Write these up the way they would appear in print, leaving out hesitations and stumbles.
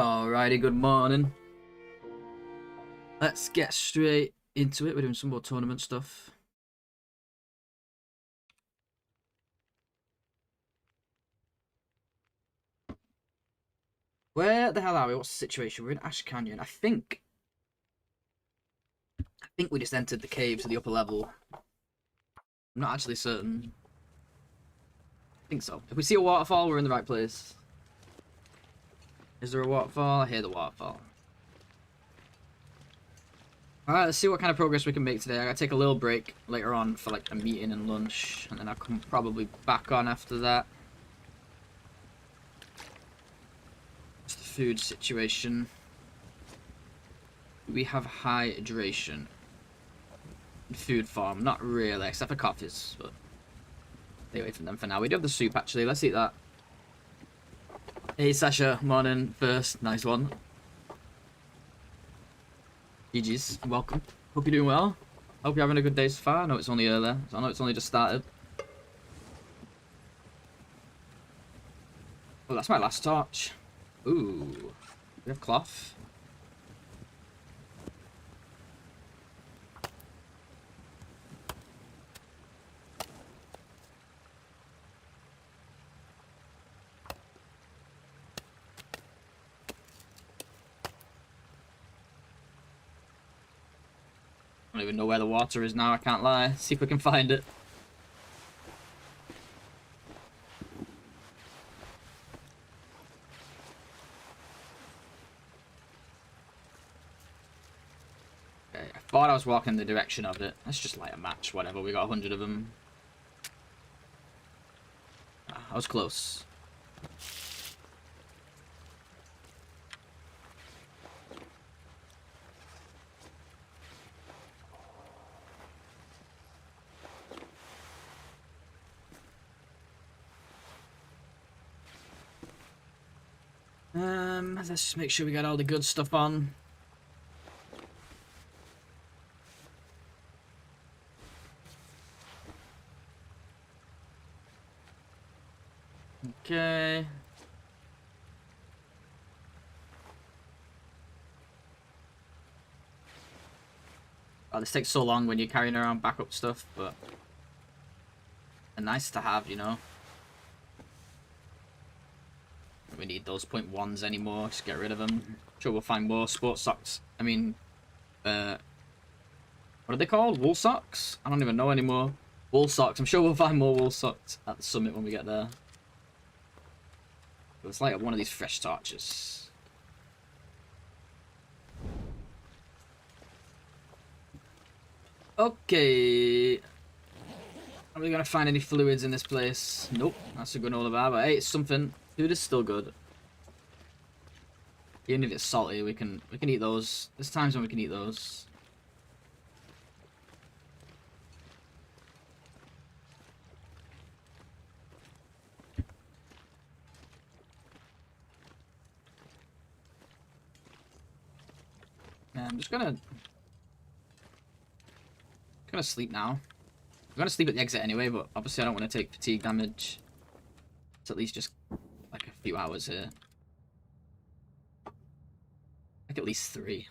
Alrighty, good morning. Let's get straight into it. We're doing some more tournament stuff. Where the hell are we? What's the situation? We're in Ash Canyon. I think we just entered the cave to the upper level. I'm not actually certain. I think so. If we see a waterfall, we're in the right place. Is there a waterfall? I hear the waterfall. Alright, let's see what kind of progress we can make today. I gotta take a little break later on for like a meeting and lunch, and then I'll come probably back on after that. What's the food situation? We have hydration. Food farm, not really, except for coffees, but stay away from them for now. We do have the soup actually, let's eat that. Hey Sasha, morning first, nice one. GG's, welcome. Hope you're doing well. Hope you're having a good day so far. I know it's only early, so I know it's only just started. Oh, that's my last torch. Ooh, we have cloth. I don't even know where the water is now, I can't lie. See if we can find it. Okay, I thought I was walking in the direction of it. Let's just light a match, whatever. We got 100 of them. I was close. Let's just make sure we got all the good stuff on. Okay. Oh, this takes so long when you're carrying around backup stuff, but they're nice to have, you know. We need those .1s anymore, just get rid of them. Sure, we'll find more sports socks. I mean, what are they called? Wool socks? I don't even know anymore. Wool socks. I'm sure we'll find more wool socks at the summit when we get there. Let's light up one of these fresh torches. Okay. Are we gonna find any fluids in this place? Nope. That's a granola bar, but hey, it's something. Food is still good. Even if it's salty, we can eat those. There's times when we can eat those. I'm just gonna sleep now. I'm gonna sleep at the exit anyway, but obviously I don't want to take fatigue damage. It's at least just like a few hours here. Like at least 3.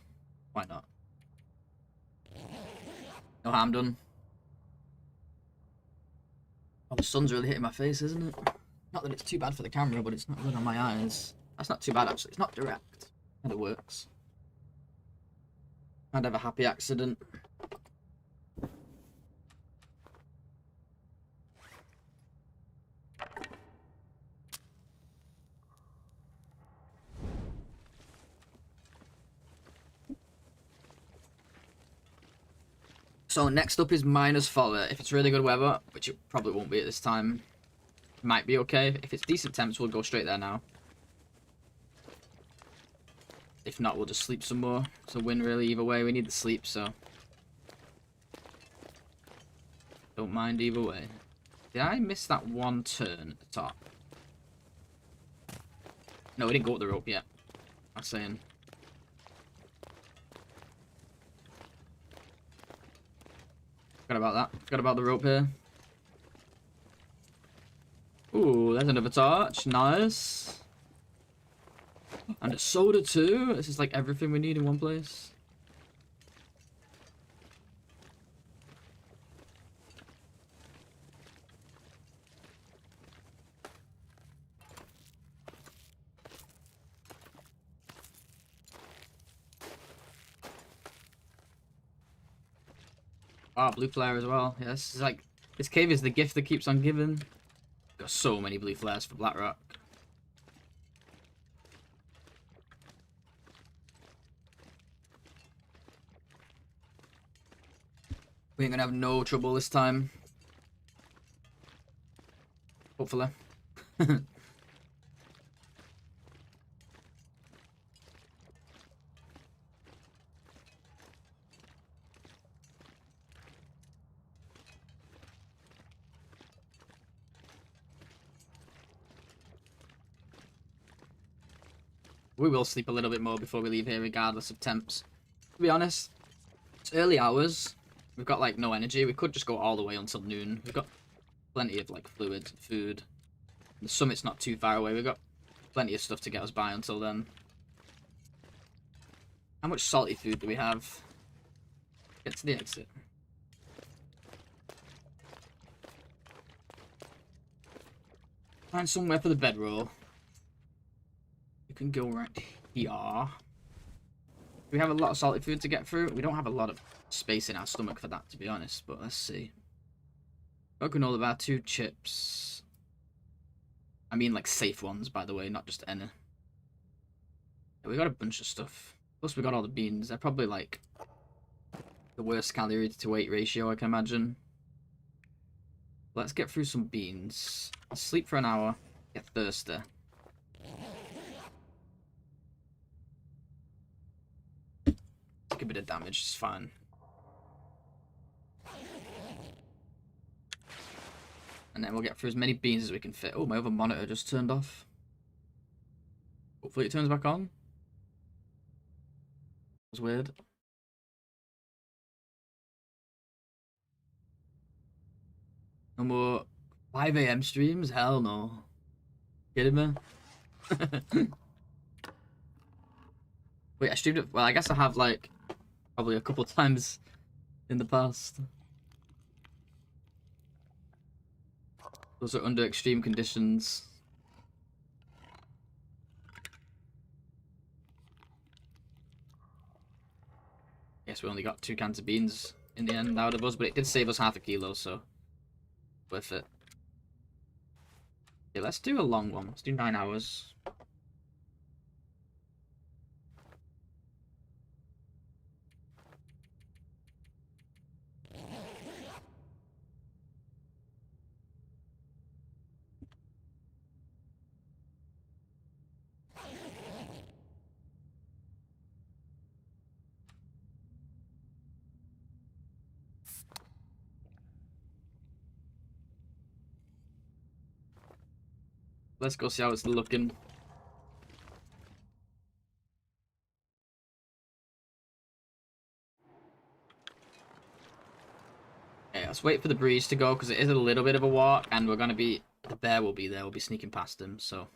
Why not? No harm done. Oh, the sun's really hitting my face, isn't it? Not that it's too bad for the camera, but it's not good on my eyes. That's not too bad, actually. It's not direct. And it works. I'd have a happy accident. So next up is Miner's Folly. If it's really good weather, which it probably won't be at this time, it might be okay. If it's decent temps, we'll go straight there now. If not, we'll just sleep some more. It's a win really either way. We need the sleep, so don't mind either way. Did I miss that one turn at the top? No, we didn't go up the rope yet. I'm saying. Forgot about that. Forgot about the rope here. Ooh, there's another torch. Nice. And a soda too. This is like everything we need in one place. Ah, blue flare as well. Yeah, this is like, this cave is the gift that keeps on giving. Got so many blue flares for Blackrock. We ain't gonna have no trouble this time. Hopefully. We will sleep a little bit more before we leave here, regardless of temps. To be honest, it's early hours. We've got, like, no energy. We could just go all the way until noon. We've got plenty of, like, fluid, food. The summit's not too far away. We've got plenty of stuff to get us by until then. How much salty food do we have? Get to the exit. Find somewhere for the bedroll. You can go right here. We have a lot of salty food to get through. We don't have a lot of space in our stomach for that, to be honest, but let's see. Got granola bar, 2 chips. I mean, like, safe ones, by the way, not just any. Yeah, we got a bunch of stuff. Plus, we got all the beans. They're probably, like, the worst calorie to weight ratio, I can imagine. Let's get through some beans. Sleep for an hour. Get thirsty. Take a bit of damage, it's fine. And then we'll get through as many beans as we can fit. Oh, my other monitor just turned off. Hopefully it turns back on. That was weird. No more 5 AM streams? Hell no. Kidding me? Wait, I streamed it. Well, I guess I have, like, probably a couple times in the past. Those are under extreme conditions. Guess we only got 2 cans of beans in the end out of us, but it did save us half a kilo, so worth it. Yeah, let's do a long one. Let's do 9 hours. Let's go see how it's looking. Okay, let's wait for the breeze to go, because it is a little bit of a walk, and we're going to be... The bear will be there, we'll be sneaking past him, so...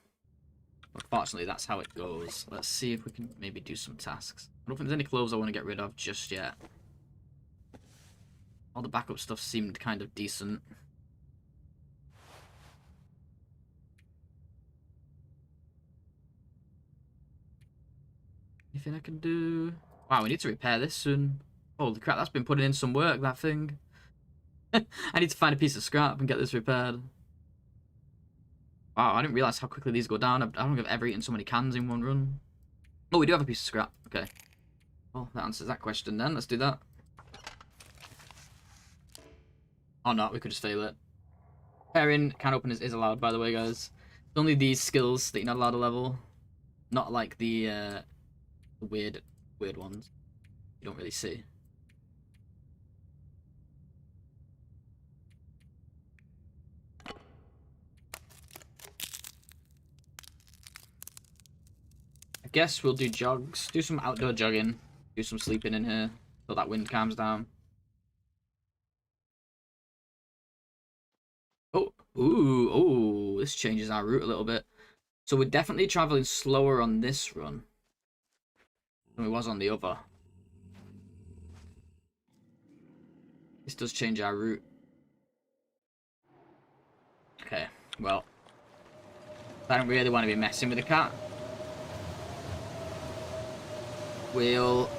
Unfortunately, that's how it goes. Let's see if we can maybe do some tasks. I don't think there's any clothes I want to get rid of just yet. All the backup stuff seemed kind of decent. Anything I can do? Wow, we need to repair this soon. Holy crap, that's been putting in some work, that thing. I need to find a piece of scrap and get this repaired. Wow, I didn't realize how quickly these go down. I don't think I've ever eaten so many cans in one run. Oh, we do have a piece of scrap. Okay. Well, that answers that question then. Let's do that. Or not, we could just fail it. Pairing can openers is allowed, by the way, guys. It's only these skills that you're not allowed to level. Not like the weird ones you don't really see. I guess we'll do jogs. Do some outdoor jogging. Do some sleeping in here till that wind calms down. Oh, ooh, oh, this changes our route a little bit. So we're definitely traveling slower on this run than we was on the other. This does change our route. Okay, well. I don't really want to be messing with the cat. We'll...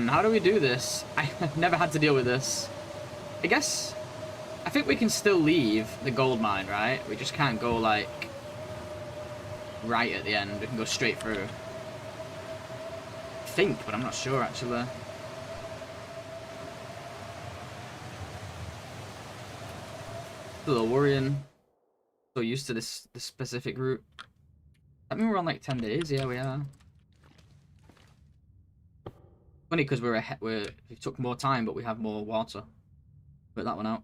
how do we do this? I've never had to deal with this. I guess... I think we can still leave the gold mine, right? We just can't go, like... right at the end. We can go straight through. I think, but I'm not sure, actually. It's a little worrying. So used to this specific route. I mean, we're on, like, 10 days. Yeah, we are. Funny, because we took more time, but we have more water. Put that one out.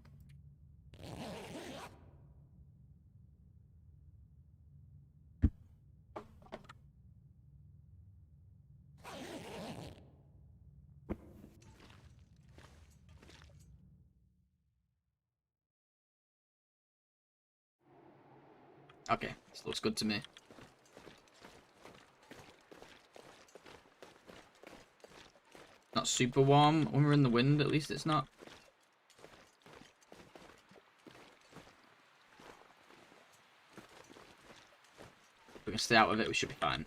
Okay, this looks good to me. Not super warm. When we're in the wind, at least it's not. If we can stay out of it, we should be fine.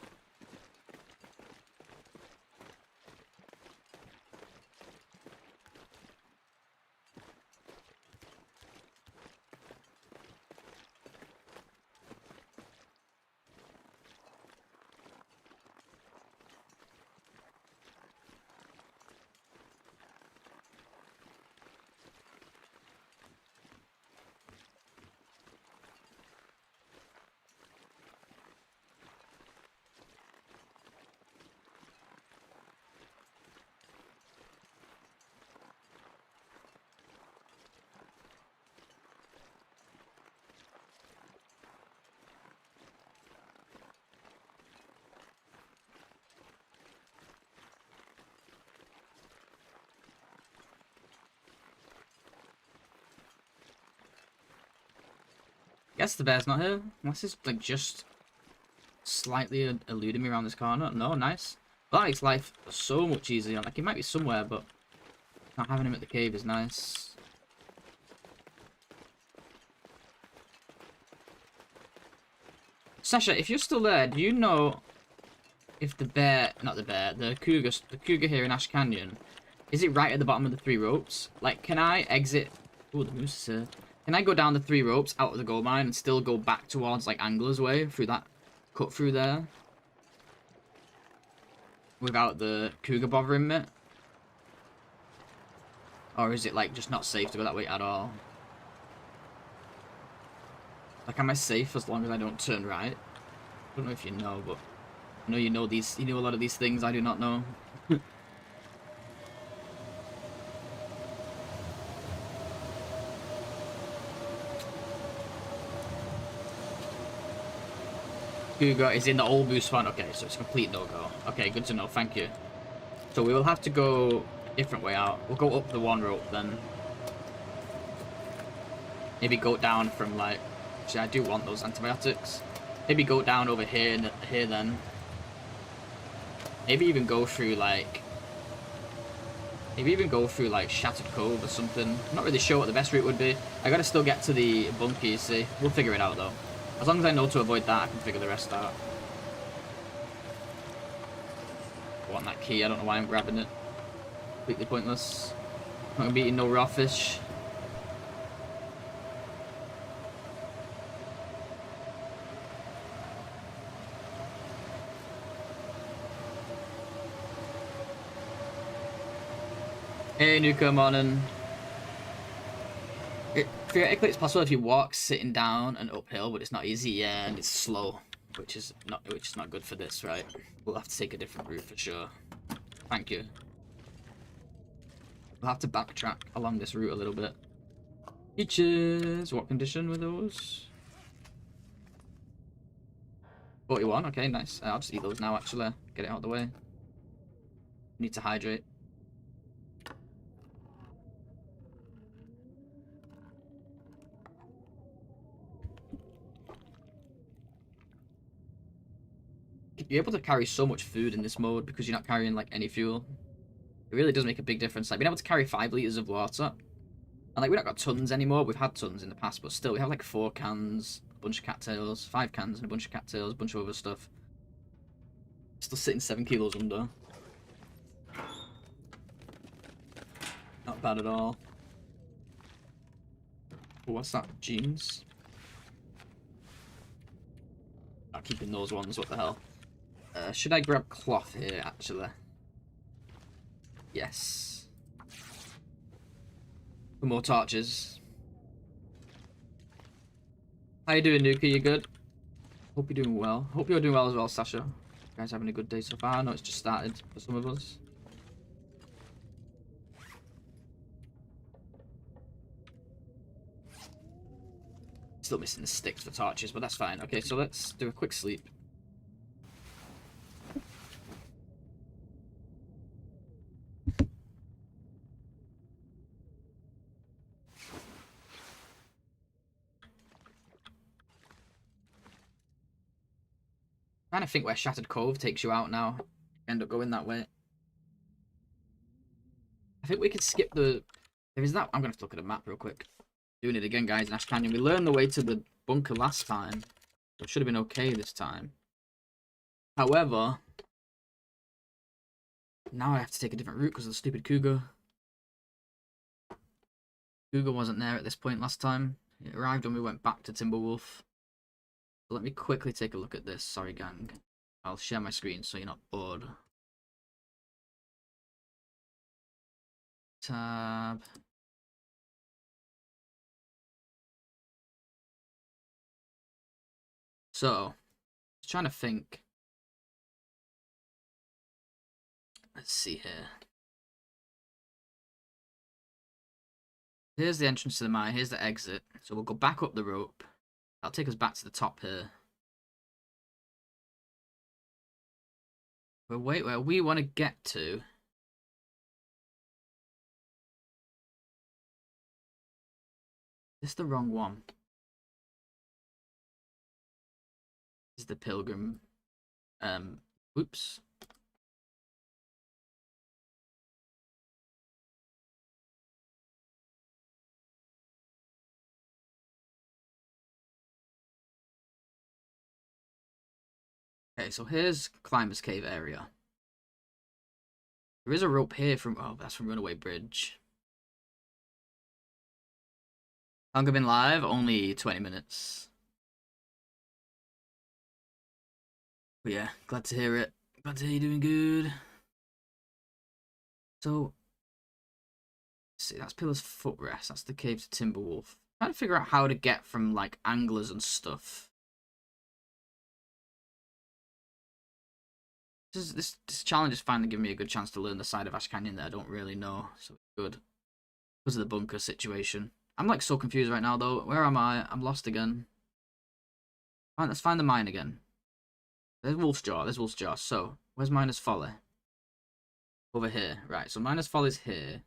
Guess the bear's not here. Unless it's like just slightly eluding me around this corner. No, nice. That makes life so much easier. Like, he might be somewhere, but not having him at the cave is nice. Sasha, if you're still there, do you know if the bear, not the bear, the cougar here in Ash Canyon, is it right at the bottom of the 3 ropes? Like, can I exit? Oh, the moose is here. Can I go down the 3 ropes out of the gold mine and still go back towards, like, Angler's Way through that cut through there? Without the cougar bothering me? Or is it, like, just not safe to go that way at all? Like, am I safe as long as I don't turn right? I don't know if you know, but I know you know a lot of these things I do not know. Cougar is in the old boost one. Okay, so it's a complete no-go. Okay, good to know. Thank you. So we will have to go a different way out. We'll go up the 1 rope then. Maybe go down from, like... Actually, I do want those antibiotics. Maybe go down over here and here then. Maybe even go through, like... Maybe even go through, like, Shattered Cove or something. I'm not really sure what the best route would be. I gotta still get to the bunker, you see. We'll figure it out, though. As long as I know to avoid that, I can figure the rest out. I want that key. I don't know why I'm grabbing it. Completely pointless. Not gonna be eating no raw fish. Hey, Nuka, morning. Theoretically, it's possible if you walk sitting down and uphill, but it's not easy, yeah, and it's slow, which is not good for this, right? We'll have to take a different route for sure. Thank you. We'll have to backtrack along this route a little bit. Peaches, what condition were those? 41, okay, nice. I'll just eat those now, actually. Get it out of the way. Need to hydrate. you're able to carry so much food in this mode because you're not carrying like any fuel. It really does make a big difference. Like being able to carry 5 liters of water, and like we've not got tons anymore. We've had tons in the past, but still we have like 4 cans, a bunch of cattails, 5 cans, and a bunch of cattails, a bunch of other stuff. Still sitting 7 kilos under. Not bad at all. Oh, what's that? Jeans. Not keeping those ones. What the hell? Should I grab cloth here, actually? Yes. For more torches. How you doing, Nuka? You good? Hope you're doing well. Hope you're doing well as well, Sasha. You guys having a good day so far? I know it's just started for some of us. Still missing the sticks for torches, but that's fine. Okay, so let's do a quick sleep. Trying to think where Shattered Cove takes you out now. End up going that way. I think we could skip the... There is that... I'm going to have to look at a map real quick. Doing it again, guys, in Ash Canyon. We learned the way to the bunker last time. So it should have been okay this time. However... Now I have to take a different route because of the stupid cougar. Cougar wasn't there at this point last time. It arrived when we went back to Timberwolf. So let me quickly take a look at this. Sorry, gang. I'll share my screen so you're not bored. Tab. So, just trying to think. Let's see here. Here's the entrance to the mine. Here's the exit. So we'll go back up the rope. That'll take us back to the top here. But wait, where we want to get to... Is this the wrong one? This is the pilgrim. Oops. Okay, so here's Climber's Cave area. There is a rope here from... Oh, that's from Runaway Bridge. How long have I been live? Only 20 minutes. But yeah, glad to hear it. Glad to hear you're doing good. So... Let's see, that's Pillar's Footrest. That's the cave to Timberwolf. I'm trying to figure out how to get from, like, anglers and stuff. This challenge is finally giving me a good chance to learn the side of Ash Canyon that I don't really know, so it's good. Because of the bunker situation. I'm like so confused right now though. Where am I? I'm lost again. Alright, let's find the mine again. There's Wolf's Jaw, there's Wolf's Jaw. So, where's Miner's Folly? Over here. Right, so Miner's Folly's here.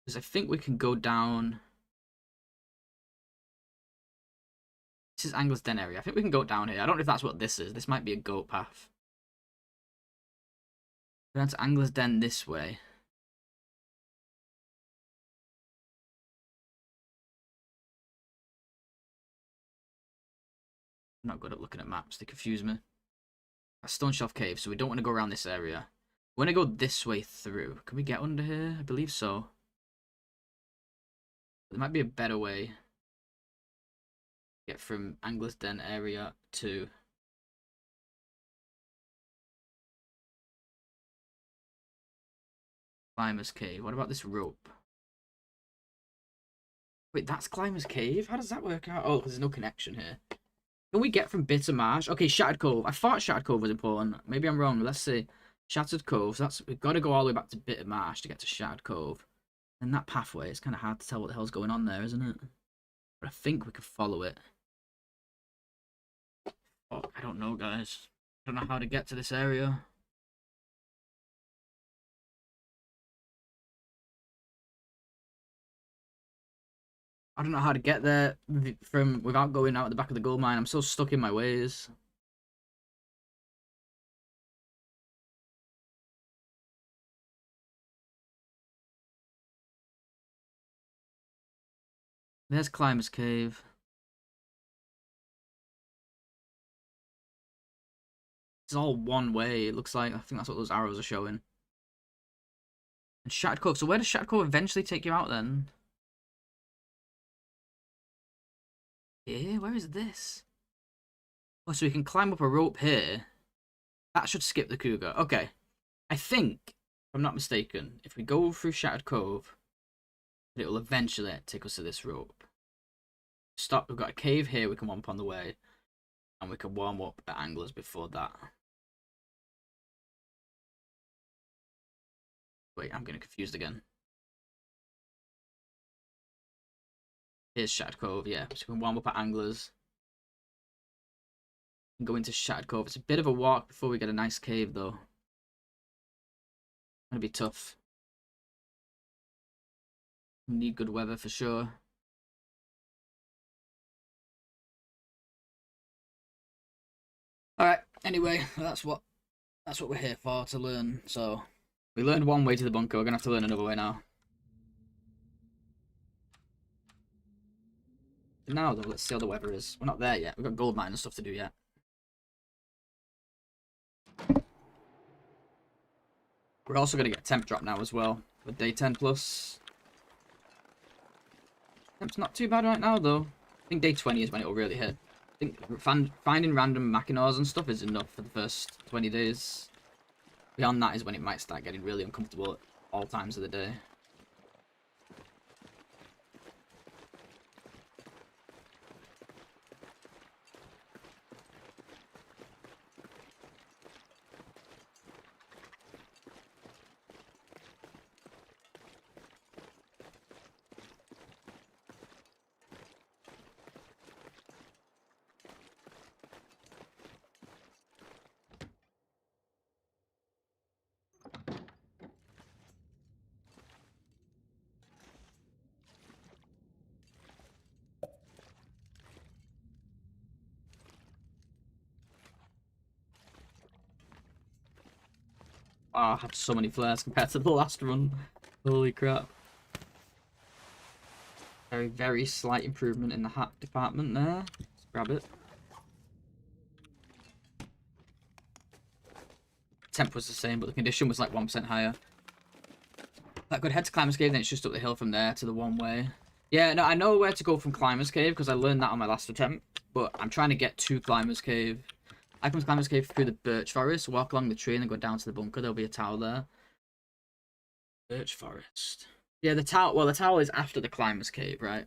Because I think we can go down... This is Angler's Den area. I think we can go down here. I don't know if that's what this is. This might be a goat path. We're down to Angler's Den this way. I'm not good at looking at maps. They confuse me. That's Stone Shelf Cave, so we don't want to go around this area. We want to go this way through. Can we get under here? I believe so. There might be a better way. Get from Angler's Den area to Climber's Cave. What about this rope? Wait, that's Climber's Cave? How does that work out? Oh, because there's no connection here. Can we get from Bitter Marsh? Okay, Shattered Cove. I thought Shattered Cove was important. Maybe I'm wrong. Let's see. Shattered Cove. So that's, we've got to go all the way back to Bitter Marsh to get to Shattered Cove. And that pathway, it's kind of hard to tell what the hell's going on there, isn't it? But I think we could follow it. Oh, I don't know, guys. I don't know how to get to this area. I don't know how to get there from without going out the back of the gold mine. I'm so stuck in my ways. There's Climbers Cave. It's all one way, it looks like. I think that's what those arrows are showing. And Shattered Cove. So where does Shattered Cove eventually take you out then? Here? Where is this? Oh, so we can climb up a rope here. That should skip the cougar. Okay. I think, if I'm not mistaken, if we go through Shattered Cove, it will eventually take us to this rope. Stop. We've got a cave here we can warm up on the way. And we can warm up at Anglers before that. Wait, I'm getting confused again. Here's Shattered Cove, yeah. So we can warm up at Anglers. And go into Shattered Cove. It's a bit of a walk before we get a nice cave, though. Gonna be tough. We need good weather for sure. Alright, anyway, that's what we're here for, to learn. So we learned one way to the bunker, we're gonna have to learn another way now. Now though, let's see how the weather is. We're not there yet, we've got gold mine and stuff to do yet. We're also gonna get a temp drop now as well, with day 10 plus. Temp's not too bad right now though. I think day 20 is when it'll really hit. I think finding random Mackinaws and stuff is enough for the first 20 days. Beyond that is when it might start getting really uncomfortable at all times of the day. Oh, I had so many flares compared to the last run. Holy crap. Very, very slight improvement in the hat department there. Let's grab it. Temp was the same, but the condition was like 1% higher. That could head to Climbers Cave, then it's just up the hill from there to the one way. Yeah, no, I know where to go from Climbers Cave because I learned that on my last attempt, but I'm trying to get to Climbers Cave. I come to Climbers Cave through the birch forest, walk along the tree, and then go down to the bunker. There'll be a tower there. Birch forest. Yeah, the tower. Well, the tower is after the Climbers Cave, right?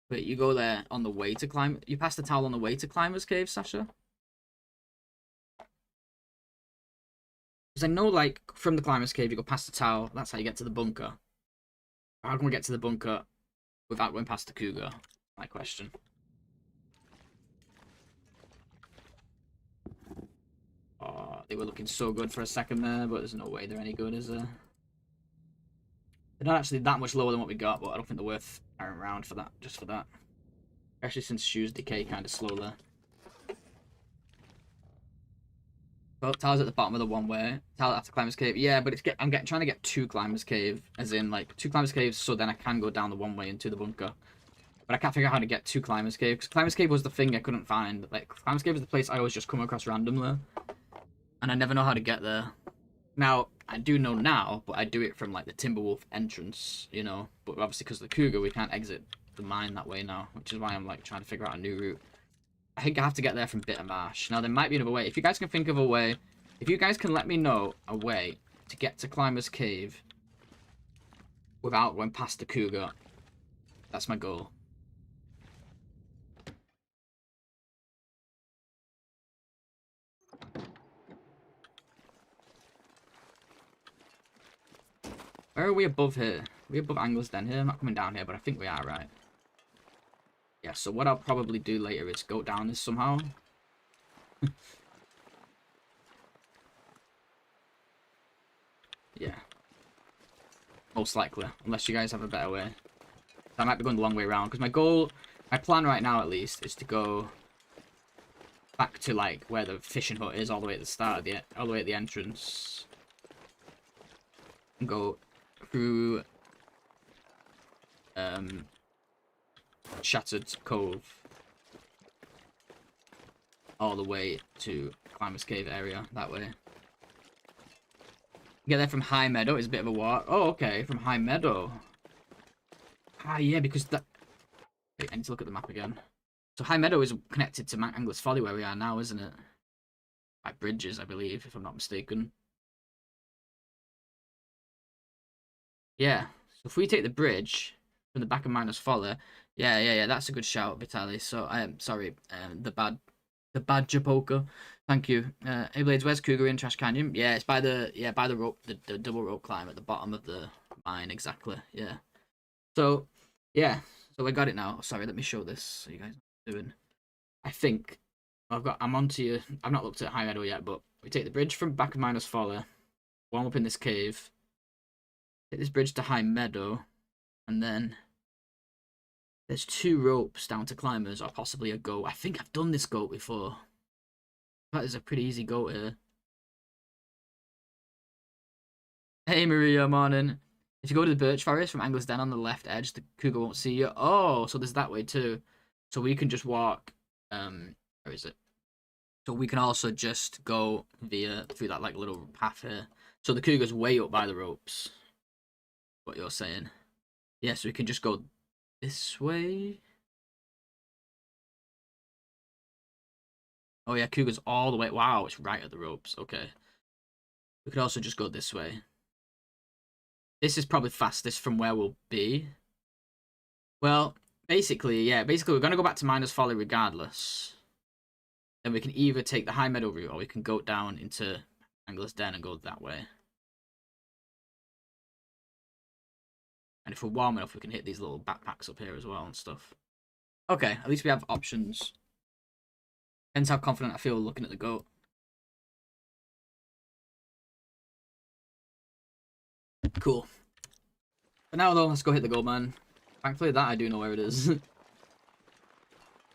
But you go there on the way to climb. You pass the tower on the way to Climbers Cave, Sasha. Because I know, like, from the Climbers Cave, you go past the tower. That's how you get to the bunker. How can we get to the bunker without going past the cougar? My question. Oh, they were looking so good for a second there, but there's no way they're any good, is there? They're not actually that much lower than what we got, but I don't think they're worth carrying around for that, just for that. Especially since shoes decay kind of slowly. Well, tower's at the bottom of the one way. Tower after Climbers Cave. Yeah, but I'm trying to get to Climbers Cave, as in like 2 Climbers Caves, so then I can go down the one way into the bunker. But I can't figure out how to get to Climbers Cave, because Climbers Cave was the thing I couldn't find. Like, Climbers Cave is the place I always just come across randomly. And I never know how to get there. Now, I do know now, but I do it from, like, the Timberwolf entrance, you know. But obviously, because of the cougar, we can't exit the mine that way now, which is why I'm, like, trying to figure out a new route. I think I have to get there from Bittermarsh. Now, there might be another way. If you guys can think of a way, if you guys can let me know a way to get to Climbers Cave without going past the cougar, that's my goal. Where are we above here? Are we above Angler's Den here? I'm not coming down here, but I think we are, right? Yeah, so what I'll probably do later is go down this somehow. Yeah. Most likely, unless you guys have a better way. I might be going the long way around, because my plan right now at least, is to go back to, like, where the fishing hut is, all the way at the start, all the way at the entrance. And go through Shattered Cove all the way to Climbers Cave area that way. Get there from High Meadow is a bit of a walk. Oh, okay, from High Meadow. Ah, yeah, because that... Wait, I need to look at the map again. So High Meadow is connected to Angler's Folly where we are now, isn't it? By bridges, I believe, if I'm not mistaken. Yeah, so if we take the bridge from the back of Miners Folly, yeah, that's a good shout, Vitaly. So I am sorry, the bad Japoka. Thank you. Hey Blades, where's Cougar in Trash Canyon? Yeah, it's by the rope, the double rope climb at the bottom of the mine, exactly. Yeah. So yeah, so we got it now. Sorry, let me show this so you guys know what I'm doing. I think I'm onto you. I've not looked at High Meadow yet, but we take the bridge from back of Miners Folly, warm up in this cave, take this bridge to High Meadow, and then there's 2 ropes down to Climbers, or possibly a goat. I think I've done this goat before. That is a pretty easy goat here. Hey Maria, morning. If you go to the birch forest from Angler's Den on the left edge, the cougar won't see you. Oh, so there's that way too. So we can just walk. Where is it? So we can also just go through that like little path here. So the cougar's way up by the ropes. What you're saying? Yeah, so we can just go this way. Oh yeah, cougar's all the way. Wow, it's right at the ropes. Okay. We could also just go this way. This is probably fastest from where we'll be. Well, basically we're going to go back to Miners Folly regardless. Then we can either take the High Meadow route or we can go down into Angler's Den and go that way. And if we're warm enough, we can hit these little backpacks up here as well and stuff. Okay, at least we have options. Depends how confident I feel looking at the goat. Cool. But now though, let's go hit the gold mine. Thankfully that I do know where it is.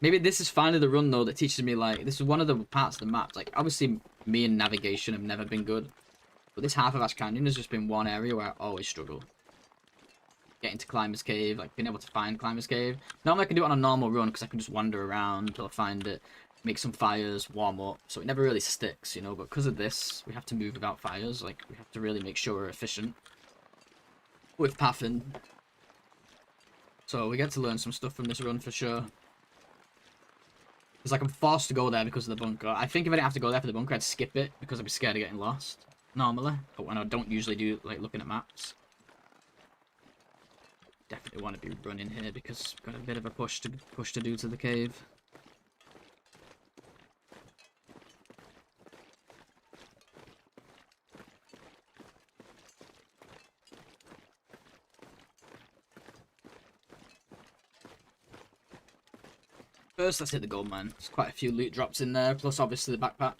Maybe this is finally the run though that teaches me like, this is one of the parts of the map. Like obviously me and navigation have never been good. But this half of Ash Canyon has just been one area where I always struggle. Getting to Climbers Cave, like being able to find Climbers Cave. Normally I can do it on a normal run because I can just wander around until I find it. Make some fires, warm up. So it never really sticks, you know. But because of this, we have to move without fires. Like we have to really make sure we're efficient with pathing. So we get to learn some stuff from this run for sure. It's like I'm forced to go there because of the bunker. I think if I didn't have to go there for the bunker, I'd skip it because I'd be scared of getting lost normally. But when I don't usually do like looking at maps. Definitely want to be running here because we've got a bit of a push to do to the cave. First, let's hit the gold mine. There's quite a few loot drops in there, plus obviously the backpack.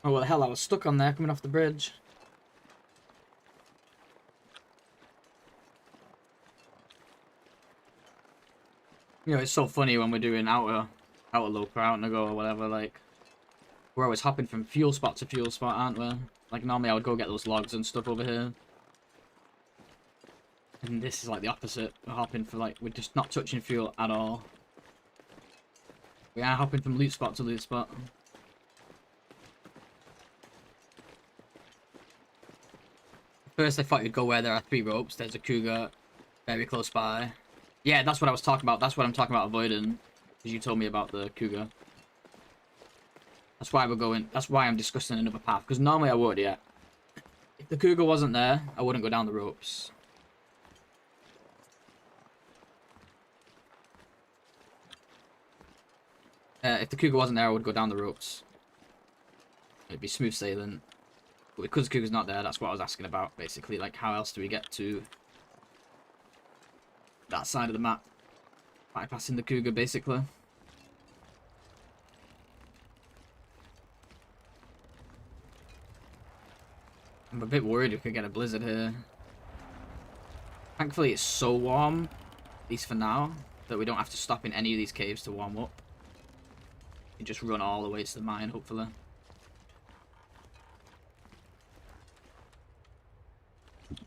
Oh, what the hell, I was stuck on there coming off the bridge. You know, it's so funny when we're doing outer loop or out and go or whatever, like, we're always hopping from fuel spot to fuel spot, aren't we? Like, normally I would go get those logs and stuff over here. And this is like the opposite. We're hopping for like, we're just not touching fuel at all. We are hopping from loot spot to loot spot. First I thought you'd go where there are 3 ropes. There's a cougar very close by. Yeah, that's what I was talking about. That's what I'm talking about avoiding. Because you told me about the cougar. That's why we're going, that's why I'm discussing another path. Because normally I would, yeah. If the cougar wasn't there, I wouldn't go down the ropes. If the cougar wasn't there, I would go down the ropes. It'd be smooth sailing. But because the cougar's not there, that's what I was asking about, basically. Like, how else do we get to that side of the map? Bypassing the cougar, basically. I'm a bit worried we could get a blizzard here. Thankfully, it's so warm, at least for now, that we don't have to stop in any of these caves to warm up. We can just run all the way to the mine, hopefully.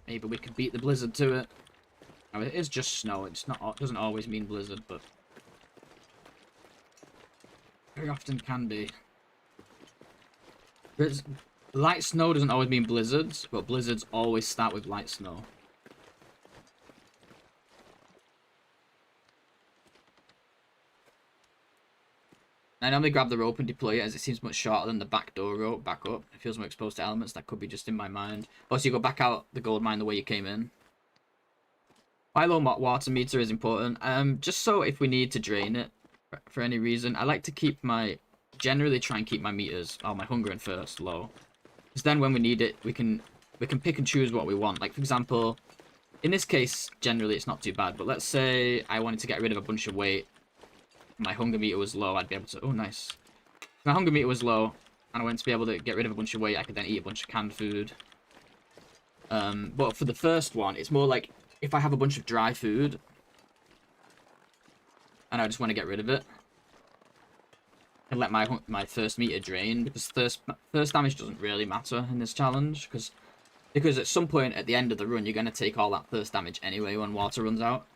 Maybe we could beat the blizzard to it. Now, it is just snow. It's not. It doesn't always mean blizzard, but very often can be. Light snow doesn't always mean blizzards, but blizzards always start with light snow. I normally grab the rope and deploy it as it seems much shorter than the back door rope back up. It feels more exposed to elements. That could be just in my mind. Also, you go back out the gold mine the way you came in. Why low water meter is important? Just so if we need to drain it for any reason, I like to keep my, generally try and keep my meters, or my hunger and thirst low. Because then when we need it, we can pick and choose what we want. Like, for example, in this case, generally it's not too bad, but let's say I wanted to get rid of a bunch of weight. My hunger meter was low, I'd be able to... Oh, nice. If my hunger meter was low, and I wanted to be able to get rid of a bunch of weight, I could then eat a bunch of canned food. But for the first one, it's more like, if I have a bunch of dry food, and I just want to get rid of it, and let my thirst meter drain, because thirst damage doesn't really matter in this challenge, because at some point at the end of the run, you're going to take all that thirst damage anyway when water runs out.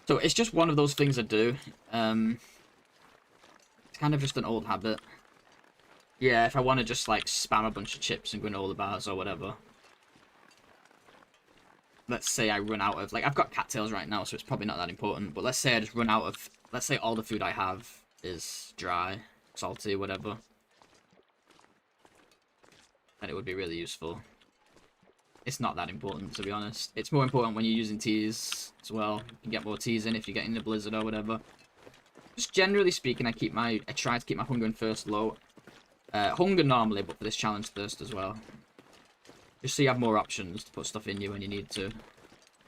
So it's just one of those things I do. It's kind of just an old habit. Yeah, if I want to just like spam a bunch of chips and granola bars or whatever. Let's say I run out of, like, I've got cattails right now, so it's probably not that important. But let's say I just run out of, let's say all the food I have is dry, salty, whatever. And it would be really useful. It's not that important, to be honest. It's more important when you're using teas as well. You can get more teas in if you're getting the blizzard or whatever. Just generally speaking, I try to keep my hunger and thirst low. Hunger normally, but for this challenge, thirst as well. Just so you have more options to put stuff in you when you need to.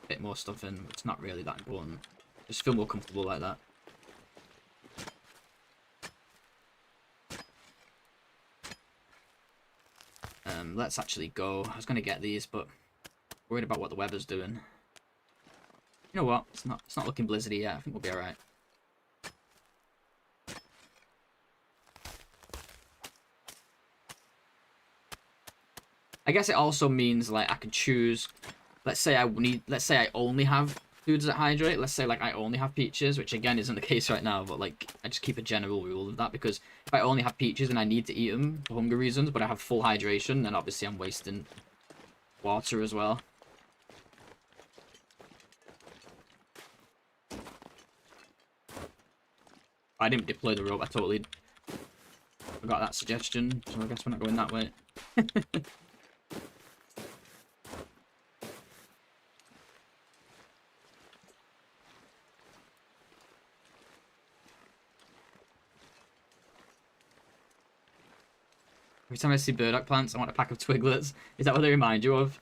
Fit more stuff in. It's not really that important. Just feel more comfortable like that. Let's actually go. I was going to get these, but worried about what the weather's doing. You know what? It's not looking blizzardy yet. I think we'll be alright. I guess it also means like I can choose. Let's say I only have foods that hydrate. Let's say like I only have peaches, which again isn't the case right now, but like I just keep a general rule of that, because if I only have peaches and I need to eat them for hunger reasons, but I have full hydration, then obviously I'm wasting water as well. I didn't deploy the rope. I totally forgot that suggestion, so I guess we're not going that way. Every time I see burdock plants, I want a pack of Twiglets. Is that what they remind you of?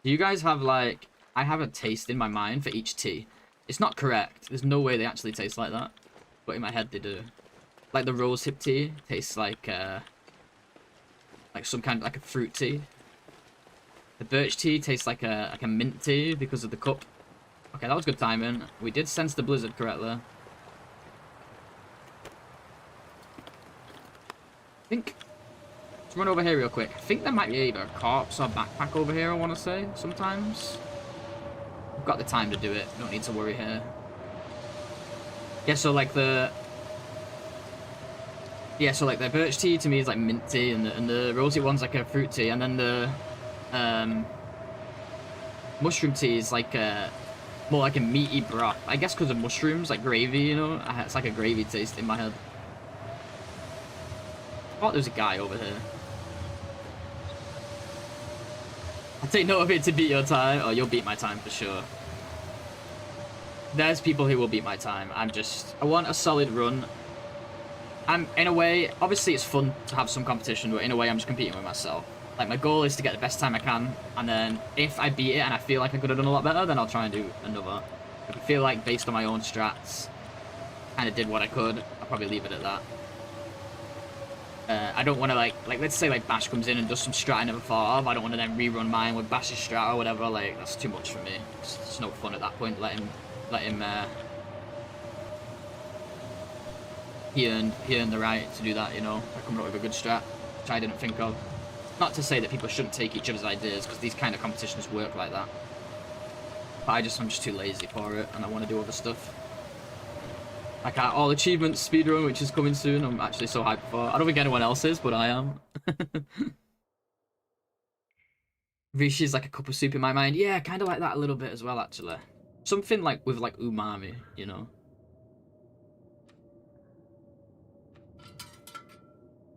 Do you guys have, like... I have a taste in my mind for each tea. It's not correct. There's no way they actually taste like that. But in my head, they do. Like the rose hip tea tastes like some kind of like a fruit tea. The birch tea tastes like a mint tea because of the cup. Okay, that was good timing. We did sense the blizzard correctly. I think, let's run over here real quick. I think there might be either a corpse or backpack over here, I want to say, sometimes. We've got the time to do it. Don't need to worry here. Yeah, so like the... Yeah, so like the birch tea to me is like mint tea, and the rosy one's like a fruit tea, and then the mushroom tea is like more like a meaty broth. I guess because of mushrooms, like gravy, you know? It's like a gravy taste in my head. I thought there was a guy over here. I'll take note of it to beat your time. Oh, you'll beat my time for sure. There's people who will beat my time. I want a solid run. In a way, obviously it's fun to have some competition, but in a way I'm just competing with myself. Like, my goal is to get the best time I can, and then if I beat it and I feel like I could have done a lot better, then I'll try and do another. If I feel like, based on my own strats, kind of did what I could, I'll probably leave it at that. I don't want to, like, let's say, like, Bash comes in and does some strat I never thought of. I don't want to then rerun mine with Bash's strat or whatever. Like, that's too much for me. It's no fun at that point. Let him, he earned the right to do that, you know, by coming up with a good strat, which I didn't think of. Not to say that people shouldn't take each other's ideas, because these kind of competitions work like that. But I'm just too lazy for it, and I want to do other stuff. Like all achievements speedrun, which is coming soon, I'm actually so hyped for. I don't think anyone else is, but I am. Rishi's like a cup of soup in my mind. Yeah, kind of like that a little bit as well, actually. Something like with like umami, you know.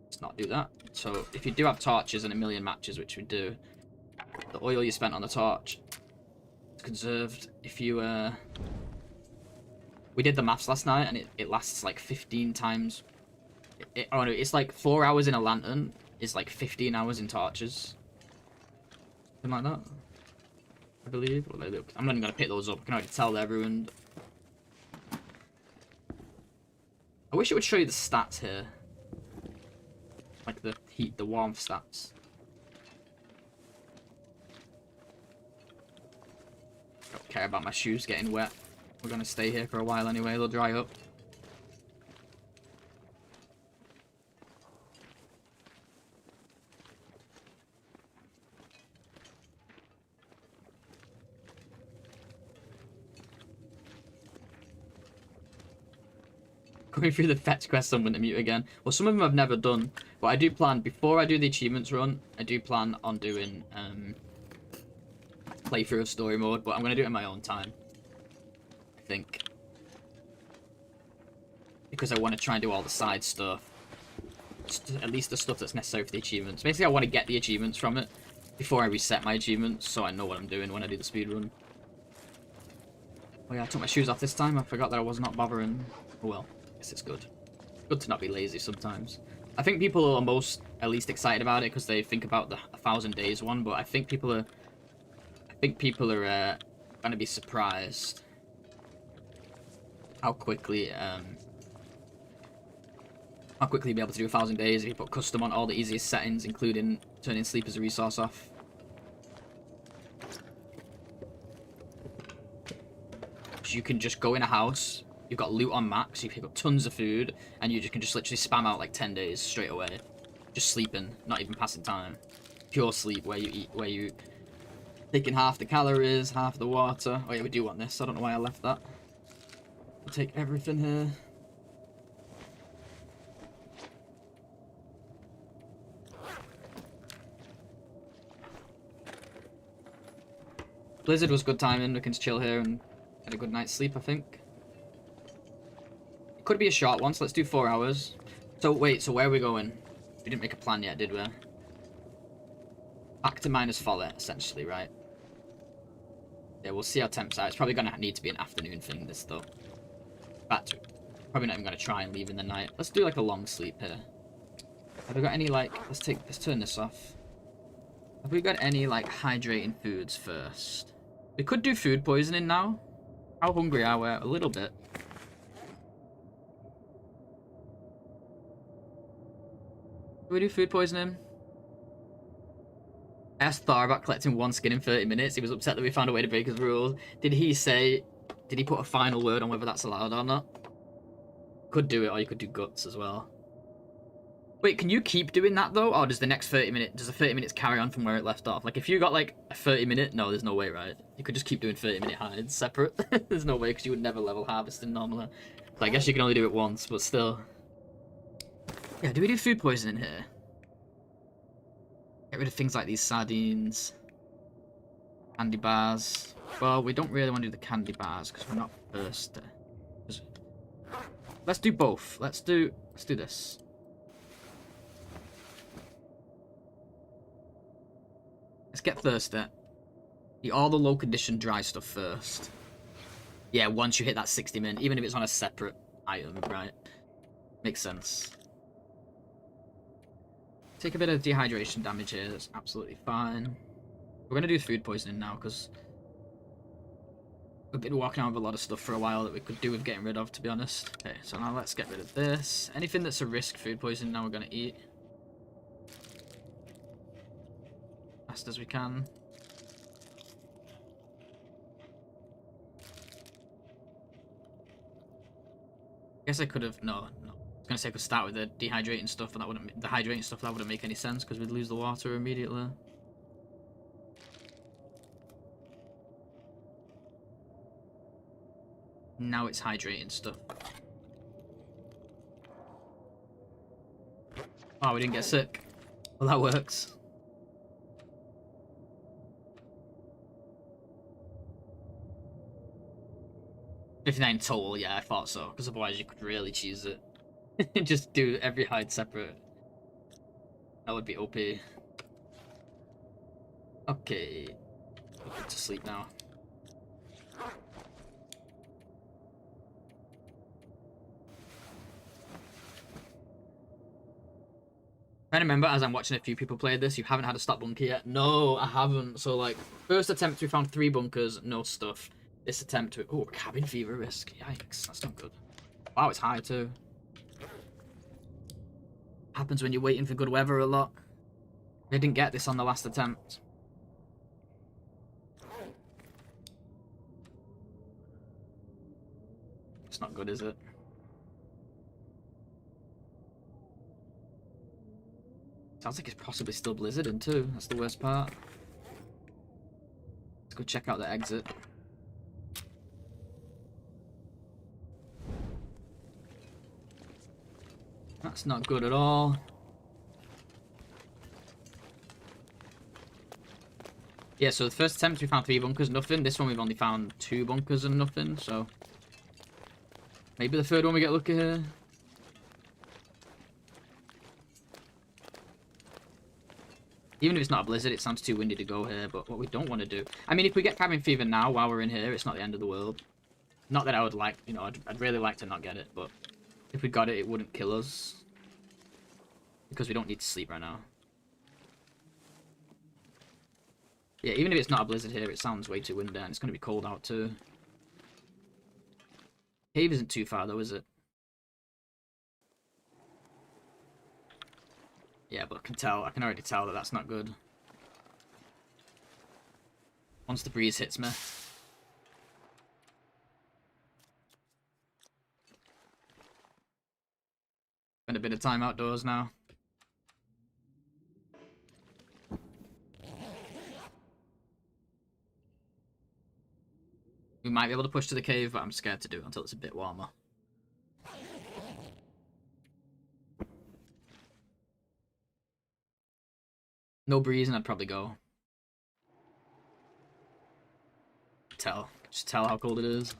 Let's not do that. So if you do have torches in a million matches, which we do, the oil you spent on the torch is conserved. If you we did the maths last night, and it lasts like 15 times. Oh no, it's like 4 hours in a lantern is like 15 hours in torches. Something like that, I believe. Well, they look. I'm not even gonna pick those up. I can already tell they're ruined. I wish it would show you the stats here. Like the heat, the warmth stats. Don't care about my shoes getting wet. We're gonna stay here for a while anyway, they'll dry up. Going through the fetch quest, I'm going to mute again. Well, some of them I've never done, but I do plan, before I do the achievements run, I do plan on doing playthrough of story mode, but I'm going to do it in my own time, I think. Because I want to try and do all the side stuff. At least the stuff that's necessary for the achievements. Basically, I want to get the achievements from it before I reset my achievements, so I know what I'm doing when I do the speedrun. Oh yeah, I took my shoes off this time. I forgot that I was not bothering. Oh well. It's good. Good to not be lazy sometimes. I think people are at least excited about it because they think about the 1,000 days one, but I think people are gonna be surprised how quickly you'll be able to do 1,000 days if you put custom on all the easiest settings, including turning sleep as a resource off. So you can just go in a house. You've got loot on max, you've got tons of food, and you can just literally spam out like 10 days straight away. Just sleeping, not even passing time. Pure sleep, where you eat, where you taking half the calories, half the water. Oh yeah, we do want this. I don't know why I left that. We'll take everything here. Blizzard was good timing. We can chill here and get a good night's sleep, I think. Could be a short one, so let's do 4 hours. So, wait, so where are we going? We didn't make a plan yet, did we? Back to Miner's Folly, essentially, right? Yeah, we'll see how temps are. It's probably going to need to be an afternoon thing, this, though. Probably not even going to try and leave in the night. Let's do, like, a long sleep here. Have we got any, like... Let's turn this off. Have we got any, like, hydrating foods first? We could do food poisoning now. How hungry are we? A little bit. we do food poisoning? I asked Thar about collecting one skin in 30 minutes. He was upset that we found a way to break his rules. Did he put a final word on whether that's allowed or not? Could do it, or you could do guts as well. Wait, can you keep doing that though? Or does the 30 minutes carry on from where it left off? Like if you got like a 30-minute, no, there's no way, right? You could just keep doing 30-minute hides separate. There's no way, because you would never level harvesting normally. So I guess you can only do it once, but still. Yeah, do we do food poisoning here? Get rid of things like these sardines. Candy bars. Well, we don't really want to do the candy bars because we're not thirsty. Let's do both. Let's do this. Let's get thirsty. Eat all the low condition dry stuff first. Yeah, once you hit that 60 min, even if it's on a separate item, right? Makes sense. Take a bit of dehydration damage here, that's absolutely fine. We're gonna do food poisoning now, because we've been walking around with a lot of stuff for a while that we could do with getting rid of, to be honest. Okay, so now let's get rid of this. Anything that's a risk food poisoning now we're gonna eat. Fast as we can. I guess I could have, no. I was gonna say I could start with the dehydrating stuff, and that wouldn't, the hydrating stuff, that wouldn't make any sense because we'd lose the water immediately. Now it's hydrating stuff. Oh, we didn't get sick. Well, that works. $59 total, yeah, I thought so, because otherwise you could really cheese it. Just do every hide separate. That would be OP. Okay. Go to sleep now. I remember as I'm watching a few people play this, you haven't had a stop bunker yet. No, I haven't. So like, first attempt we found 3 bunkers, no stuff. This attempt to, oh, cabin fever risk. Yikes, that's not good. Wow, it's high too. Happens when you're waiting for good weather a lot. They didn't get this on the last attempt. It's not good, is it? Sounds like it's possibly still blizzarding too. That's the worst part. Let's go check out the exit. That's not good at all. Yeah, so the first attempt we found 3 bunkers, nothing. This one we've only found 2 bunkers and nothing, so... Maybe the third one we get lucky here. Even if it's not a blizzard, it sounds too windy to go here, but what we don't want to do... I mean, if we get cabin fever now while we're in here, it's not the end of the world. Not that I would like, you know, I'd really like to not get it, but if we got it, it wouldn't kill us. Because we don't need to sleep right now. Yeah, even if it's not a blizzard here, it sounds way too windy, and it's going to be cold out too. Cave isn't too far though, is it? Yeah, but I can already tell that that's not good. Once the breeze hits me. Spend a bit of time outdoors now. We might be able to push to the cave, but I'm scared to do it until it's a bit warmer. No breeze and I'd probably go. Just tell how cold it is.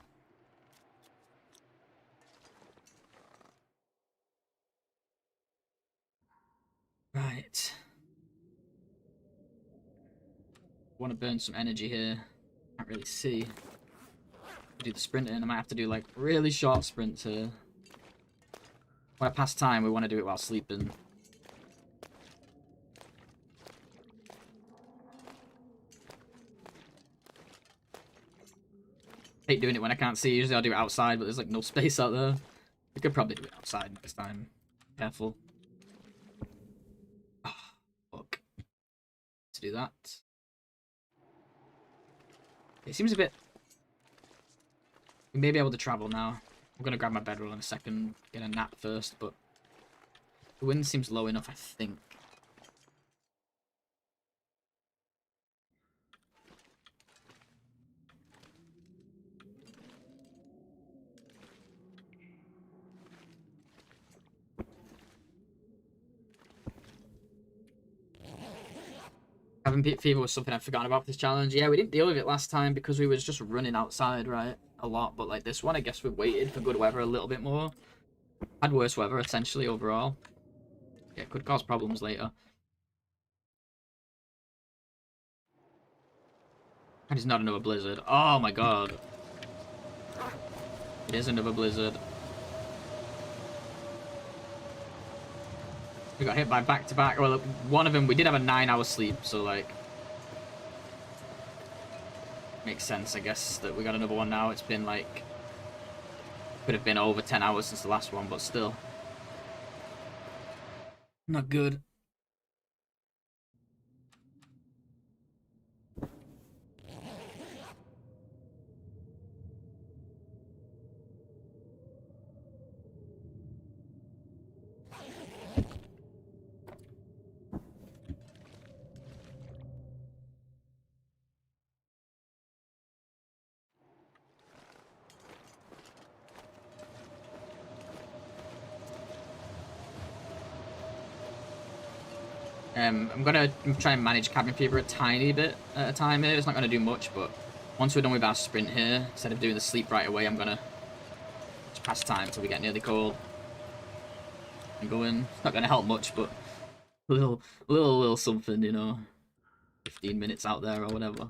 Right. Want to burn some energy here. Can't really see. Do the sprinting. I might have to do like really short sprints here. When I pass time, we want to do it while sleeping. Hate doing it when I can't see. Usually I'll do it outside, but there's like no space out there. We could probably do it outside next time. Careful. to do that. It seems a bit... We may be able to travel now. I'm going to grab my bedroll in a second, get a nap first, but... The wind seems low enough, I think. Cabin fever was something I'd forgotten about for this challenge. Yeah, we didn't deal with it last time because we was just running outside, right? A lot, but like this one, I guess we waited for good weather a little bit more. Had worse weather, essentially, overall. Yeah, could cause problems later. And it's not another blizzard. Oh my god. It is another blizzard. We got hit by back-to-back. Well, one of them, we did have a 9-hour sleep, so like... Makes sense, I guess, that we got another one now. It's been like... Could have been over 10 hours since the last one, but still. Not good. I'm gonna try and manage cabin fever a tiny bit at a time here. It's not gonna do much, but once we're done with our sprint here, instead of doing the sleep right away, I'm gonna just pass time until we get nearly cold. And go in. It's not gonna help much, but a little something, you know. 15 minutes out there or whatever.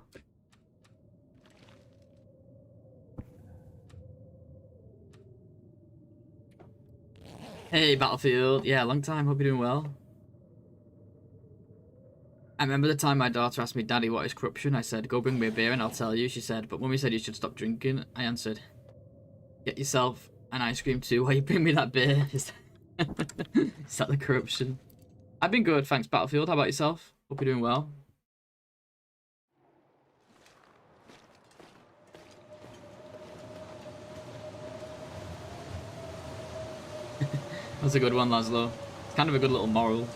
Hey, Battlefield. Yeah, long time. Hope you're doing well. I remember the time my daughter asked me, Daddy, what is corruption? I said, go bring me a beer and I'll tell you. She said, but Mummy said you should stop drinking. I answered, get yourself an ice cream too while you bring me that beer. Is that the corruption? I've been good, thanks, Battlefield. How about yourself? Hope you're doing well. That's a good one, Laszlo. It's kind of a good little moral.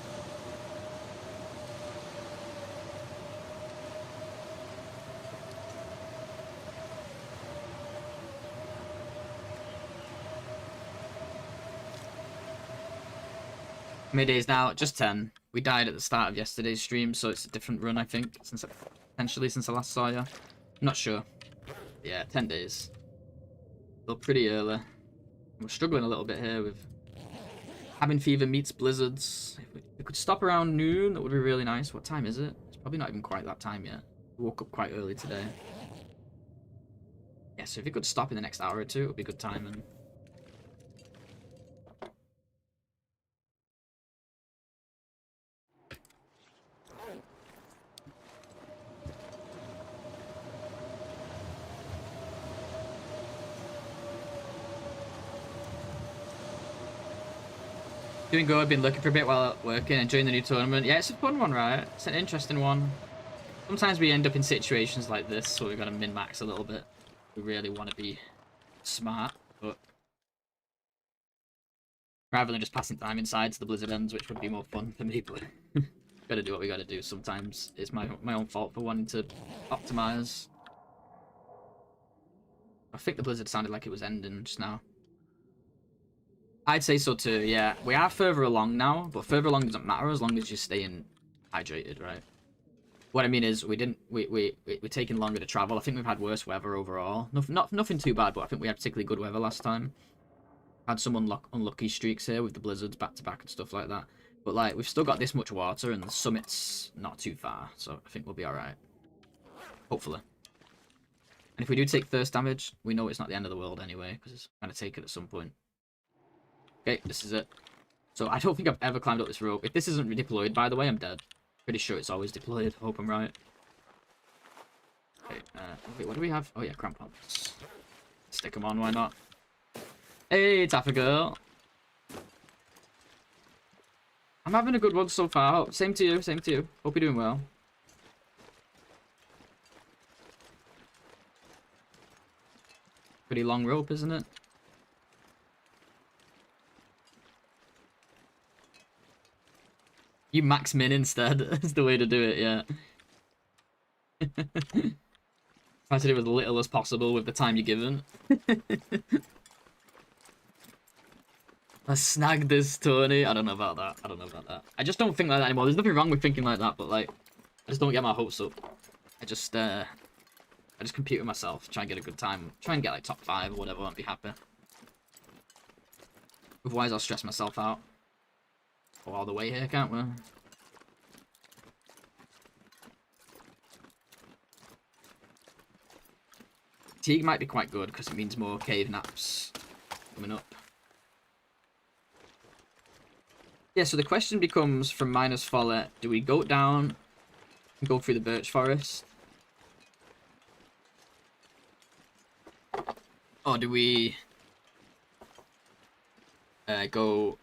Middays now, just 10. We died at the start of yesterday's stream, so it's a different run, I think, potentially since I last saw you. I'm not sure. Yeah, 10 days. Still pretty early. We're struggling a little bit here with cabin fever meets blizzards. If we could stop around noon, that would be really nice. What time is it? It's probably not even quite that time yet. We woke up quite early today. Yeah, so if you could stop in the next hour or two, it would be good timing. Doing good, been looking for a bit while working, enjoying the new tournament. Yeah, it's a fun one, right? It's an interesting one. Sometimes we end up in situations like this where we've got to min-max a little bit. We really want to be smart, but rather than just passing time inside to the blizzard ends, which would be more fun for me, but gotta do what we gotta do sometimes. It's my own fault for wanting to optimize. I think the blizzard sounded like it was ending just now. I'd say so too, yeah. We are further along now, but further along doesn't matter as long as you're staying hydrated, right? What I mean is, we're taking longer to travel. I think we've had worse weather overall. Nothing too bad, but I think we had particularly good weather last time. Had some unlucky streaks here with the blizzards back to back and stuff like that. But like, we've still got this much water and the summit's not too far, so I think we'll be alright. Hopefully. And if we do take thirst damage, we know it's not the end of the world anyway, because it's going to take it at some point. Okay, this is it. So I don't think I've ever climbed up this rope. If this isn't redeployed, by the way, I'm dead. Pretty sure it's always deployed. Hope I'm right. Okay, wait, what do we have? Oh yeah, crampons. Stick them on, why not? Hey, Taffa girl. I'm having a good one so far. Same to you, same to you. Hope you're doing well. Pretty long rope, isn't it? You max min instead. That's the way to do it, yeah. Try to do as little as possible with the time you're given. I snagged this, Tony. I don't know about that. I don't know about that. I just don't think like that anymore. There's nothing wrong with thinking like that, but like, I just don't get my hopes up. I just compete with myself, try and get a good time, try and get like top 5 or whatever, and be happy. Otherwise, I'll stress myself out. Go all the way here, can't we? Fatigue might be quite good because it means more cave naps coming up. Yeah, so the question becomes from Miners Folly, do we go down and go through the birch forest? Or do we go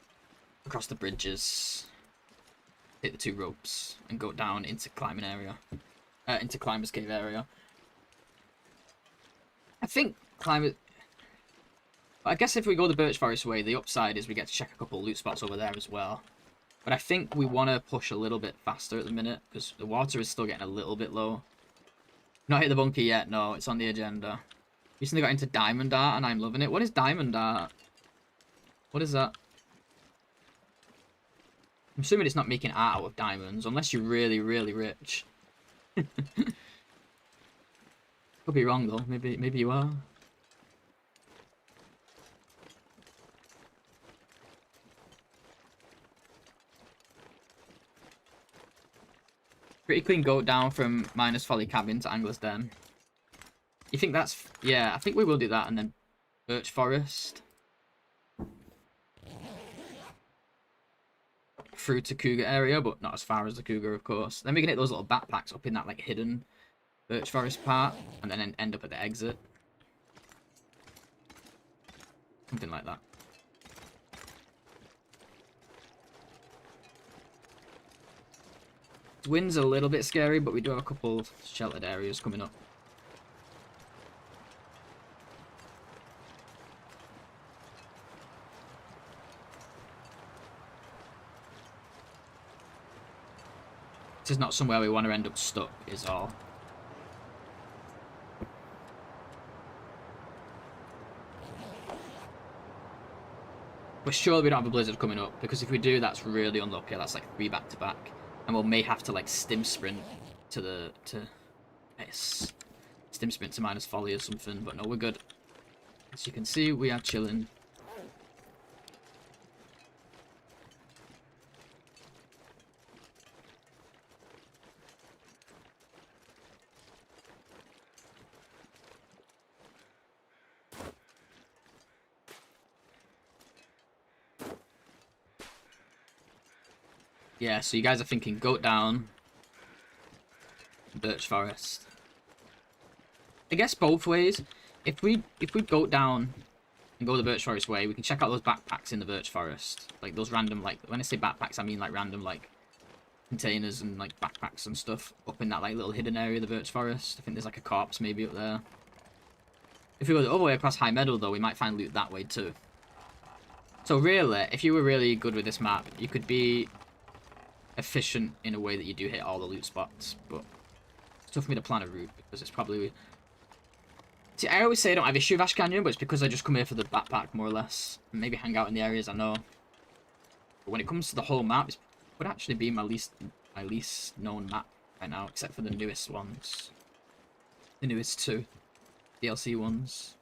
across the bridges, hit the 2 ropes, and go down into climbing area, into Climber's Cave area? I think I guess if we go the birch forest way, the upside is we get to check a couple of loot spots over there as well. But I think we want to push a little bit faster at the minute, because the water is still getting a little bit low. Not hit the bunker yet, no, it's on the agenda. Recently got into diamond art, and I'm loving it. What is diamond art? What is that? I'm assuming it's not making art out of diamonds, unless you're really, really rich. Could be wrong, though. Maybe you are. Pretty clean goat down from Miners Folly cabin to Angler's Den. You think that's... Yeah, I think we will do that, and then birch forest. Through to Cougar area, but not as far as the Cougar, of course. Then we can hit those little backpacks up in that like hidden birch forest part, and then end up at the exit. Something like that. The wind's a little bit scary, but we do have a couple sheltered areas coming up. This is not somewhere we want to end up stuck, is all. We're sure we don't have a blizzard coming up, because if we do, that's really unlucky. That's like 3 back-to-back. And we may have to like stim sprint to stim sprint to Miners Folly or something, but no, we're good. As you can see, we are chilling. Yeah, so you guys are thinking goat down, birch forest. I guess both ways. If we goat down and go the birch forest way, we can check out those backpacks in the birch forest. Like those random, like, when I say backpacks, I mean like random like containers and like backpacks and stuff up in that like little hidden area of the birch forest. I think there's like a corpse maybe up there. If we go the other way across High Meadow though, we might find loot that way too. So really, if you were really good with this map, you could be efficient in a way that you do hit all the loot spots, but it's tough for me to plan a route because it's probably... See, I always say I don't have issue with Ash Canyon, but it's because I just come here for the backpack, more or less, and maybe hang out in the areas I know. But when it comes to the whole map, it would actually be my least known map right now, except for the newest ones. The newest 2 DLC ones.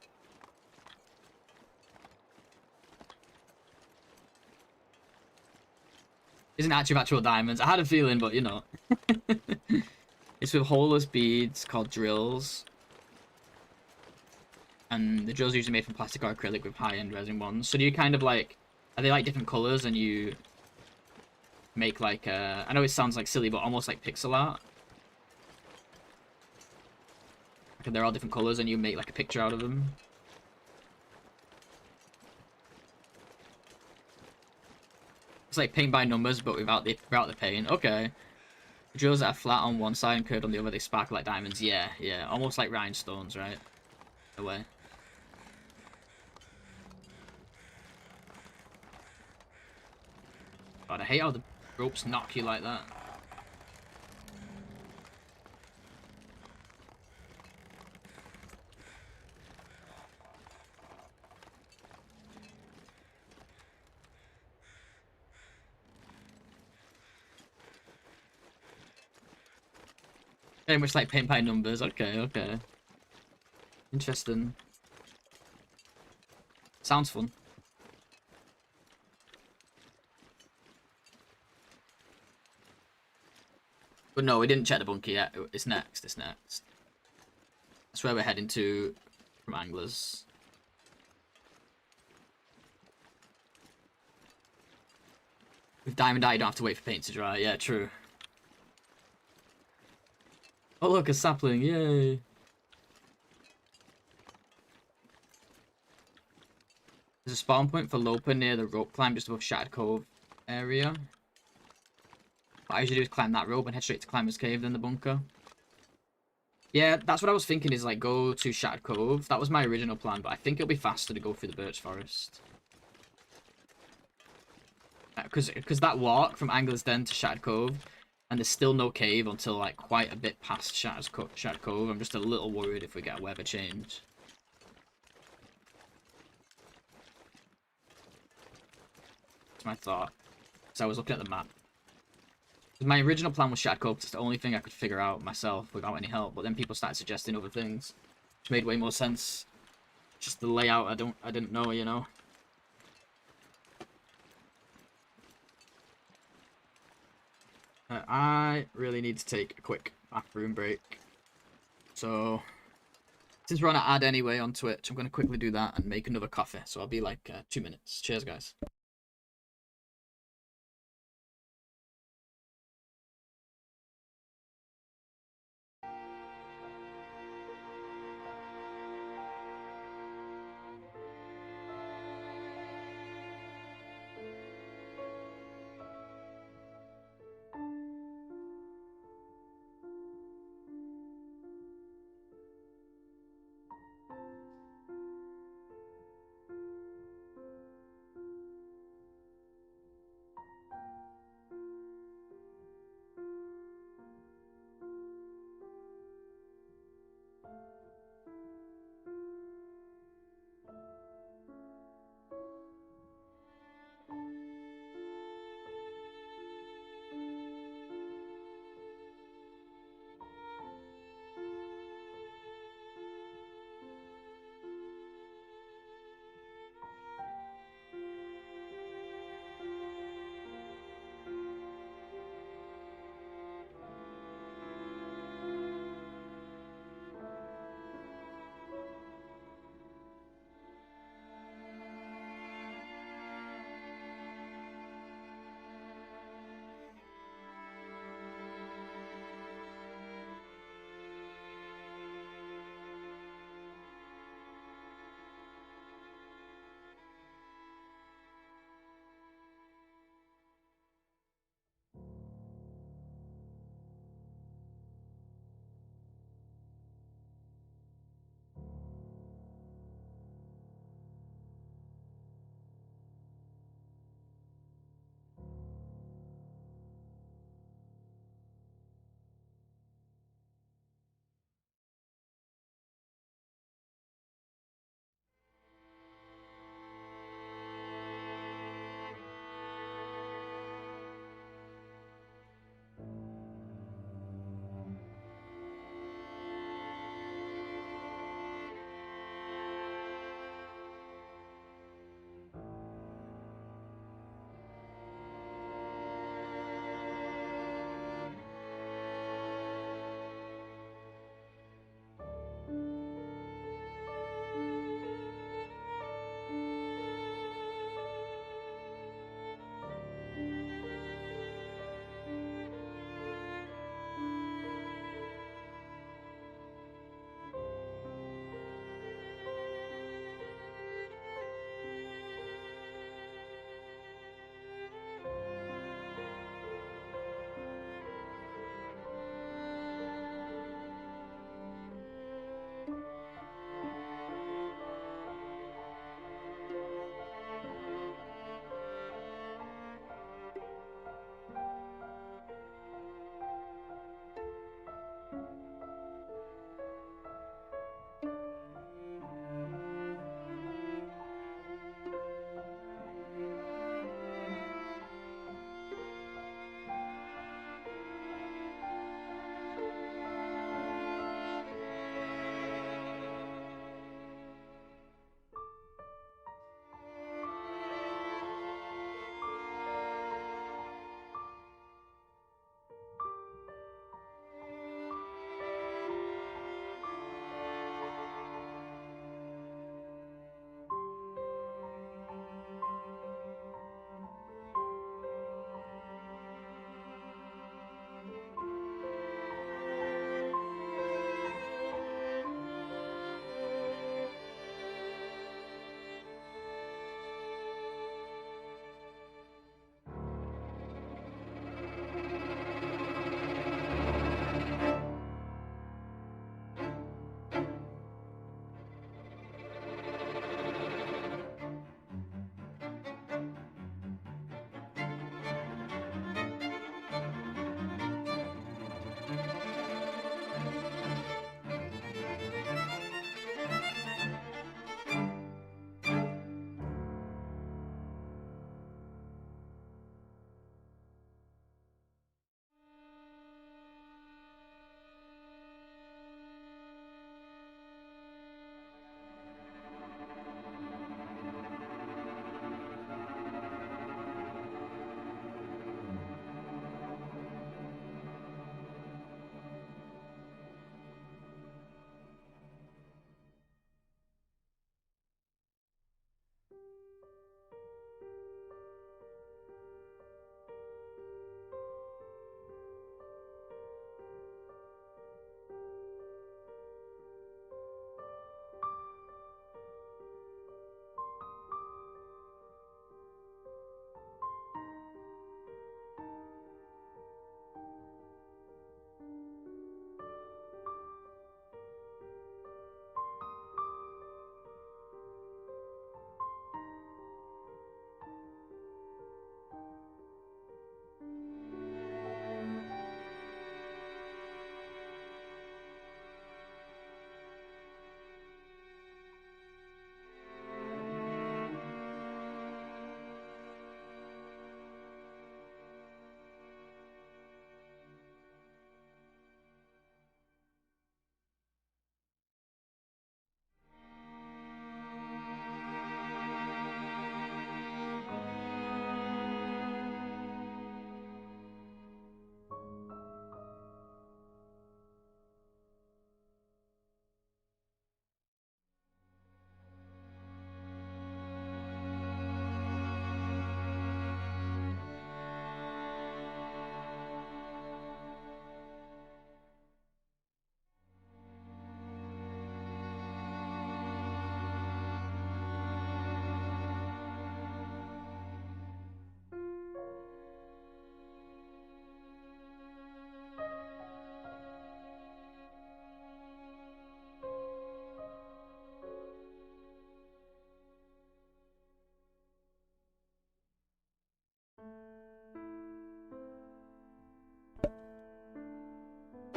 Isn't actual diamonds. I had a feeling, but you know. It's with holeless beads called drills. And the drills are usually made from plastic or acrylic with high-end resin ones. So do you kind of like... Are they like different colours and you make like I know it sounds like silly, but almost like pixel art? Like they're all different colours and you make like a picture out of them? It's like paint by numbers, but without the paint. Okay. Drills that are flat on one side and curved on the other, they sparkle like diamonds. Yeah, yeah. Almost like rhinestones, right? In a way. bad. I hate how the ropes knock you like that. Very much like paint by numbers. Okay, okay. Interesting. Sounds fun. But no, we didn't check the bunker yet. It's next. It's next. That's where we're heading to from Anglers. With Diamond Eye, you don't have to wait for paint to dry. Yeah, true. Oh, look, a sapling. Yay. There's a spawn point for Lopa near the rope climb just above Shattered Cove area. What I usually do is climb that rope and head straight to Climber's Cave, then the bunker. Yeah, that's what I was thinking, is like go to Shattered Cove. That was my original plan, but I think it'll be faster to go through the Birch Forest. Because that walk from Angler's Den to Shattered Cove, and there's still no cave until like quite a bit past Shattered Cove. I'm just a little worried if we get a weather change. That's my thought. So I was looking at the map. My original plan was Shattered Cove, it's the only thing I could figure out myself without any help, but then people started suggesting other things, which made way more sense. Just the layout, I didn't know, you know. I really need to take a quick bathroom break. So, since we're on an ad anyway on Twitch, I'm going to quickly do that and make another coffee. So I'll be like 2 minutes. Cheers, guys.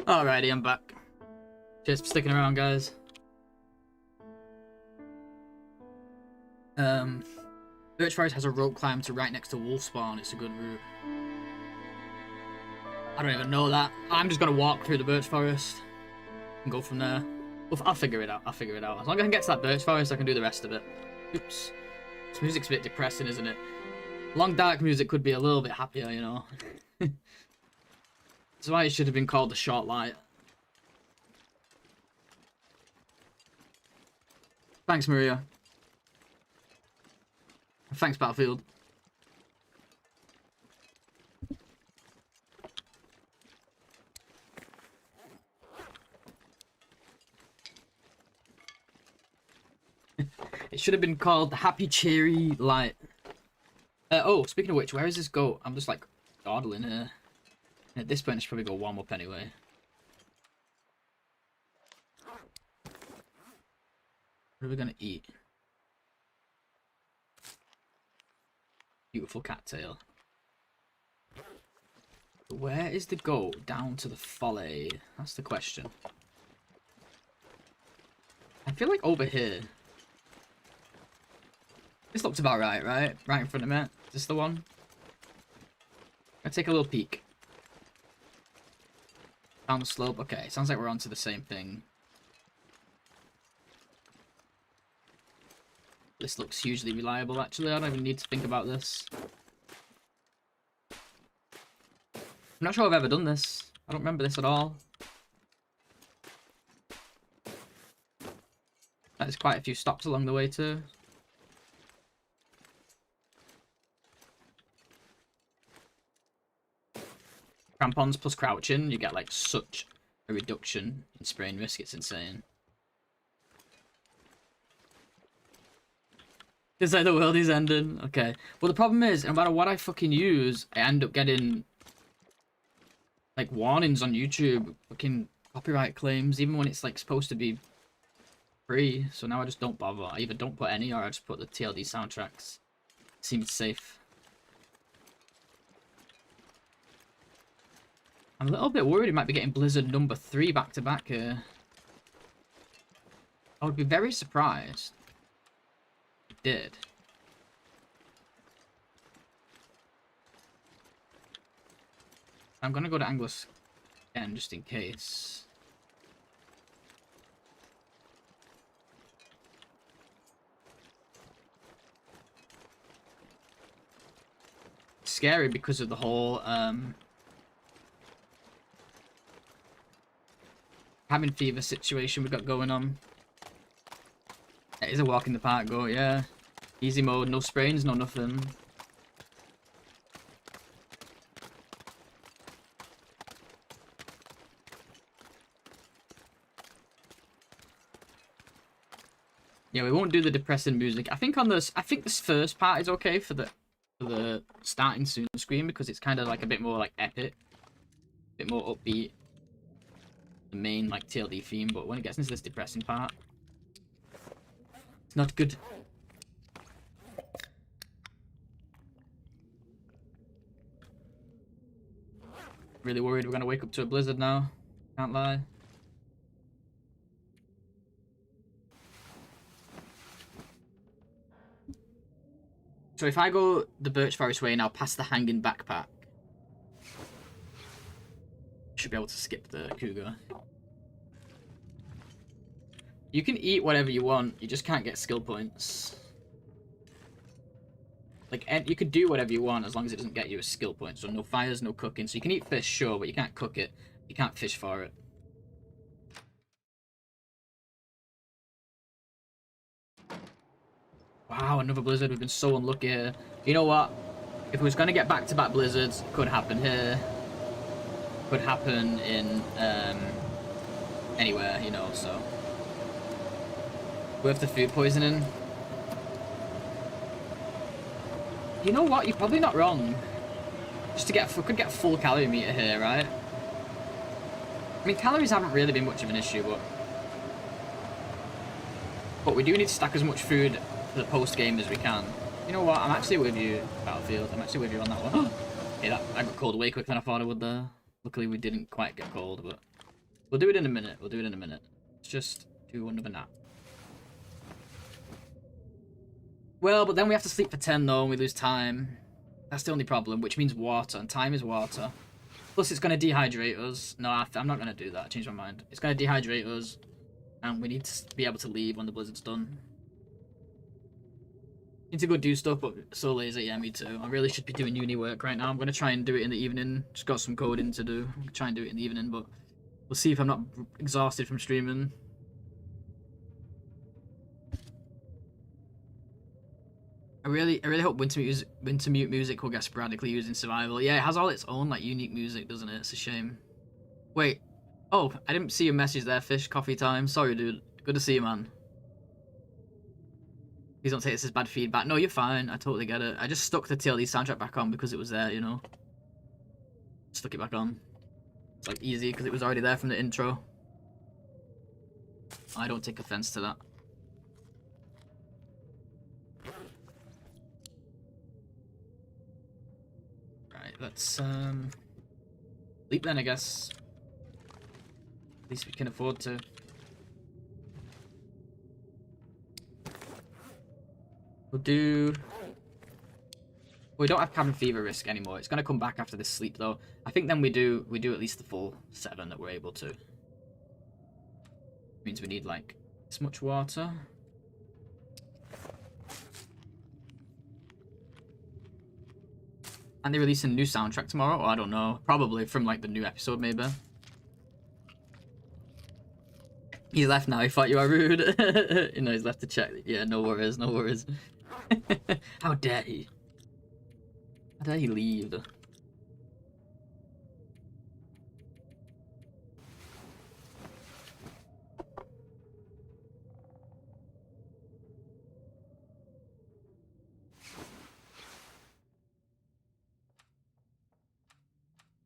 Alrighty, I'm back. Cheers for sticking around, guys. Birch Forest has a rope climb to right next to Wolfspawn. It's a good route. I don't even know that. I'm just gonna walk through the Birch Forest and go from there. I'll figure it out. I'll figure it out. As long as I can get to that Birch Forest, I can do the rest of it. Oops. This music's a bit depressing, isn't it? Long dark music could be a little bit happier, you know. That's why it should have been called The Short Light. Thanks, Maria. Thanks, Battlefield. It should have been called the Happy Cheery Light. Oh, speaking of which, where is this goat? I'm just like dawdling here. At this point, I should probably go warm up anyway. What are we gonna eat? Beautiful cattail. Where is the goat down to the folly? That's the question. I feel like over here. This looks about right, right? Right in front of me. Is this the one? I'll take a little peek. Down the slope. Okay, sounds like we're onto the same thing. This looks hugely reliable, actually. I don't even need to think about this. I'm not sure I've ever done this. I don't remember this at all. There's quite a few stops along the way, too. Crampons plus crouching, you get like such a reduction in sprain risk, it's insane. It's like the world is ending. Okay. Well, the problem is, no matter what I fucking use, I end up getting like warnings on YouTube, fucking copyright claims, even when it's like supposed to be free. So now I just don't bother. I either don't put any or I just put the TLD soundtracks. Seems safe. I'm a little bit worried we might be getting Blizzard number 3 back to back here. I would be very surprised if it did. I'm gonna go to Anglus again just in case. It's scary because of the whole cabin fever situation we got going on. It is a walk in the park go, yeah. Easy mode, no sprains, no nothing. Yeah, we won't do the depressing music. I think on this, this first part is okay for the starting soon screen because it's kind of like a bit more like epic, a bit more upbeat. The main like TLD theme, but when it gets into this depressing part, it's not good. Really worried we're gonna wake up to a blizzard now. Can't lie. So if I go the Birch Forest way now past the hanging backpack, should be able to skip the cougar. You can eat whatever you want, you just can't get skill points. Like, you could do whatever you want as long as it doesn't get you a skill point. So no fires, no cooking. So you can eat fish, sure, but you can't cook it. You can't fish for it. Wow, another blizzard. We've been so unlucky here. You know what? If we was going to get back-to-back blizzards, could happen here. Could happen in anywhere, you know, so. Worth the food poisoning. You know what? You're probably not wrong. Just to get, we could get a full calorie meter here, right? I mean, calories haven't really been much of an issue, but we do need to stack as much food for the post-game as we can. You know what? I'm actually with you, Battlefield. I'm actually with you on that one. Okay, I got cold way quicker than I thought I would there. Luckily, we didn't quite get cold, but We'll do it in a minute. We'll do it in a minute. Let's just do another nap. Well, but then we have to sleep for 10 though, and we lose time. That's the only problem, which means water, and time is water. Plus, it's going to dehydrate us. No, I'm not going to do that. I changed my mind. It's going to dehydrate us, and we need to be able to leave when the blizzard's done. Need to go do stuff, but so lazy. Yeah, me too. I really should be doing uni work right now. I'm going to try and do it in the evening. Just got some coding to do. I'm going to try and do it in the evening, but we'll see if I'm not exhausted from streaming. I really hope Wintermute music will get sporadically used in survival. Yeah, it has all its own like unique music, doesn't it? It's a shame. Wait. Oh, I didn't see your message there, Fish. Coffee time. Sorry, dude. Good to see you, man. Please don't take this as bad feedback. No, you're fine. I totally get it. I just stuck the TLD soundtrack back on because it was there, you know. Stuck it back on. It's like easy because it was already there from the intro. I don't take offense to that. Let's sleep then, I guess. At least we can afford to. We'll do. We don't have cabin fever risk anymore. It's gonna come back after this sleep though. I think then we do at least the full 7 that we're able to. Means we need like this much water. And they release a new soundtrack tomorrow? Or I don't know. Probably from like the new episode, maybe. He's left now. He thought you were rude. You know, he's left to check. Yeah, no worries, no worries. How dare he? How dare he leave?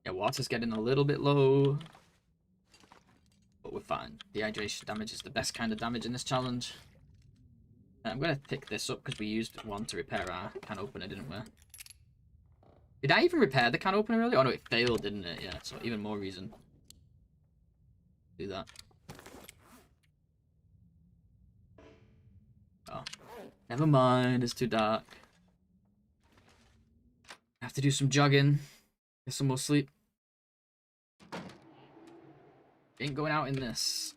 Yeah, water's getting a little bit low. But we're fine. Dehydration damage is the best kind of damage in this challenge. I'm going to pick this up because we used one to repair our can opener, didn't we? Did I even repair the can opener earlier? Oh no, it failed, didn't it? Yeah, so even more reason. Do that. Oh. Never mind, it's too dark. I have to do some jogging. Get some more sleep. Ain't going out in this.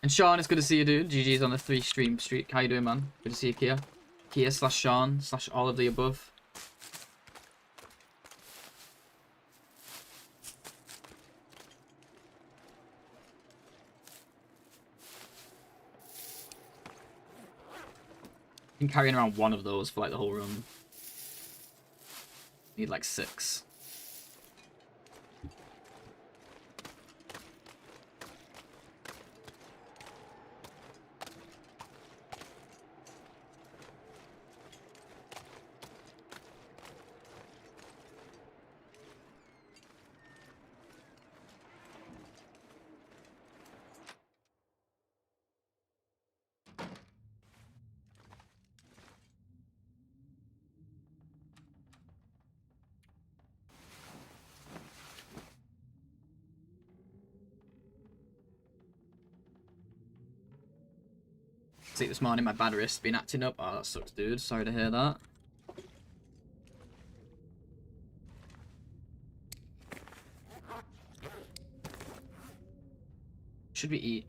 And Sean, it's good to see you, dude. GG's on the 3 stream streak. How you doing, man? Good to see you, Kia. Kia / Sean / all of the above. Been carrying around one of those for like the whole run. Need like 6. See, this morning my bad wrist's been acting up. Oh, that sucks, dude. Sorry to hear that. Should we eat?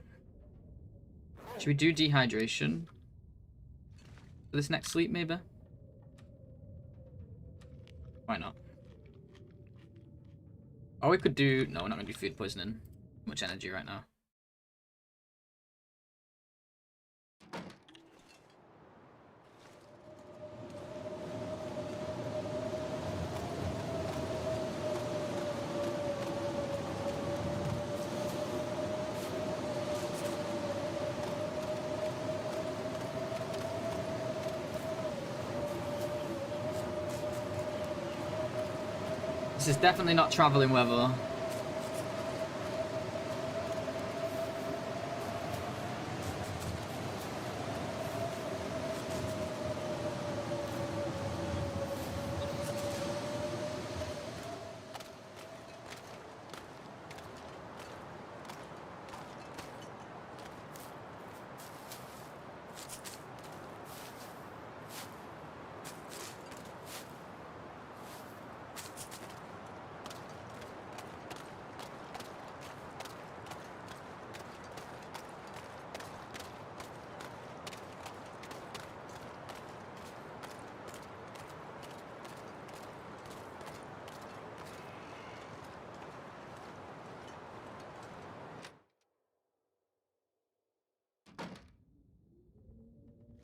Should we do dehydration for this next sleep, maybe? Why not? Or we could do... No, we're not going to do food poisoning. Too much energy right now. This is definitely not traveling weather.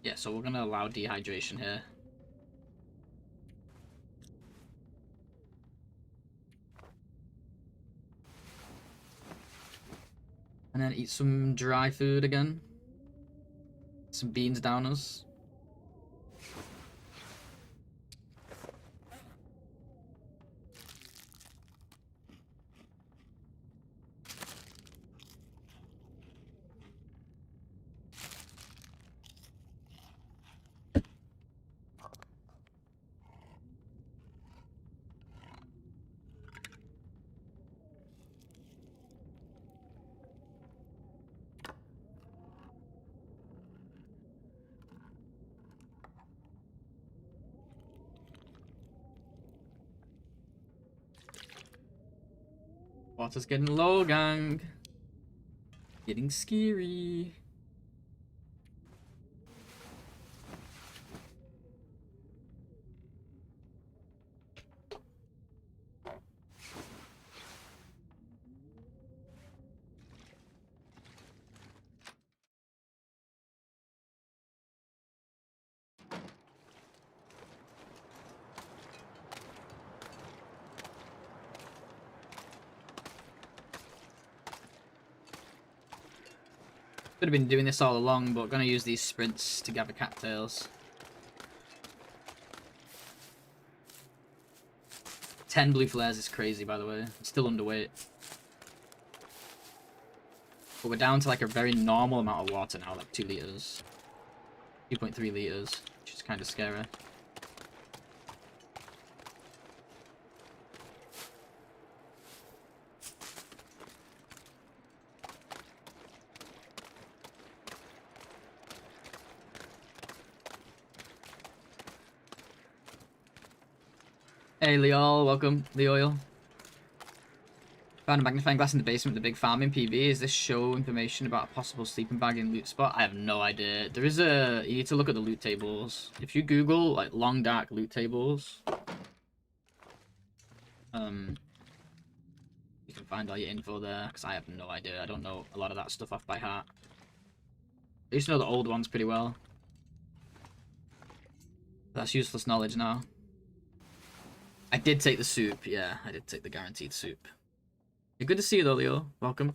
Yeah, so we're gonna allow dehydration here. And then eat some dry food again. Some beans down us. Water's getting low, gang. Getting scary. Could have been doing this all along, but gonna use these sprints to gather cattails. 10 blue flares is crazy, by the way. I'm still underweight. But we're down to like a very normal amount of water now, like 2 liters. 2.3 liters, which is kind of scary. Hey Leol, welcome, Leoil. Found a magnifying glass in the basement of the big farm in PV. Is this show information about a possible sleeping bag in loot spot? I have no idea. There is a... You need to look at the loot tables. If you Google, like, long dark loot tables, you can find all your info there, because I have no idea. I don't know a lot of that stuff off by heart. I used to know the old ones pretty well. That's useless knowledge now. I did take the soup, yeah. I did take the guaranteed soup. You're good to see you though, Leo. Welcome.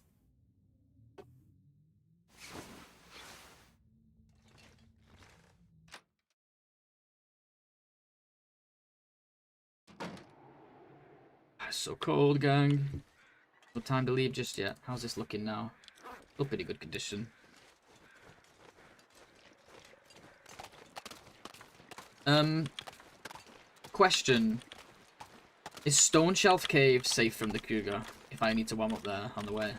It's so cold, gang. No time to leave just yet. How's this looking now? Still pretty good condition. Question. Is Stone Shelf Cave safe from the cougar if I need to warm up there on the way?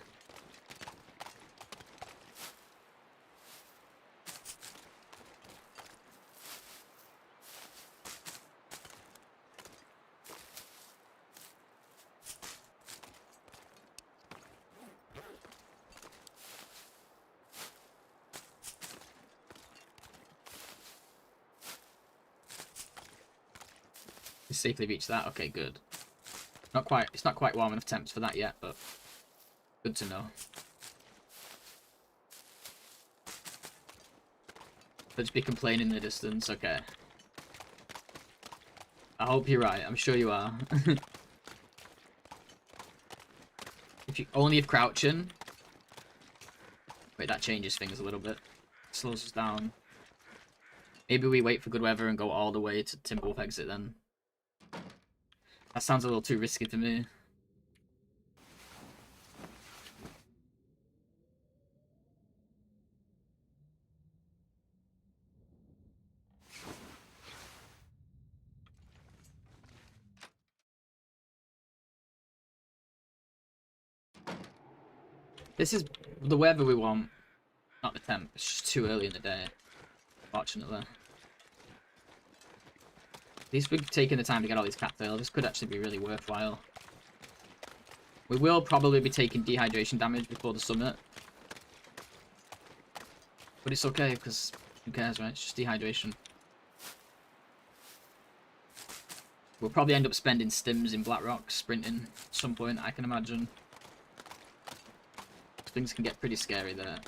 Safely reach that? Okay, good. Not quite. It's not quite warm enough temps for that yet, but good to know. Let's be complaining in the distance. Okay. I hope you're right. I'm sure you are. If crouching. Wait, that changes things a little bit. Slows us down. Maybe we wait for good weather and go all the way to Timberwolf exit then. That sounds a little too risky for me. This is the weather we want, not the temp. It's just too early in the day, fortunately. At least we've taken the time to get all these cattails. This could actually be really worthwhile. We will probably be taking dehydration damage before the summit. But it's okay, because who cares, right? It's just dehydration. We'll probably end up spending stims in Blackrock, sprinting at some point, I can imagine. Things can get pretty scary there.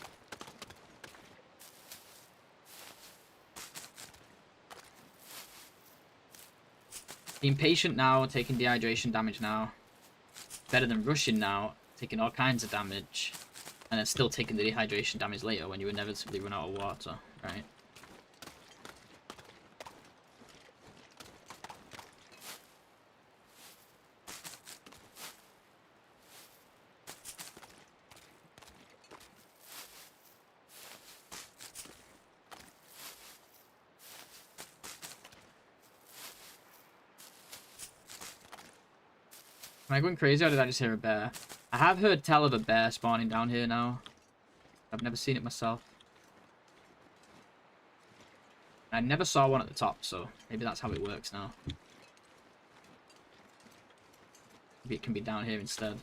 Being patient now, taking dehydration damage now. Better than rushing now, taking all kinds of damage. And then still taking the dehydration damage later when you inevitably run out of water, right? Am I going crazy or did I just hear a bear? I have heard tell of a bear spawning down here now. I've never seen it myself. I never saw one at the top, so maybe that's how it works now. Maybe it can be down here instead.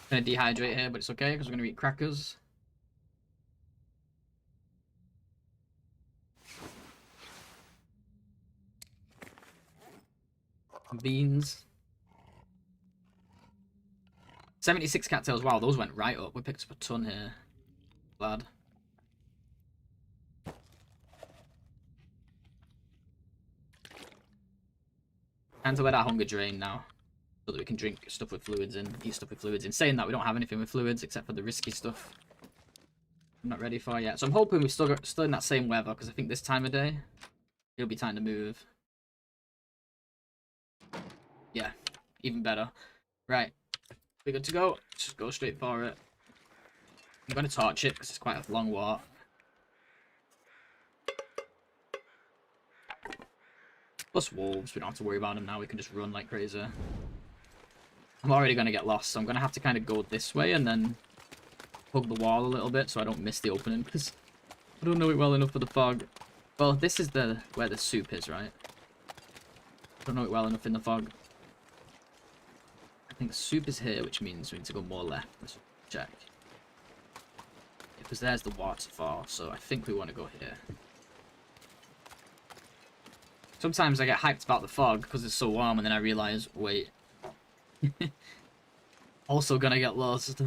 Gonna dehydrate here, but it's okay because we're gonna eat crackers. Beans. 76 cattails. Wow, those went right up. We picked up a ton here. Glad. Time to let our hunger drain now. So that we can drink stuff with fluids in, eat stuff with fluids in. Saying that, we don't have anything with fluids except for the risky stuff I'm not ready for yet. So I'm hoping we're still in that same weather, because I think this time of day, it'll be time to move. Yeah, even better. Right, we're good to go. Just go straight for it. I'm going to torch it, because it's quite a long walk. Plus wolves, we don't have to worry about them now, we can just run like crazy. I'm already going to get lost, so I'm going to have to kind of go this way and then hug the wall a little bit so I don't miss the opening, because I don't know it well enough for the fog. Well, this is where the soup is, right? I don't know it well enough in the fog. I think soup is here, which means we need to go more left. Let's check. Because there's the waterfall, so I think we want to go here. Sometimes I get hyped about the fog because it's so warm, and then I realize, wait. Also gonna get lost.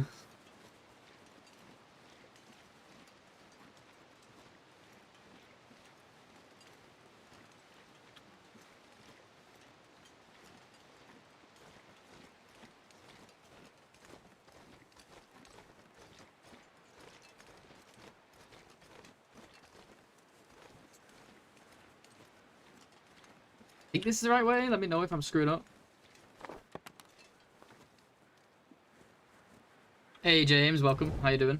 Think this is the right way? Let me know if I'm screwed up. Hey James, welcome. How you doing?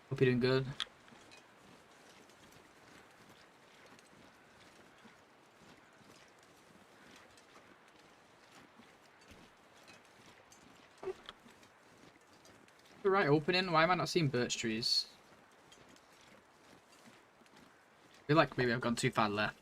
Hope you're doing good. The right opening? Why am I not seeing birch trees? I feel like maybe I've gone too far left.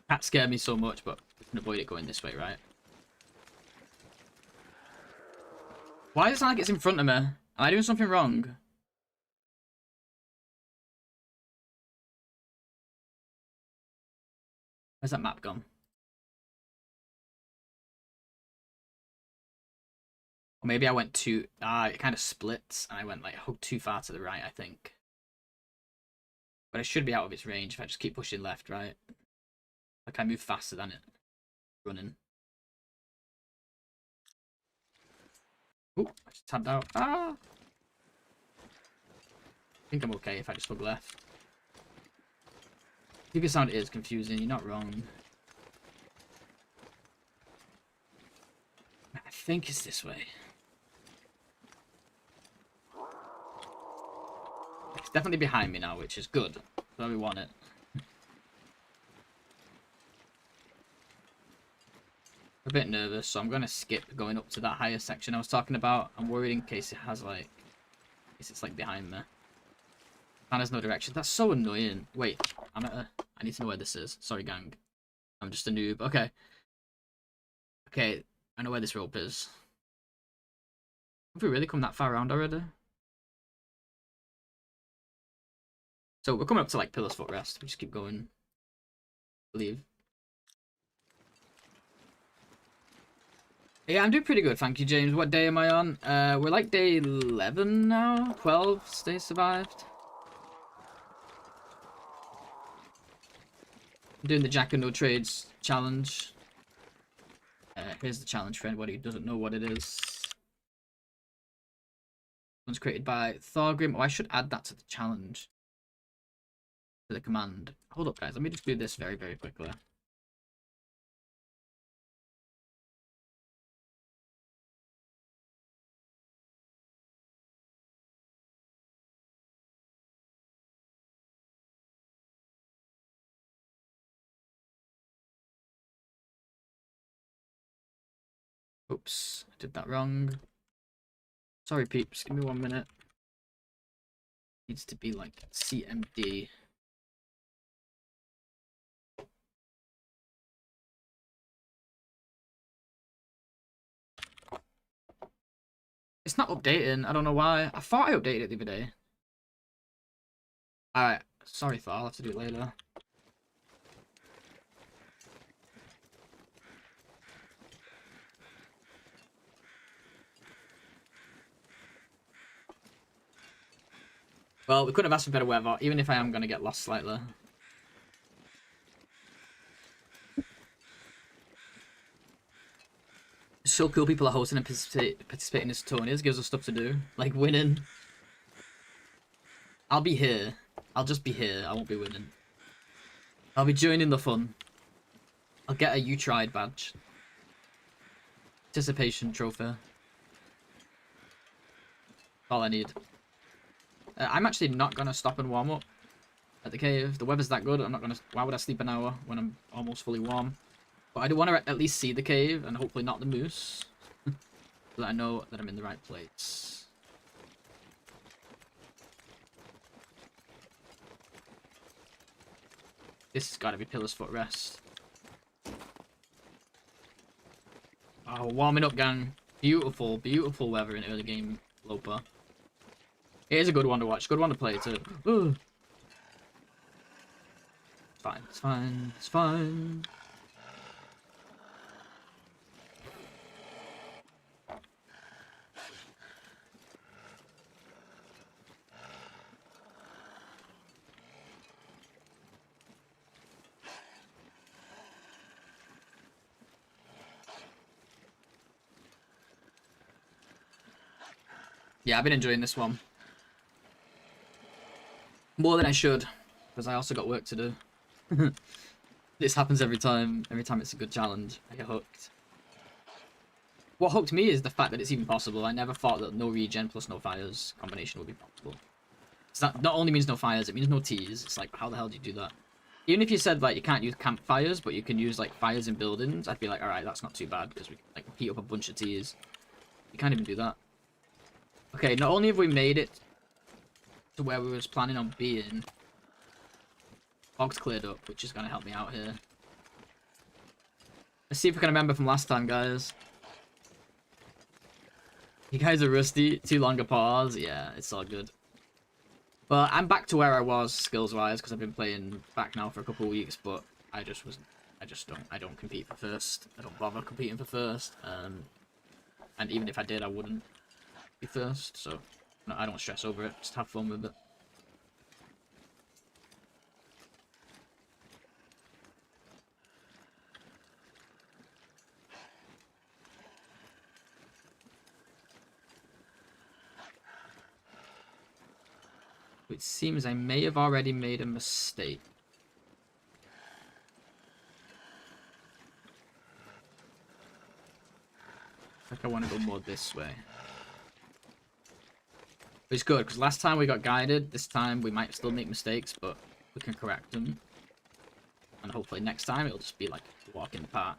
That scared me so much, but we can avoid it going this way, right? Why does it sound like it's in front of me? Am I doing something wrong? Where's that map gone? Or maybe I went too... it kind of splits, and I went like too far to the right, I think. But I should be out of its range if I just keep pushing left, right? Like I move faster than it. Running. Ooh, I just tabbed out. Ah! I think I'm okay if I just look left. Speaker sound is confusing, you're not wrong. I think it's this way. It's definitely behind me now, which is good. Where we want it. a bit nervous, so I'm going to skip going up to that higher section I was talking about. I'm worried in case it has, like... In case it's, like, behind me. And there's no direction. That's so annoying. Wait, I need to know where this is. Sorry, gang. I'm just a noob. Okay. Okay, I know where this rope is. Have we really come that far around already? So we're coming up to, like, Pillar's Footrest. We just keep going. Leave. Yeah, I'm doing pretty good, thank you, James. What day am I on? We're like day 11 now? 12 stay survived. I'm doing the Jack and No Trades challenge. Here's the challenge for anybody who doesn't know what it is. One's created by Thorgrim. Oh, I should add that to the challenge. To the command. Hold up, guys. Let me just do this very, very quickly. Oops, I did that wrong. Sorry, peeps. Give me 1 minute. Needs to be like CMD. It's not updating. I don't know why. I thought I updated it the other day. Alright. Sorry, Thor. I'll have to do it later. Well, we couldn't have asked for better weather, even if I am going to get lost slightly. It's so cool people are hosting and participating in this tourneys. Gives us stuff to do. Like winning. I'll be here. I'll just be here. I won't be winning. I'll be joining the fun. I'll get a You Tried badge. Participation trophy. All I need. I'm actually not going to stop and warm up at the cave. The weather's that good. I'm not going to... Why would I sleep an hour when I'm almost fully warm? But I do want to at least see the cave and hopefully not the moose. So that I know that I'm in the right place. This has got to be Pillar's Footrest. Oh, warming up, gang. Beautiful, beautiful weather in early game Lopa. It is a good one to watch. Good one to play too. Ooh. It's fine. It's fine. It's fine. Yeah, I've been enjoying this one. More than I should, because I also got work to do. This happens every time. Every time it's a good challenge, I get hooked. What hooked me is the fact that it's even possible. I never thought that no regen plus no fires combination would be possible. So that not only means no fires, it means no teas. It's like, how the hell do you do that? Even if you said, like, you can't use campfires, but you can use, like, fires in buildings, I'd be like, alright, that's not too bad, because we can, like, heat up a bunch of teas. You can't even do that. Okay, not only have we made it to where we was planning on being, fog's cleared up, which is going to help me out here. Let's see if we can remember from last time, guys. You guys are rusty. Too long a pause. Yeah, it's all good. But I'm back to where I was skills-wise, because I've been playing back now for a couple of weeks, but I don't compete for first. I don't bother competing for first. And even if I did, I wouldn't be first, so no, I don't stress over it. Just have fun with it. It seems I may have already made a mistake. I think I want to go more this way. But it's good, because last time we got guided, this time we might still make mistakes, but we can correct them. And hopefully next time it'll just be like a walk in the park.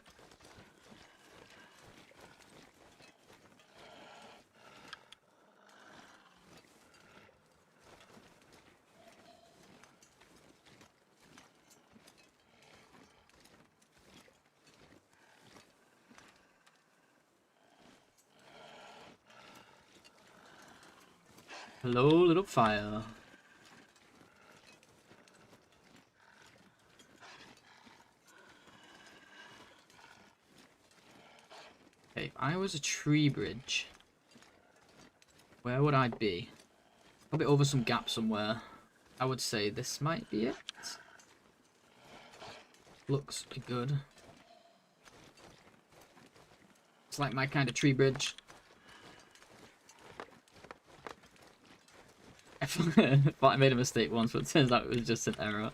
Hello, little fire. Okay, if I was a tree bridge, where would I be? Probably over some gap somewhere. I would say this might be it. Looks pretty good. It's like my kind of tree bridge. I thought I made a mistake once, but it turns out it was just an error.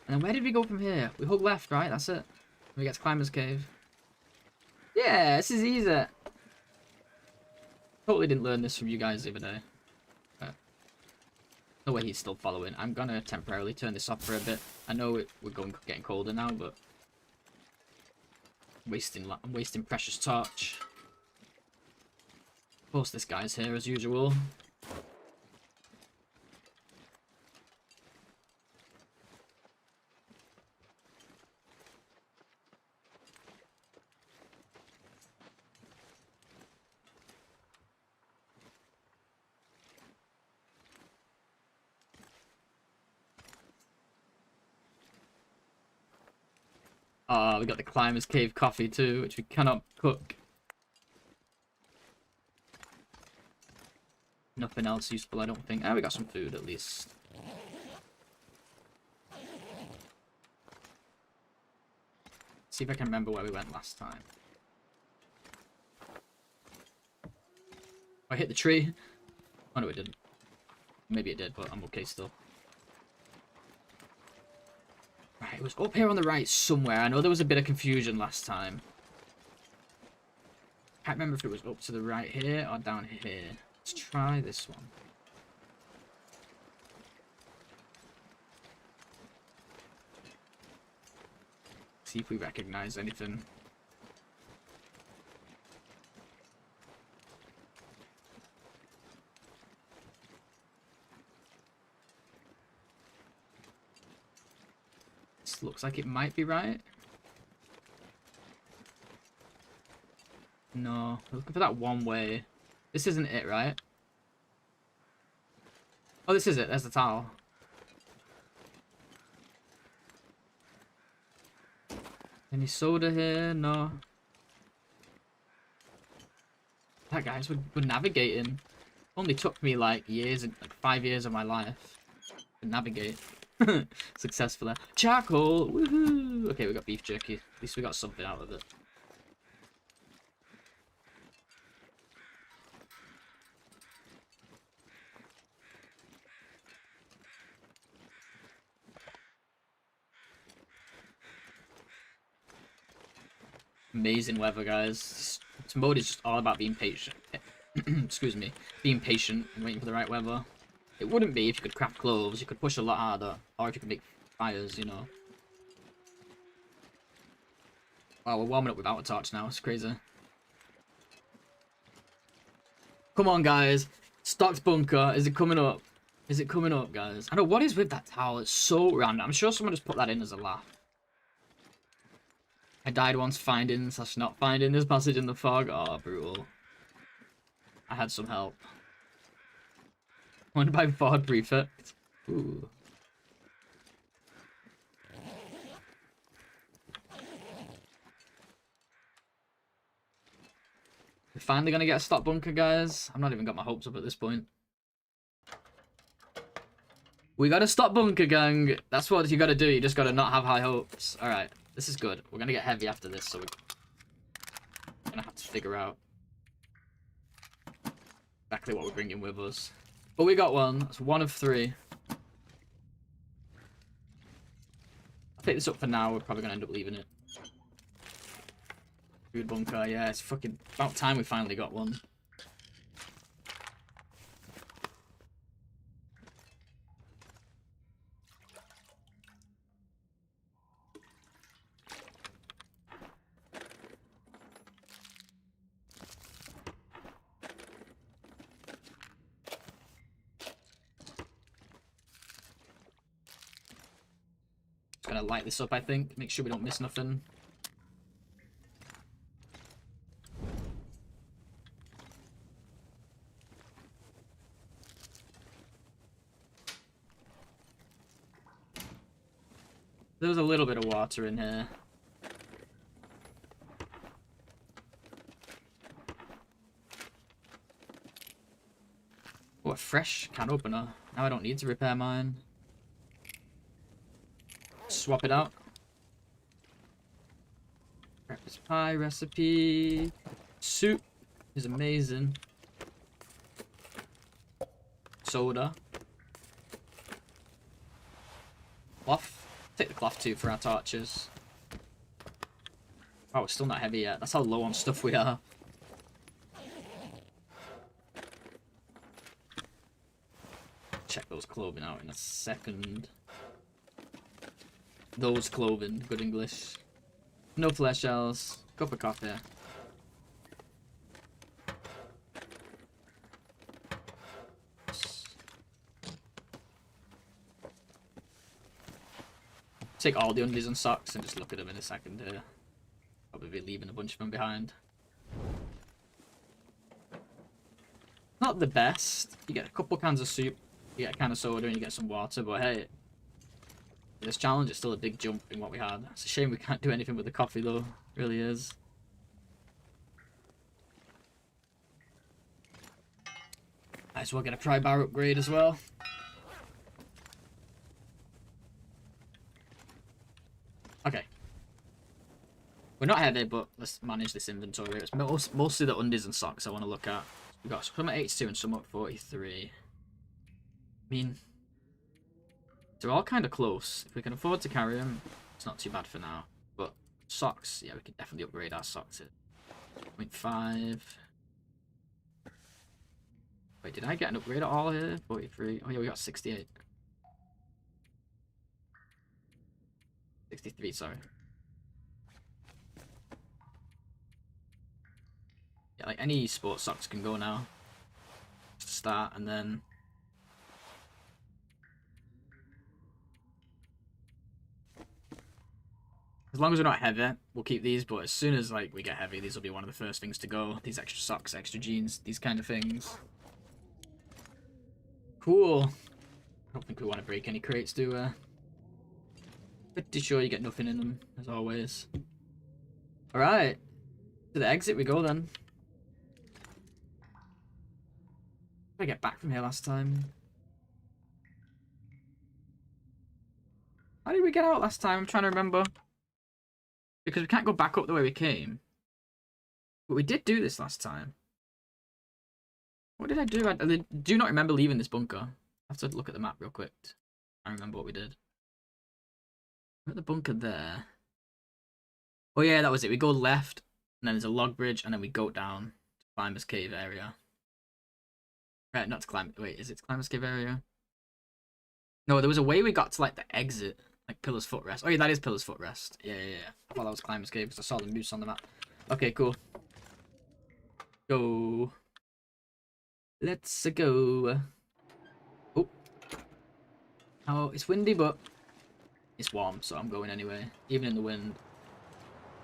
And then where did we go from here? We hook left, right? That's it. We get to Climber's Cave. Yeah, this is easy. Totally didn't learn this from you guys the other day. No way he's still following. I'm gonna temporarily turn this off for a bit. I know we're getting colder now, but I'm wasting precious torch. Of course, this guy's here as usual. We got the Climber's Cave coffee too, which we cannot cook. Nothing else useful, I don't think. Ah, we got some food at least. See if I can remember where we went last time. I hit the tree. Oh no, it didn't. Maybe it did, but I'm okay still. Right, it was up here on the right somewhere. I know there was a bit of confusion last time. Can't remember if it was up to the right here or down here. Let's try this one. See if we recognize anything. This looks like it might be right. No, we're looking for that one way. This isn't it, right? Oh, this is it. There's the towel. Any soda here? No. That guys, we're navigating. Only took me like years, like 5 years of my life to navigate successfully. Charcoal! Woohoo! Okay, we got beef jerky. At least we got something out of it. Amazing weather, guys. This mode is just all about being patient. Excuse me. Being patient and waiting for the right weather. It wouldn't be if you could craft clothes, you could push a lot harder. Or if you could make fires, you know. Wow, we're warming up without a torch now. It's crazy. Come on, guys. Stocked bunker. Is it coming up? Is it coming up, guys? I know, what is with that towel? It's so random. I'm sure someone just put that in as a laugh. I died once finding / not finding this passage in the fog. Oh, brutal. I had some help. Won by Ford Prefect. Ooh. We're finally gonna get a stop bunker, guys. I've not even got my hopes up at this point. We got a stop bunker, gang. That's what you gotta do. You just gotta not have high hopes. Alright. This is good. We're gonna get heavy after this, so we're gonna have to figure out exactly what we're bringing with us. But we got one. That's 1 of 3. I'll take this up for now. We're probably gonna end up leaving it. Food bunker. Yeah, it's fucking about time we finally got one. Gonna light this up, I think. Make sure we don't miss nothing. There was a little bit of water in here. Oh, a fresh can opener. Now I don't need to repair mine. Swap it out. Breakfast pie recipe. Soup is amazing. Soda. Cloth. Take the cloth too for our torches. Oh, it's still not heavy yet. That's how low on stuff we are. Check those clothing out in a second. Those clothing, good English. No flesh shells. Cup of coffee. Take all the undies and socks and just look at them in a second here. Probably be leaving a bunch of them behind. Not the best. You get a couple cans of soup, you get a can of soda, and you get some water, but hey, this challenge is still a big jump in what we had. It's a shame we can't do anything with the coffee though. It really is. Might as well get a pry bar upgrade as well. Okay. We're not heavy, but let's manage this inventory. It's mostly the undies and socks I want to look at. We've got some at 82 and some at 43. I mean, they're all kind of close. If we can afford to carry them, it's not too bad for now. But socks, yeah, we could definitely upgrade our socks at 0.5. Wait, did I get an upgrade at all here? 43. Oh yeah, we got 68. 63, sorry. Yeah, like any sports socks can go now. Start and then as long as we're not heavy, we'll keep these, but as soon as like we get heavy, these will be one of the first things to go. These extra socks, extra jeans, these kind of things. Cool. I don't think we want to break any crates, do we? Pretty sure you get nothing in them, as always. Alright. To the exit we go then. How did I get back from here last time? How did we get out last time? I'm trying to remember. Because we can't go back up the way we came. But we did do this last time. What did I do? I do not remember leaving this bunker. I have to look at the map real quick. I remember what we did. We're at the bunker there. Oh yeah, that was it. We go left, and then there's a log bridge, and then we go down to Climbers Cave area. Right, not to climb. Wait, is it Climbers Cave area? No, there was a way we got to like the exit, like Pillar's Footrest. Oh yeah, that is Pillar's Footrest. Yeah. I thought that was Climbers Cave because I saw the moose on the map. Okay, cool. Go. Let's go. Oh. Oh, it's windy, but it's warm, so I'm going anyway, even in the wind.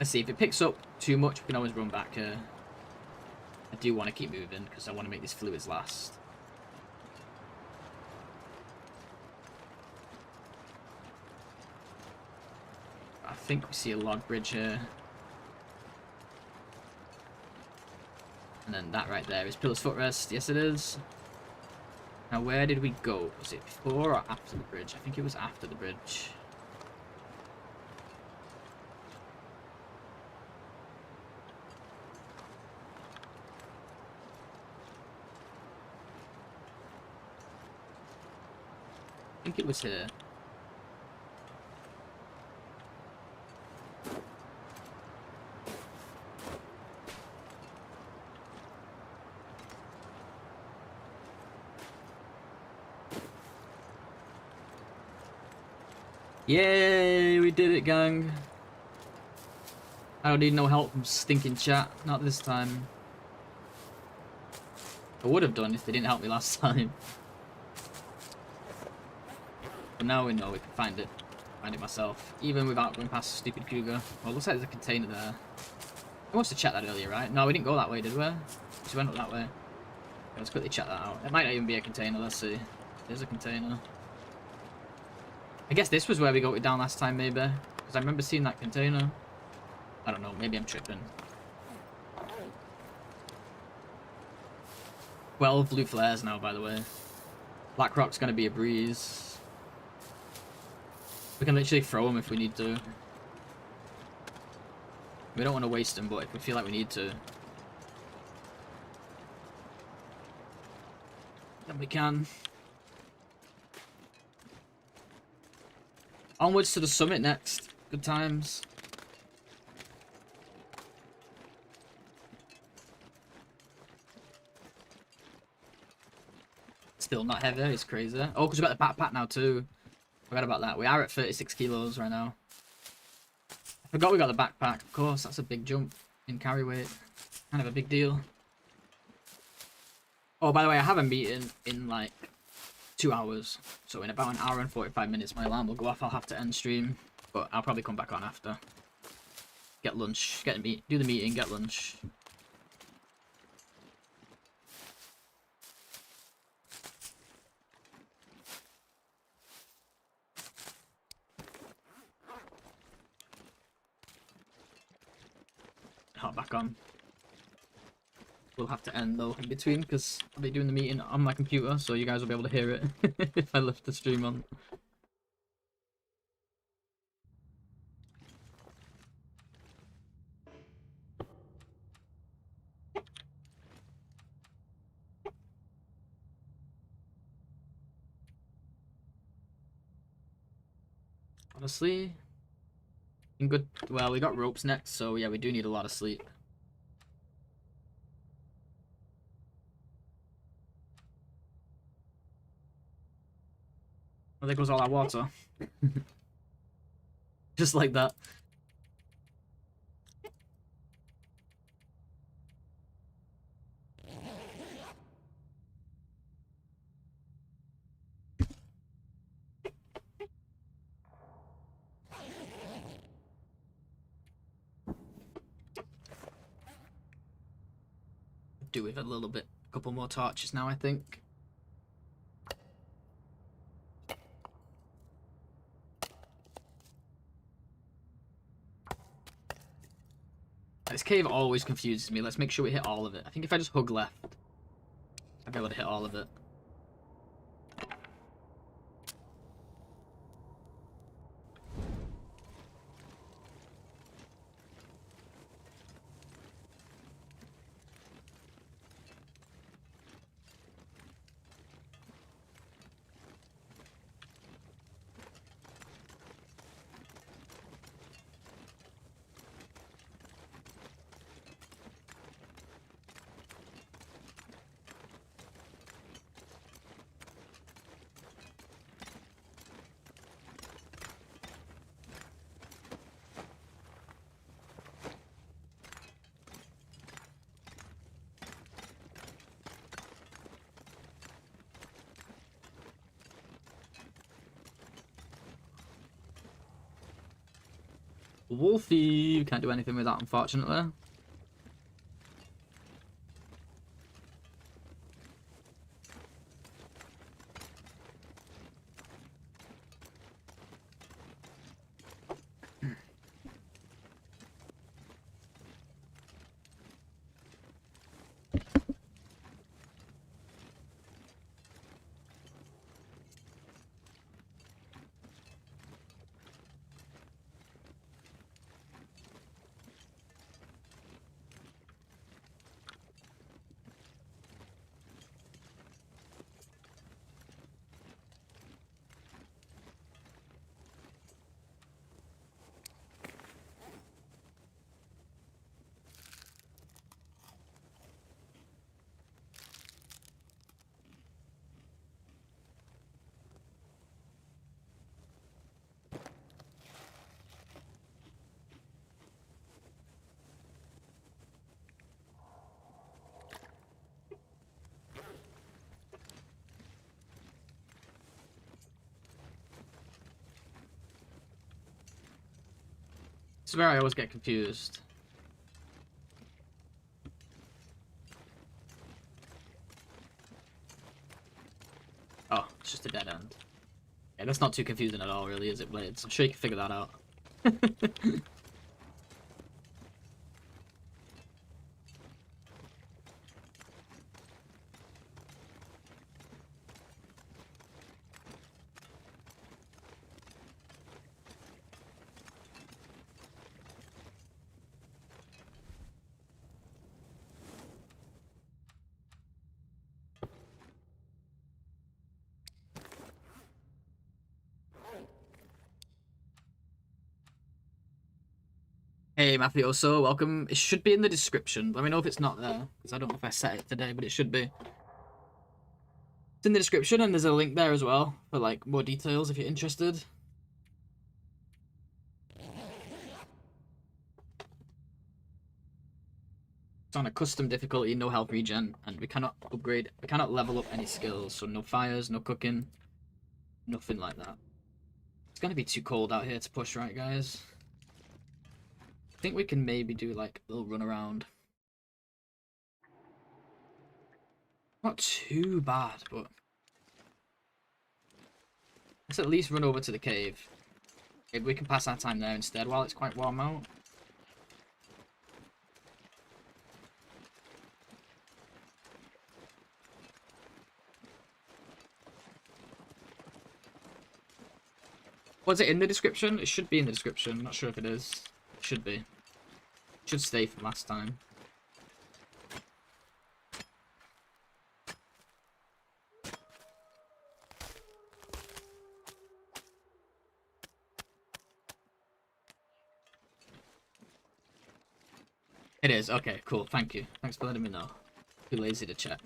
Let's see, if it picks up too much, we can always run back here. I do want to keep moving, because I want to make these fluids last. I think we see a log bridge here. And then that right there is Pillar's Footrest. Yes, it is. Now, where did we go? Was it before or after the bridge? I think it was after the bridge. I think it was here. Yay, we did it, gang. I don't need no help from stinking chat. Not this time. I would have done if they didn't help me last time. But now we know we can find it. Find it myself. Even without going past stupid cougar. Well, it looks like there's a container there. I must have checked that earlier, right? No, we didn't go that way, did we? Just went up that way. Okay, let's quickly check that out. It might not even be a container, let's see. There's a container. I guess this was where we got it down last time, maybe. Because I remember seeing that container. I don't know, maybe I'm tripping. 12 blue flares now, by the way. Blackrock's gonna be a breeze. We can literally throw them if we need to. We don't want to waste them, but if we feel like we need to, then we can. Onwards to the summit next. Good times. Still not heavy, it's crazy. Oh, because we got the backpack now too. Forgot about that. We are at 36 kilos right now. I forgot we got the backpack. Of course, that's a big jump in carry weight. Kind of a big deal. Oh, by the way, I have a meeting in like 2 hours. So in about an hour and 45 minutes, my alarm will go off. I'll have to end stream. But I'll probably come back on after. Get lunch. Do the meeting, get lunch. Hop back on. We'll have to end though in between because I'll be doing the meeting on my computer, so you guys will be able to hear it if I left the stream on. Honestly, in good. Well, we got ropes next, so yeah, we do need a lot of sleep. Well, there goes all our water. Just like that. Do with a little bit. A couple more torches now, I think. This cave always confuses me. Let's make sure we hit all of it. I think if I just hug left, I'll be able to hit all of it. Wolfie! Can't do anything with that, unfortunately. This is where I always get confused. Oh, it's just a dead end. Yeah, that's not too confusing at all, really, is it, Blades? I'm sure you can figure that out. Hey, Mafioso, welcome. It should be in the description. Let me know if it's not there, because I don't know if I set it today, but it should be. It's in the description, and there's a link there as well for like more details if you're interested. It's on a custom difficulty, no health regen, and we cannot upgrade, we cannot level up any skills, so no fires, no cooking, nothing like that. It's gonna be too cold out here to push, right, guys? I think we can maybe do like a little run around. Not too bad, but let's at least run over to the cave. Maybe we can pass our time there instead while it's quite warm out. Was it in the description? It should be in the description. I'm not sure if it is. It should be. It should stay from last time. It is. Okay, cool. Thank you. Thanks for letting me know. Too lazy to check.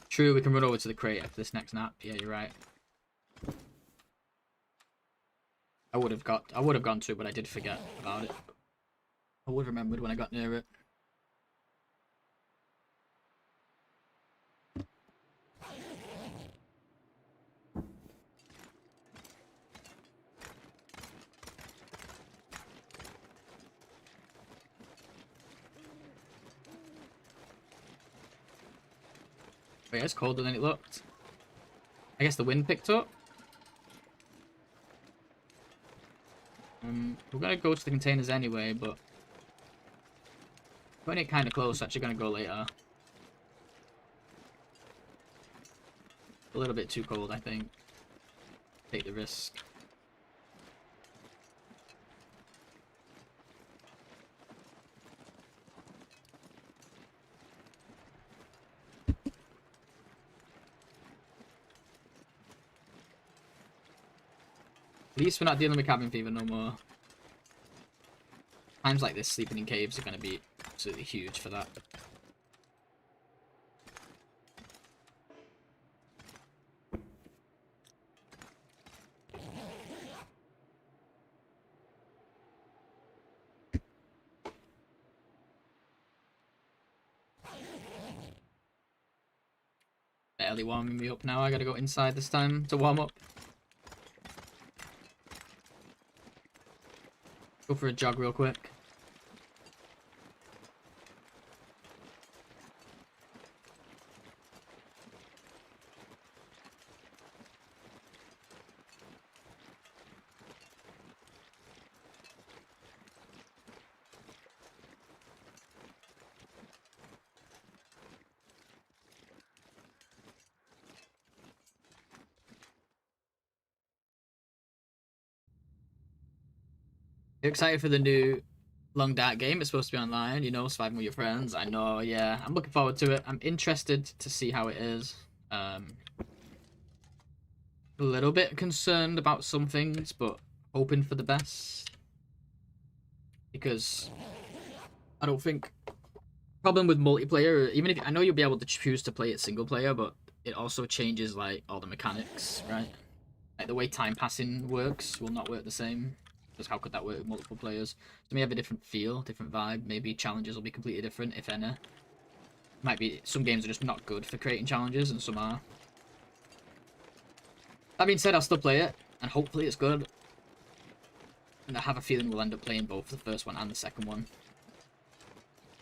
True, we can run over to the crate after this next nap. Yeah, you're right. I would have gone to it, but I did forget about it. I would have remembered when I got near it. But yeah, it's colder than it looked. I guess the wind picked up. We're gonna go to the containers anyway, but when it kind of close, actually gonna go later. A little bit too cold, I think. Take the risk. At least we're not dealing with cabin fever no more. Times like this, sleeping in caves are going to be absolutely huge for that. Barely warming me up now. I gotta go inside this time to warm up. Go for a jog real quick. You're excited for the new Long Dark game? It's supposed to be online, you know, surviving with your friends. I know, yeah. I'm looking forward to it. I'm interested to see how it is. A little bit concerned about some things, but hoping for the best. Because I don't think... Problem with multiplayer, even if... I know you'll be able to choose to play it single player, but it also changes, like, all the mechanics, right? Like, the way time passing works will not work the same. Because how could that work with multiple players? So it may have a different feel, different vibe. Maybe challenges will be completely different, if any. Might be some games are just not good for creating challenges, and some are. That being said, I'll still play it, and hopefully it's good. And I have a feeling we'll end up playing both the first one and the second one.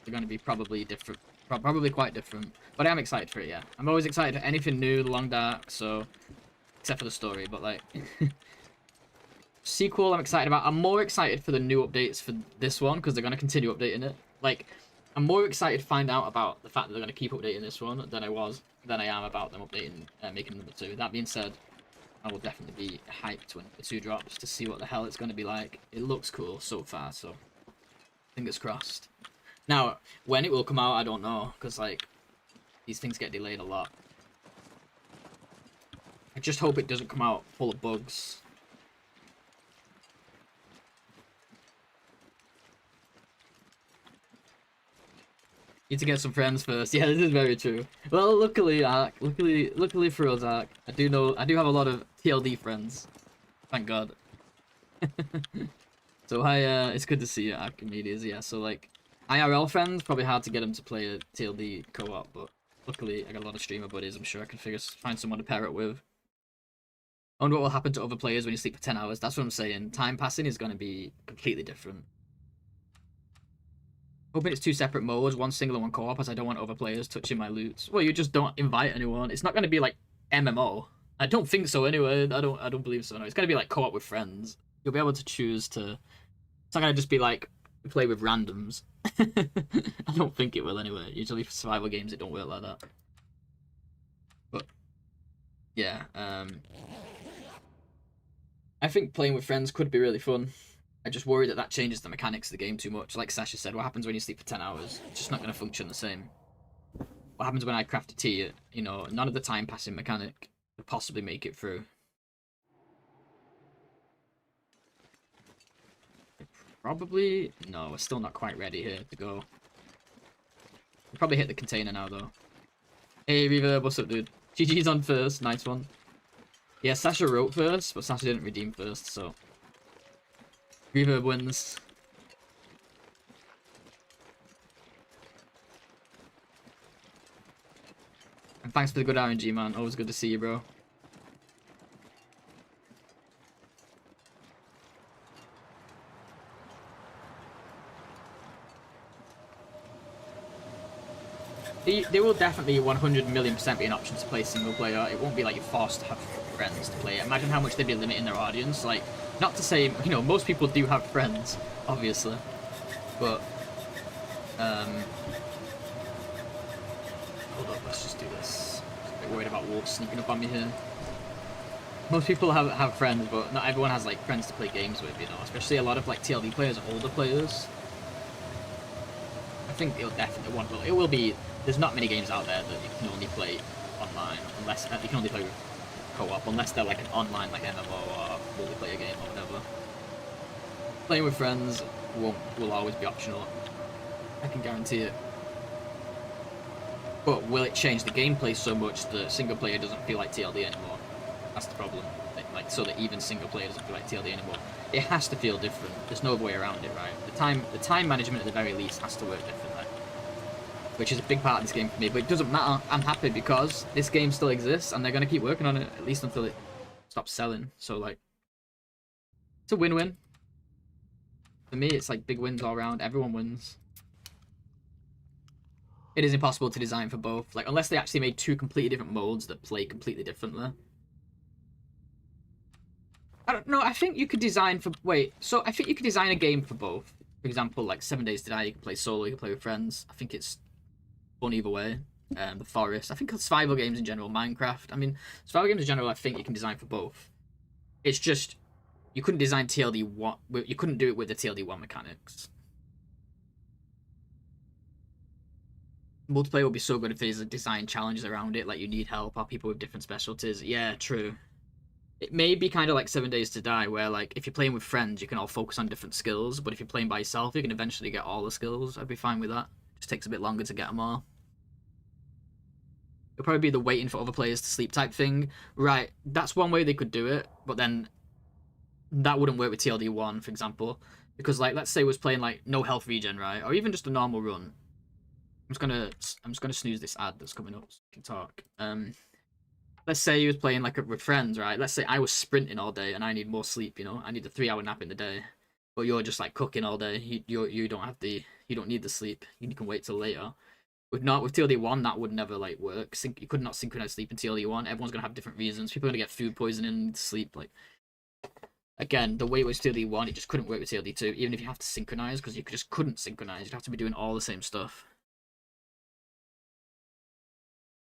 They're going to be probably different, probably quite different. But I am excited for it, yeah. I'm always excited for anything new, The Long Dark, so... Except for the story, but like... Sequel I'm excited about. I'm more excited for the new updates for this one, because they're going to continue updating it. Like, I'm more excited to find out about the fact that they're going to keep updating this one than I am about them updating, making number 2. That being said, I will definitely be hyped when the 2 drops to see what the hell it's going to be like. It looks cool so far, so fingers crossed. Now, when it will come out, I don't know, because like these things get delayed a lot. I just hope it doesn't come out full of bugs. Need to get some friends first. Yeah, this is very true. Well, luckily, luckily for us, I do have a lot of TLD friends. Thank God. So it's good to see you, Archimedes. Yeah, so like IRL friends, probably hard to get them to play a TLD co-op, but luckily I got a lot of streamer buddies. I'm sure I can find someone to pair it with. I wonder what will happen to other players when you sleep for 10 hours. That's what I'm saying. Time passing is going to be completely different. Hoping it's 2 separate modes, one single and one co-op, as I don't want other players touching my loot. Well, you just don't invite anyone. It's not going to be like MMO. I don't think so anyway. I don't believe so. No, it's going to be like co-op with friends. You'll be able to choose to... It's not going to just be like play with randoms. I don't think it will anyway. Usually for survival games it don't work like that. But yeah, I think playing with friends could be really fun. I just worry that changes the mechanics of the game too much. Like Sasha said, what happens when you sleep for 10 hours? It's just not going to function the same. What happens when I craft a tea? You know, none of the time passing mechanic could possibly make it through. Probably... No, we're still not quite ready here to go. We'll probably hit the container now, though. Hey, Reverb, what's up, dude? GG's on first. Nice one. Yeah, Sasha wrote first, but Sasha didn't redeem first, so... Reverb wins. And thanks for the good RNG, man. Always good to see you, bro. There will definitely 100,000,000% be an option to play single player. It won't be like you're forced to have friends to play it. Imagine how much they'd be limiting their audience. Like, not to say, you know, most people do have friends, obviously, but hold up, let's just do this. I'm a bit worried about wolves sneaking up on me here. Most people have friends, but not everyone has like friends to play games with, you know. Especially a lot of like TLD players, older players. I think it'll definitely it will be. There's not many games out there that you can only play online, unless you can only play with co-op, unless they're like an online like MMO or multiplayer game or whatever. Playing with friends will always be optional. I can guarantee it. But will it change the gameplay so much that single player doesn't feel like TLD anymore? That's the problem. Like, so that even single player doesn't feel like TLD anymore. It has to feel different. There's no way around it, right? The time management at the very least has to work differently. Which is a big part of this game for me, but it doesn't matter. I'm happy because this game still exists and they're going to keep working on it, at least until it stops selling. So, like, it's a win-win. For me, it's like big wins all around. Everyone wins. It is impossible to design for both. Like, unless they actually made 2 completely different modes that play completely differently. I don't know. I think you could design for... Wait, so I think you could design a game for both. For example, like 7 Days to Die, you can play solo, you can play with friends. I think it's fun either way. The Forest. I think survival games in general, Minecraft. I mean, survival games in general, I think you can design for both. It's just... You couldn't design TLD1... You couldn't do it with the TLD1 mechanics. Multiplayer would be so good if there's a design challenges around it, like you need help or people with different specialties. Yeah, true. It may be kind of like 7 Days to Die, where like if you're playing with friends, you can all focus on different skills, but if you're playing by yourself, you can eventually get all the skills. I'd be fine with that. It just takes a bit longer to get them all. It'll probably be the waiting for other players to sleep type thing. Right, that's one way they could do it, but then that wouldn't work with TLD1, for example. Because, like, let's say we was playing, like, no health regen, right? Or even just a normal run. I'm just gonna snooze this ad that's coming up so we can talk. Let's say you was playing like with friends, right? Let's say I was sprinting all day and I need more sleep, you know? I need a 3-hour nap in the day. But you're just like cooking all day. You don't need the sleep. You can wait till later. With TLD1 that would never like work. You could not synchronize sleep in TLD1. Everyone's gonna have different reasons. People are gonna get food poisoning, need to sleep. Like again, the way it was TLD1, it just couldn't work with TLD2. Even if you have to synchronize, because you just couldn't synchronize. You'd have to be doing all the same stuff.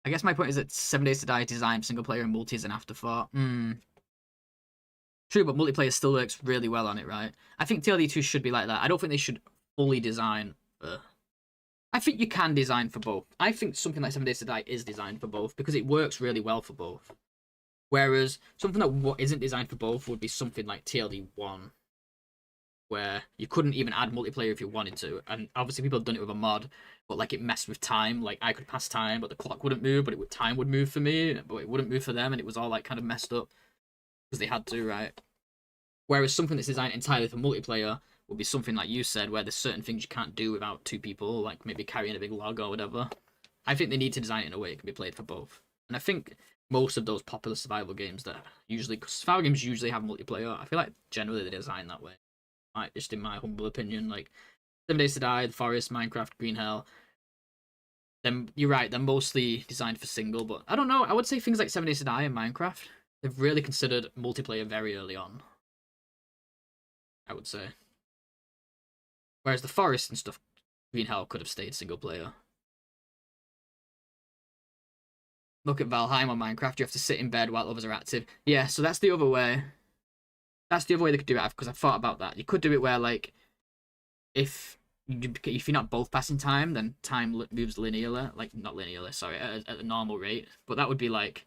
I guess my point is that 7 Days to Die designed single player and multi is an afterthought. True, but multiplayer still works really well on it, right? I think TLD2 should be like that. I don't think they should fully design for... I think you can design for both. I think something like 7 Days to Die is designed for both because it works really well for both. Whereas something that isn't designed for both would be something like TLD1, where you couldn't even add multiplayer if you wanted to. And obviously people have done it with a mod, but like it messed with time. Like I could pass time, but the clock wouldn't move, but time would move for me, but it wouldn't move for them, and it was all like kind of messed up because they had to, right? Whereas something that's designed entirely for multiplayer would be something like you said, where there's certain things you can't do without 2 people, like maybe carrying a big log or whatever. I think they need to design it in a way it can be played for both. And I think most of those popular survival games that survival games usually have multiplayer, I feel like generally they're designed that way. Like, just in my humble opinion, like 7 Days to Die, The Forest, Minecraft, Green Hell. Then you're right, they're mostly designed for single, but I don't know. I would say things like 7 Days to Die and Minecraft, they've really considered multiplayer very early on, I would say. Whereas The Forest and stuff, Green Hell could have stayed single player. Look at Valheim on Minecraft, you have to sit in bed while others are active. Yeah, so that's the other way. That's the other way they could do it, because I've thought about that. You could do it where, like, if you're not both passing time, then time moves linearly. Like, not linearly, sorry, at a normal rate. But that would be like,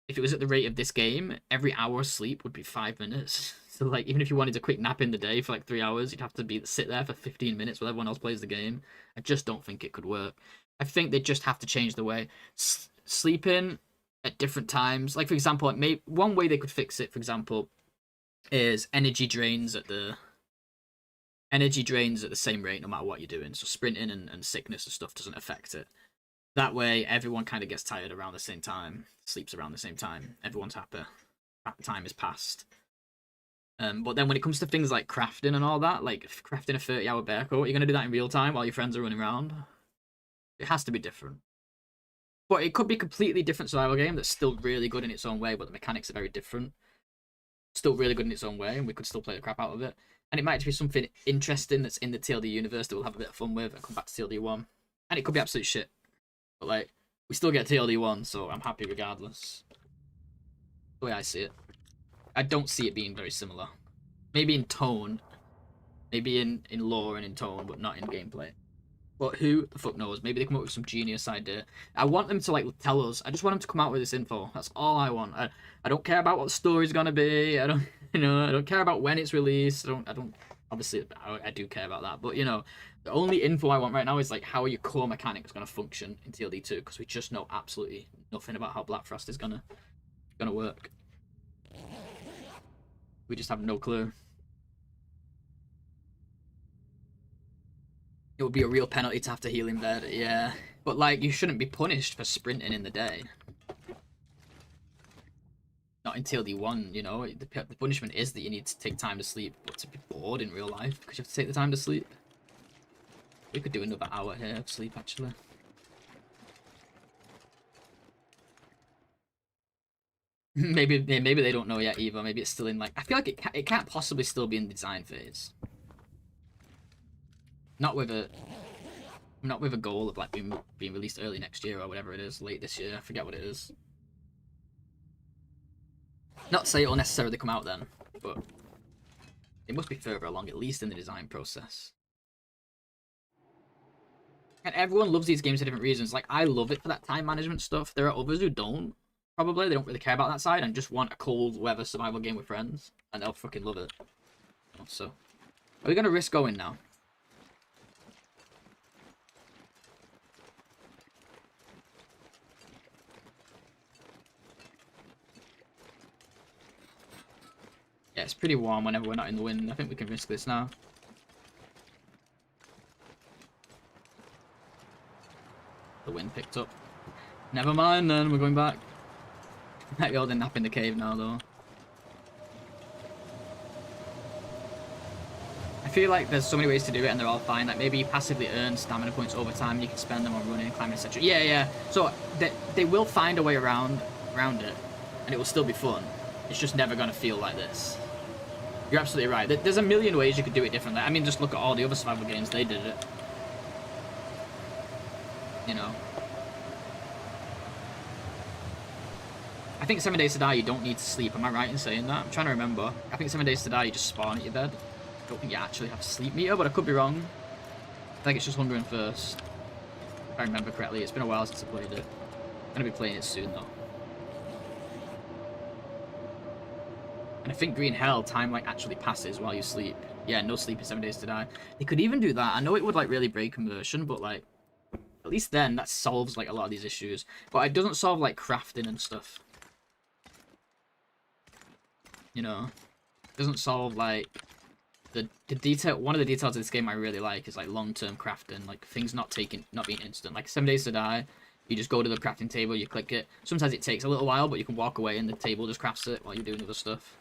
if it was at the rate of this game, every hour of sleep would be 5 minutes. So, like, even if you wanted a quick nap in the day for, like, 3 hours, you'd have to sit there for 15 minutes while everyone else plays the game. I just don't think it could work. I think they just have to change the way. Sleeping at different times. Like, for example, one way they could fix it, for example, is energy drains at the same rate no matter what you're doing. So sprinting and sickness and stuff doesn't affect it. That way, everyone kind of gets tired around the same time, sleeps around the same time. Everyone's happy. Time is passed. But then when it comes to things like crafting and all that, like crafting a 30-hour bear coat, you're going to do that in real time while your friends are running around? It has to be different. But it could be a completely different survival game that's still really good in its own way, but the mechanics are very different. Still really good in its own way, and we could still play the crap out of it. And it might just be something interesting that's in the TLD universe that we'll have a bit of fun with and come back to TLD1. And it could be absolute shit. But, like, we still get TLD1, so I'm happy regardless. The way I see it. I don't see it being very similar. Maybe in tone. Maybe in lore and in tone, but not in gameplay. But who the fuck knows? Maybe they come up with some genius idea. I want them to, like, tell us. I just want them to come out with this info. That's all I want. I don't care about what the story's gonna be. I don't, I don't care about when it's released. I don't. Obviously, I do care about that. But, the only info I want right now is, like, how are your core mechanics gonna function in TLD2? Because we just know absolutely nothing about how Black Frost is gonna work. We just have no clue. It would be a real penalty to have to heal in bed, yeah. But, like, you shouldn't be punished for sprinting in the day. Not in TLD1, The punishment is that you need to take time to sleep, but to be bored in real life, because you have to take the time to sleep. We could do another hour here of sleep, actually. Maybe they don't know yet either. Maybe it's still in, like... I feel like it can't possibly still be in the design phase. Not with a goal of, like, being released early next year or whatever it is, late this year. I forget what it is. Not to say it'll necessarily come out then, but it must be further along, at least in the design process. And everyone loves these games for different reasons. Like, I love it for that time management stuff. There are others who don't. Probably. They don't really care about that side and just want a cold weather survival game with friends. And they'll fucking love it. So, are we going to risk going now? Yeah, it's pretty warm whenever we're not in the wind. I think we can risk this now. The wind picked up. Never mind then, we're going back. Might be able to nap in the cave now though. I feel like there's so many ways to do it and they're all fine. Like maybe you passively earn stamina points over time and you can spend them on running, climbing, etc. Yeah, yeah. So they will find a way around it and it will still be fun. It's just never going to feel like this. You're absolutely right. There's a million ways you could do it differently. I mean, just look at all the other survival games. They did it. You know. I think 7 Days to Die, you don't need to sleep. Am I right in saying that? I'm trying to remember. I think 7 Days to Die, you just spawn at your bed. I don't think you actually have a sleep meter, but I could be wrong. I think it's just hunger and thirst. If I remember correctly. It's been a while since I played it. I'm going to be playing it soon, though. And I think Green Hell, time, like, actually passes while you sleep. Yeah, no sleep in 7 Days to Die. They could even do that. I know it would, like, really break immersion, but, like, at least then, that solves, like, a lot of these issues. But it doesn't solve, like, crafting and stuff. You know? It doesn't solve, like... The detail, one of the details of this game I really like is like long-term crafting, like things not being instant. Like 7 Days to Die, you just go to the crafting table, you click it. Sometimes it takes a little while, but you can walk away and the table just crafts it while you're doing other stuff,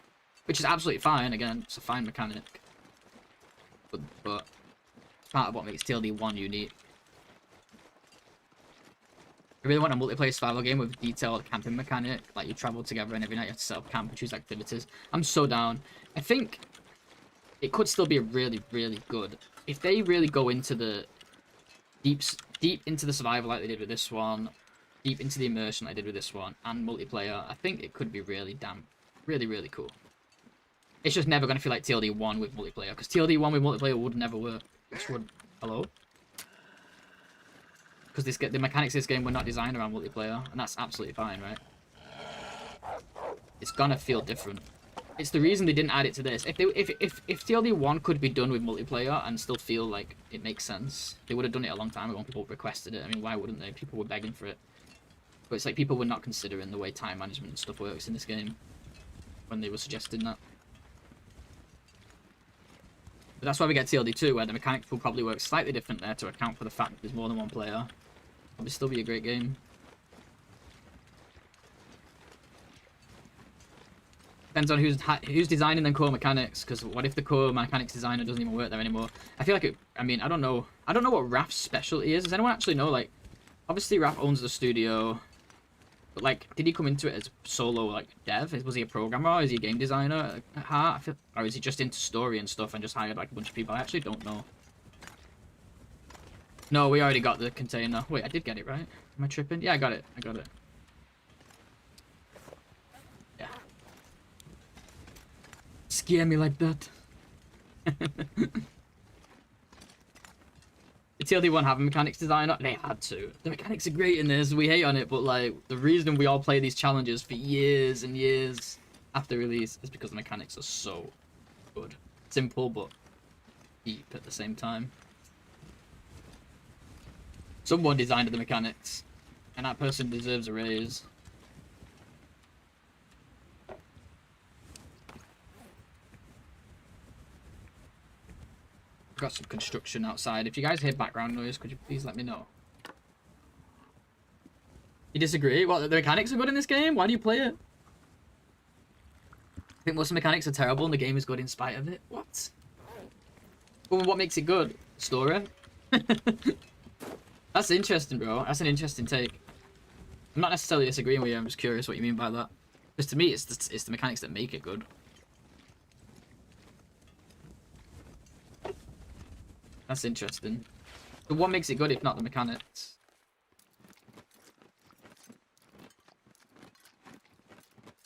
which is absolutely fine. Again, it's a fine mechanic, but it's part of what makes TLD 1 unique. I really want a multiplayer survival game with detailed camping mechanic, like you travel together and every night you have to set up camp and choose activities. I'm so down. I think it could still be really, really good if they really go into the deep into the survival like they did with this one, deep into the immersion like they did with this one, and multiplayer. I think it could be really really cool. It's just never gonna feel like TLD 1 with multiplayer, because TLD 1 with multiplayer would never work. Which would hello? Because the mechanics of this game were not designed around multiplayer, and that's absolutely fine, right? It's gonna feel different. It's the reason they didn't add it to this. If TLD 1 could be done with multiplayer and still feel like it makes sense, they would have done it a long time ago when people requested it. I mean, why wouldn't they? People were begging for it. But it's like people were not considering the way time management and stuff works in this game when they were suggesting that. But that's why we get TLD 2, where the mechanics will probably work slightly different there to account for the fact that there's more than one player. It'll still be a great game. Depends on who's designing the core mechanics, because what if the core mechanics designer doesn't even work there anymore? I feel like it, I mean, I don't know what Raph's specialty is. Does anyone actually know? Like, obviously Raph owns the studio, but like, did he come into it as solo, like, dev? Was he a programmer? Is he a game designer at heart? Or is he just into story and stuff and just hired like a bunch of people? I actually don't know. No, we already got the container. Wait, I did get it, right? Am I tripping? Yeah, I got it. Yeah. Scare me like that. The TLD 1 have a mechanics designer? They had to. The mechanics are great in this, we hate on it, but like, the reason we all play these challenges for years and years after release is because the mechanics are so good. Simple, but deep at the same time. Someone designed the mechanics, and that person deserves a raise. Got some construction outside. If you guys hear background noise, could you please let me know? You disagree? What, the mechanics are good in this game? Why do you play it? I think most of the mechanics are terrible and the game is good in spite of it. What? Well, what makes it good? Story? That's interesting, bro. That's an interesting take. I'm not necessarily disagreeing with you. I'm just curious what you mean by that. Because to me, it's the mechanics that make it good. That's interesting. But what makes it good if not the mechanics?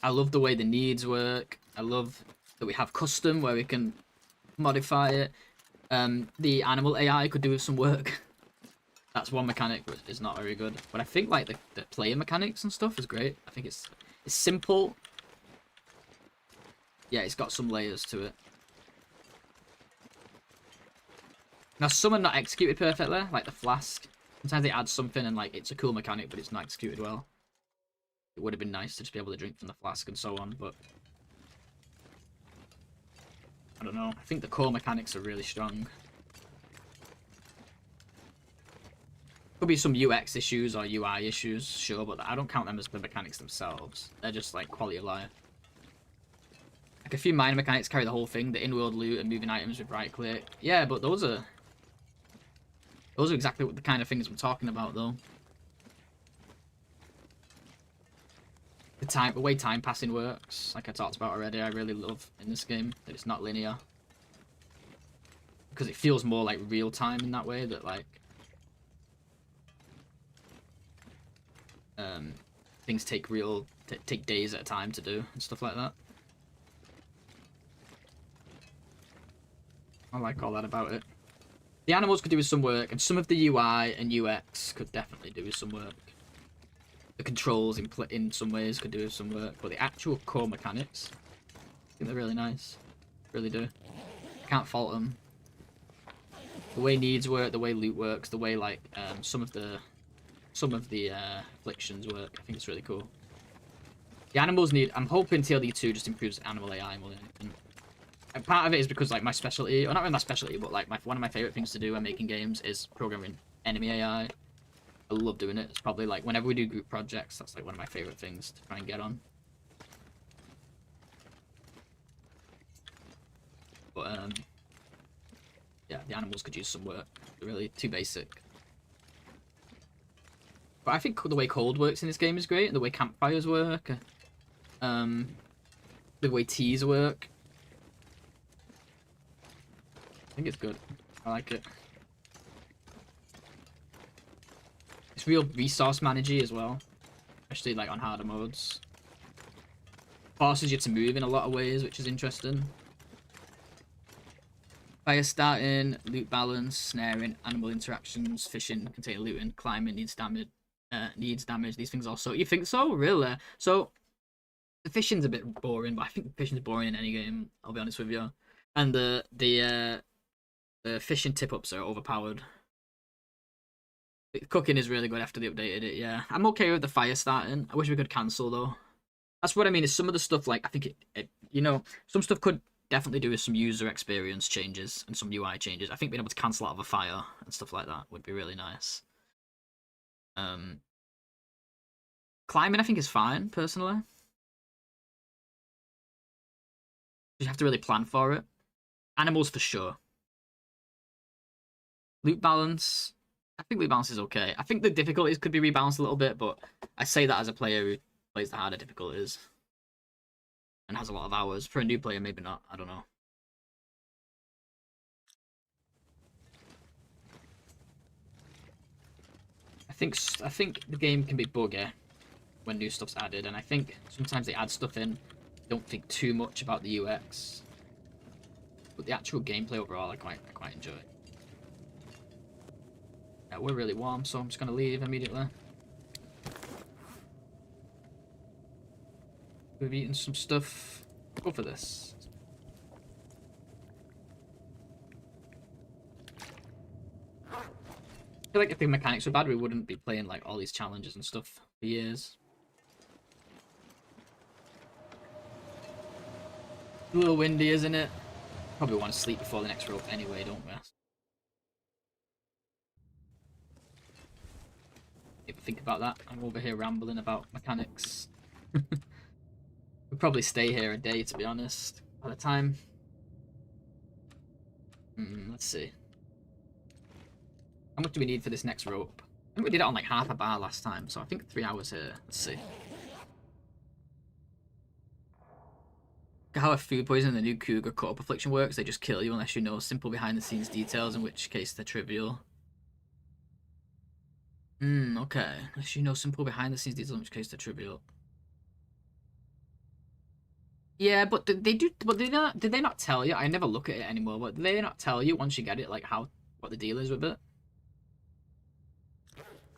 I love the way the needs work. I love that we have custom where we can modify it. The animal AI could do with some work. That's one mechanic which is not very good. But I think like the player mechanics and stuff is great. I think it's simple. Yeah, it's got some layers to it. Now some are not executed perfectly, like the flask. Sometimes they add something and like it's a cool mechanic, but it's not executed well. It would have been nice to just be able to drink from the flask and so on, but I don't know. I think the core mechanics are really strong. Could be some UX issues or UI issues, sure, but I don't count them as the mechanics themselves. They're just like quality of life. Like a few minor mechanics carry the whole thing, the in-world loot and moving items with right click. Yeah, but those are exactly what the kind of things we're talking about though. The way time passing works, like I talked about already, I really love in this game that it's not linear. Because it feels more like real time in that way, that like things take take days at a time to do and stuff like that. I like all that about it. The animals could do with some work, and some of the UI and UX could definitely do with some work. The controls in some ways could do with some work, but the actual core mechanics, I think they're really nice. Really do. Can't fault them. The way needs work, the way loot works, the way like some of the afflictions work. I think it's really cool. The animals need. I'm hoping TLD 2 just improves animal AI more than anything. And part of it is because like my specialty, or not really my specialty, but like one of my favorite things to do when making games is programming enemy AI. I love doing it. It's probably like whenever we do group projects, that's like one of my favorite things to try and get on. But yeah, the animals could use some work. They're really too basic. But I think the way cold works in this game is great, and the way campfires work, the way teas work. I think it's good. I like it. It's real resource managey as well, especially like on harder modes. Forces you to move in a lot of ways, which is interesting. Fire starting, loot balance, snaring, animal interactions, fishing, container looting, climbing needs damage. These things also. You think so? Really? So the fishing's a bit boring, but I think fishing's boring in any game. I'll be honest with you. And the fishing tip-ups are overpowered. Cooking is really good after they updated it, yeah. I'm okay with the fire starting. I wish we could cancel, though. That's what I mean, is some of the stuff, like, I think, you know, some stuff could definitely do with some user experience changes and some UI changes. I think being able to cancel out of a fire and stuff like that would be really nice. Climbing, I think, is fine, personally. You have to really plan for it. Animals, for sure. Loot balance... I think loot balance is okay. I think the difficulties could be rebalanced a little bit, but I say that as a player who plays the harder difficulties and has a lot of hours. For a new player, maybe not. I don't know. I think the game can be buggy when new stuff's added, and I think sometimes they add stuff in, don't think too much about the UX, but the actual gameplay overall, I quite enjoy. Yeah, we're really warm, so I'm just gonna leave immediately. We've eaten some stuff. Go for this. I feel like if the mechanics were bad, we wouldn't be playing like all these challenges and stuff for years. A little windy, isn't it? Probably want to sleep before the next rope anyway, don't we? If I think about that, I'm over here rambling about mechanics. We'll probably stay here a day, to be honest, by the time. Let's see. How much do we need for this next rope? I think we did it on like half a bar last time, so I think 3 hours here. Let's see. How a food poison and the new Cougar cut-up affliction works. They just kill you unless you know simple behind-the-scenes details, in which case they're trivial. Okay. Unless you know simple behind-the-scenes details, in which case they're trivial. Yeah, but did they not tell you? I never look at it anymore, but did they not tell you once you get it, like what the deal is with it?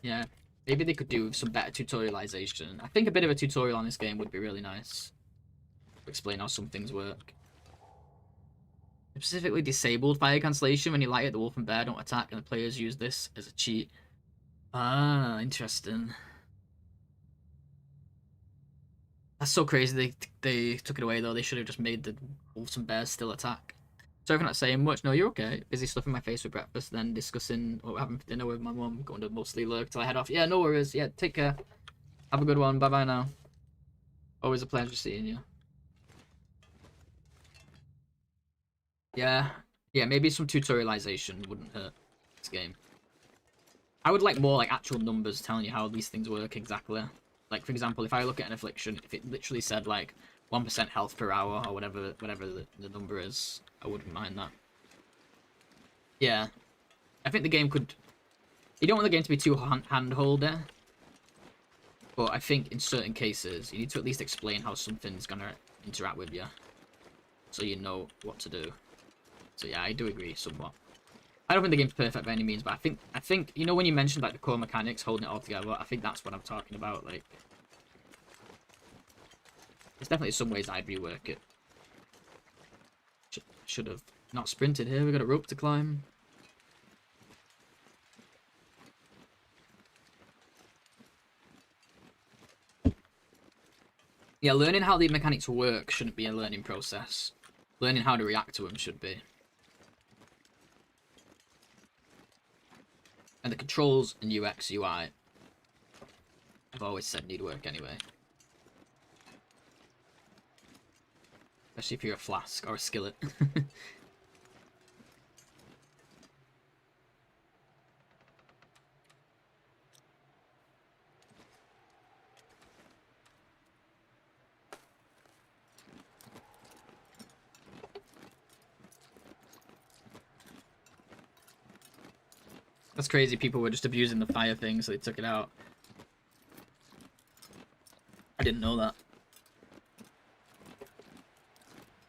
Yeah. Maybe they could do some better tutorialization. I think a bit of a tutorial on this game would be really nice. Explain how some things work. Specifically disabled fire cancellation. When you light it, the wolf and bear don't attack, and the players use this as a cheat. Ah, interesting. That's so crazy they took it away, though. They should have just made the wolves and bears still attack. Sorry for not saying much. No, you're okay. Busy stuffing my face with breakfast, then discussing what we're having for dinner with my mum. Going to mostly lurk till I head off. Yeah, no worries. Yeah, take care. Have a good one. Bye bye now. Always a pleasure seeing you. Yeah, yeah. Maybe some tutorialization wouldn't hurt this game. I would like more like actual numbers telling you how these things work exactly. Like for example, if I look at an affliction, if it literally said like 1% health per hour or whatever the number is, I wouldn't mind that. Yeah, I think the game could. You don't want the game to be too hand-holder, but I think in certain cases you need to at least explain how something's gonna interact with you, so you know what to do. So yeah, I do agree somewhat. I don't think the game's perfect by any means, but I think you know when you mentioned like the core mechanics holding it all together, I think that's what I'm talking about. Like, there's definitely some ways I'd rework it. Should have not sprinted here. We got a rope to climb. Yeah, learning how the mechanics work shouldn't be a learning process. Learning how to react to them should be. And the controls and UX, UI, I've always said need work anyway. Especially if you're a flask or a skillet. That's crazy, people were just abusing the fire thing, so they took it out. I didn't know that.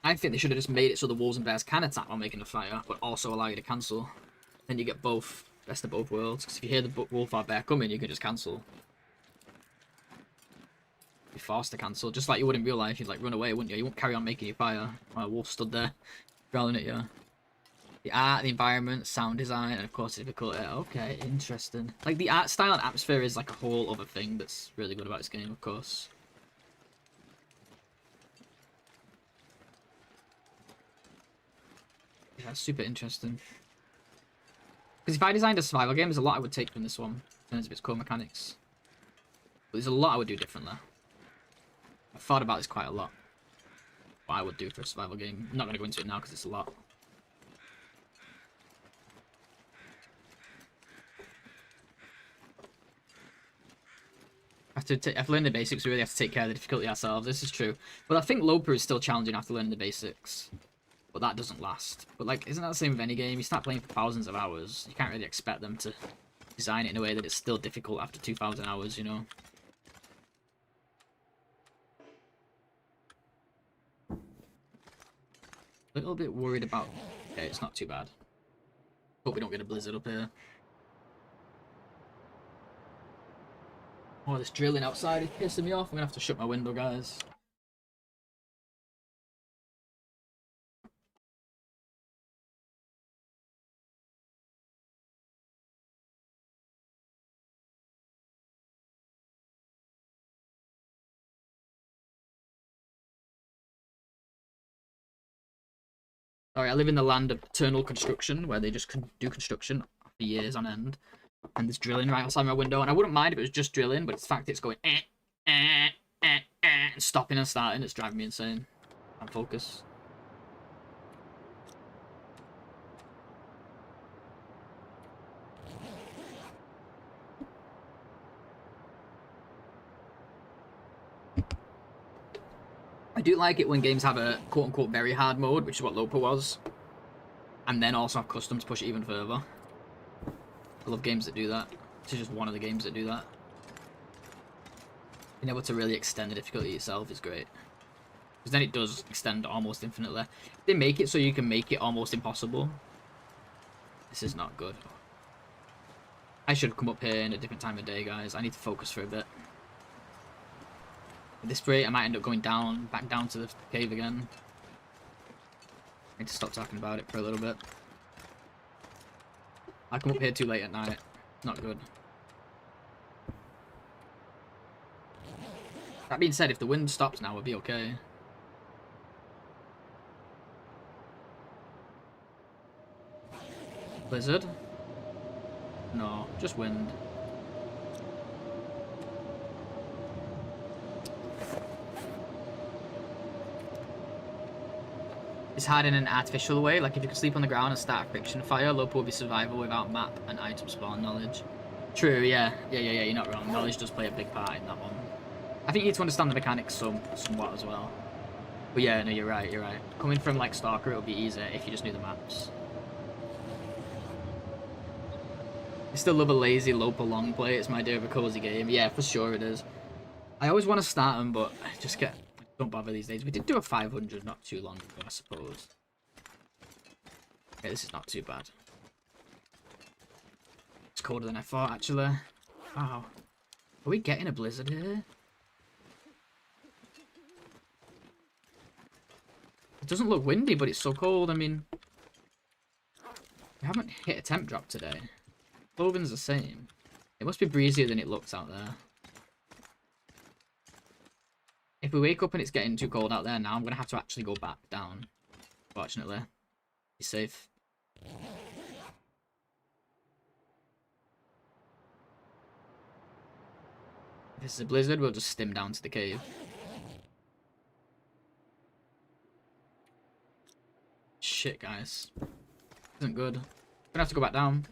I think they should have just made it so the wolves and bears can attack while making a fire, but also allow you to cancel. Then you get both, best of both worlds. Because if you hear the wolf or bear coming, you can just cancel. You're forced to cancel, just like you would in real life. You'd like run away, wouldn't you? You won't carry on making your fire while a wolf stood there, growling at you. The art, the environment, sound design, and of course the difficulty. Okay, interesting. Like the art style and atmosphere is like a whole other thing that's really good about this game, of course. Yeah, that's super interesting. Because if I designed a survival game, there's a lot I would take from this one in terms of its core mechanics. But there's a lot I would do differently. I've thought about this quite a lot. What I would do for a survival game. I'm not going to go into it now because it's a lot. I've learned the basics. We really have to take care of the difficulty ourselves. This is true. But I think Loper is still challenging after learning the basics. But that doesn't last. But like, isn't that the same with any game? You start playing for thousands of hours. You can't really expect them to design it in a way that it's still difficult after 2,000 hours, you know? A little bit worried about... Okay, it's not too bad. Hope we don't get a blizzard up here. Oh, this drilling outside is pissing me off. I'm gonna have to shut my window, guys. Sorry, I live in the land of eternal construction, where they just do construction for years on end. And there's drilling right outside my window, and I wouldn't mind if it was just drilling, but it's the fact it's going and stopping and starting. It's driving me insane. Can't focus. I do like it when games have a quote-unquote very hard mode, which is what Loper was, and then also have custom to push it even further. I love games that do that. This is just one of the games that do that. Being able to really extend the difficulty itself is great. Because then it does extend almost infinitely. They make it so you can make it almost impossible. This is not good. I should have come up here in a different time of day, guys. I need to focus for a bit. At this rate, I might end up going down, back down to the cave again. I need to stop talking about it for a little bit. I come up here too late at night. Not good. That being said, if the wind stops now, we'll be okay. Blizzard? No, just wind. It's hard in an artificial way, like if you could sleep on the ground and start a friction fire, Lopo would be survival without map and item spawn knowledge. True, yeah, you're not wrong. Knowledge does play a big part in that one. I think you need to understand the mechanics somewhat as well. But yeah, no, you're right. Coming from like Stalker, it would be easier if you just knew the maps. I still love a lazy Lopo long play. It's my idea of a cozy game. Yeah, for sure it is. I always want to start them, but I just don't bother these days. We did do a 500 not too long ago, I suppose. Okay, this is not too bad. It's colder than I thought, actually. Wow. Are we getting a blizzard here? It doesn't look windy, but it's so cold. I mean, we haven't hit a temp drop today. Clothing's the same. It must be breezier than it looks out there. If we wake up and it's getting too cold out there now, I'm going to have to actually go back down. Fortunately. Be safe. If this is a blizzard, we'll just stim down to the cave. Shit, guys. Isn't good. Gonna have to go back down.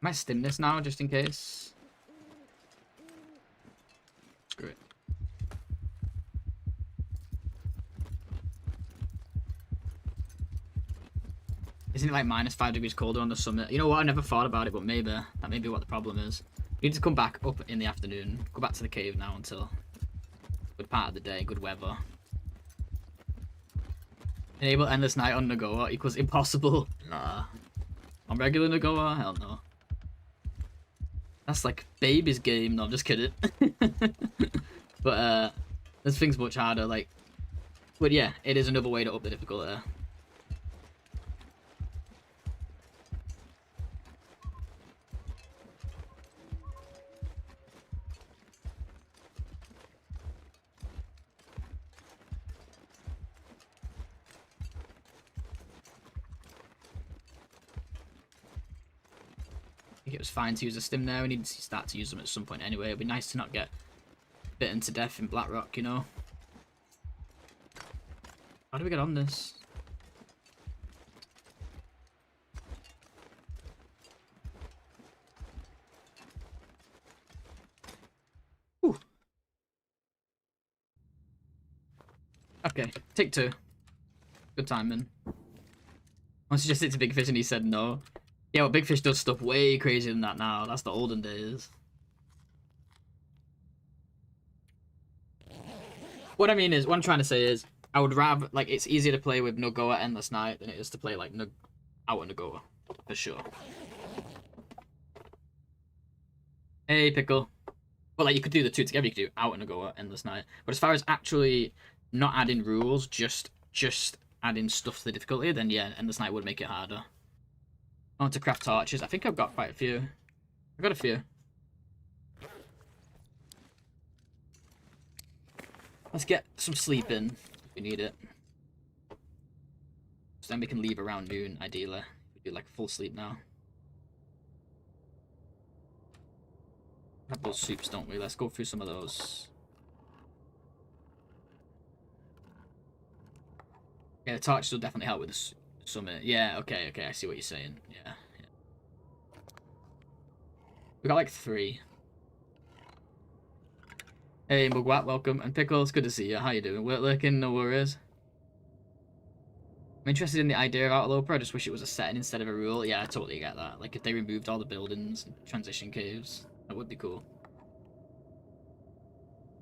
Might stim this now, just in case. Screw it. Isn't it like -5 degrees colder on the summit? You know what? I never thought about it, but maybe. That may be what the problem is. We need to come back up in the afternoon. Go back to the cave now until good part of the day, good weather. Enable endless night on Nagoa equals impossible. Nah. On regular Nagoa? Hell no. That's like baby's game. No, I'm just kidding. But this thing's much harder. Like, but yeah, it is another way to up the difficulty. It was fine to use a stim there. We need to start to use them at some point anyway. It'd be nice to not get bitten to death in Blackrock, you know. How do we get on this? Ooh. Okay, take 2. Good timing. I suggested to Big Fish and he said no. Yeah, well, Big Fish does stuff way crazier than that now. That's the olden days. What I mean is, what I'm trying to say is, I would rather, like, it's easier to play with Nagoa Endless Night than it is to play, like, Out of Nagoa. For sure. Hey, Pickle. Well, like, you could do the two together. You could do Out of Nagoa Endless Night. But as far as actually not adding rules, just adding stuff to the difficulty, then yeah, Endless Night would make it harder. I want to craft torches. I think I've got quite a few. I've got a few. Let's get some sleep in if we need it. So then we can leave around noon, ideally. We do like full sleep now. We have those soups, don't we? Let's go through some of those. Yeah, the torches will definitely help with the summit. Yeah, okay, I see what you're saying. Yeah. We got like 3. Hey, Mugwat, welcome. And Pickle, it's good to see you. How you doing? Work lurking, no worries. I'm interested in the idea of Outloper. I just wish it was a setting instead of a rule. Yeah, I totally get that. Like, if they removed all the buildings and transition caves, that would be cool.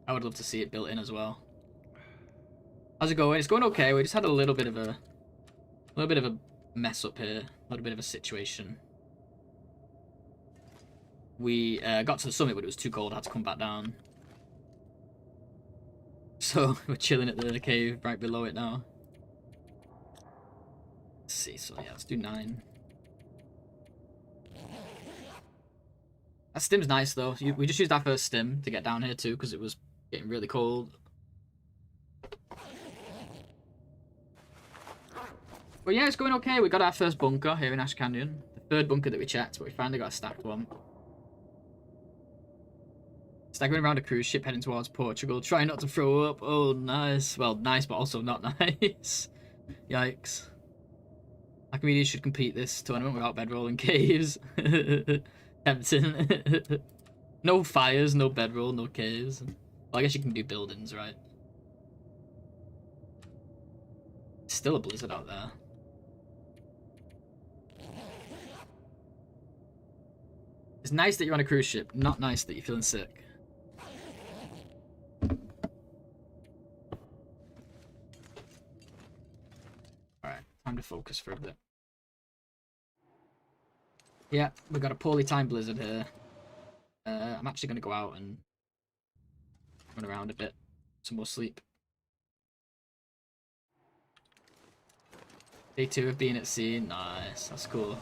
I would love to see it built in as well. How's it going? It's going okay. We just had a little bit of a mess up here. A little bit of a situation. We got to the summit, but it was too cold. I had to come back down. So we're chilling at the cave right below it now. Let's see, so yeah, let's do 9. That stim's nice though. We just used our first stim to get down here too, because it was getting really cold. But yeah, it's going okay. We got our first bunker here in Ash Canyon. The 3rd bunker that we checked, but we finally got a stacked one. Staggering around a cruise ship heading towards Portugal. Trying not to throw up. Oh, nice. Well, nice, but also not nice. Yikes. Archimedes should complete this tournament without bedroll in caves. Tempting. No fires, no bedroll, no caves. Well, I guess you can do buildings, right? Still a blizzard out there. It's nice that you're on a cruise ship, not nice that you're feeling sick. Alright, time to focus for a bit. Yeah, we got a poorly timed blizzard here. I'm actually going to go out and run around a bit. Some more sleep. Day 2 of being at sea. Nice, that's cool.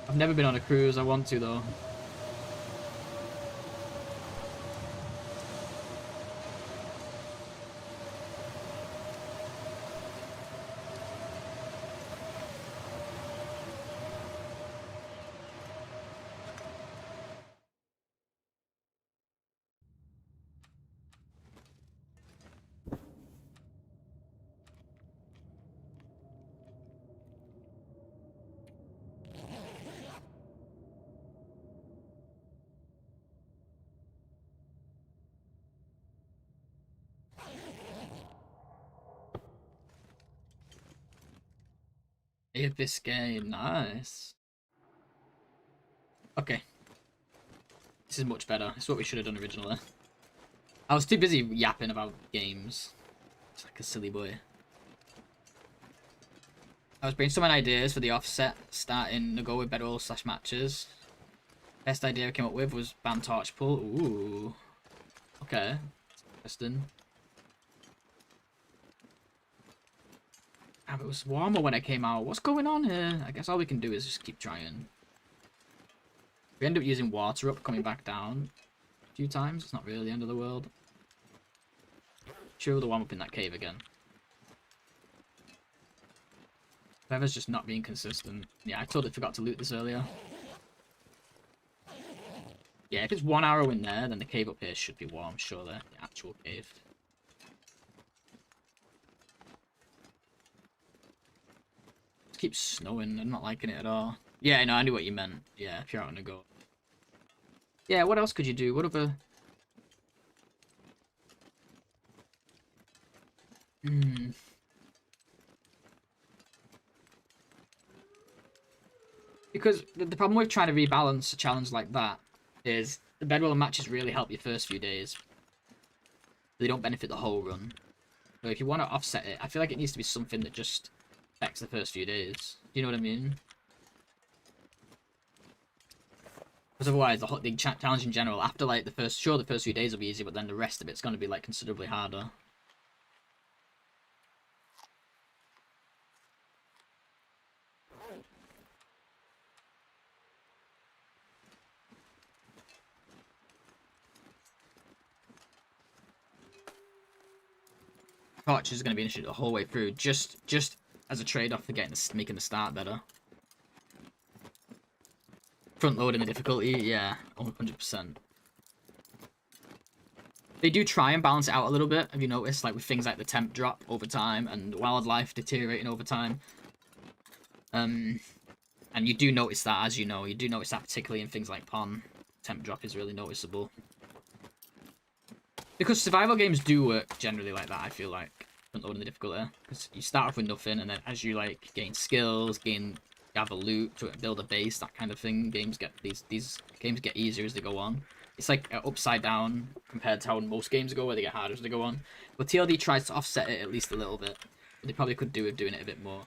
I've never been on a cruise, I want to though. Bay of Biscay, nice. Okay. This is much better. It's what we should have done originally. I was too busy yapping about games. It's like a silly boy. I was brainstorming ideas for the offset, starting to go with bedroll / matches. Best idea I came up with was BAM torch pull. Ooh. Okay. Interesting. Ah, it was warmer when I came out. What's going on here? I guess all we can do is just keep trying. We end up using water up, coming back down a few times. It's not really the end of the world. Sure, the one up in that cave again. Weather's just not being consistent. Yeah, I totally forgot to loot this earlier. Yeah, if it's 1 arrow in there, then the cave up here should be warm, surely. The actual cave. It keeps snowing. I'm not liking it at all. Yeah, no, I knew what you meant. Yeah, if you're out on a go. Yeah, what else could you do? What other... Because the problem with trying to rebalance a challenge like that is the bedroll and matches really help your first few days. They don't benefit the whole run. So if you want to offset it, I feel like it needs to be something that just affects the first few days. Do you know what I mean? Because otherwise, the challenge in general, after like the first few days will be easy, but then the rest of it's going to be like considerably harder. Torch is going to be an issue the whole way through, just as a trade-off for making the start better. Front loading the difficulty, yeah, 100%. They do try and balance it out a little bit, have you noticed? Like with things like the temp drop over time and wildlife deteriorating over time. And you do notice that, as you know, you do notice that particularly in things like Pon. Temp drop is really noticeable. Because survival games do work generally like that, I feel like. Front loading the difficulty. Because you start off with nothing, and then as you like gain skills, gather loot, to build a base, that kind of thing, these games get easier as they go on. It's like upside down compared to how most games go, where they get harder as they go on. But TLD tries to offset it at least a little bit. But they probably could do with doing it a bit more.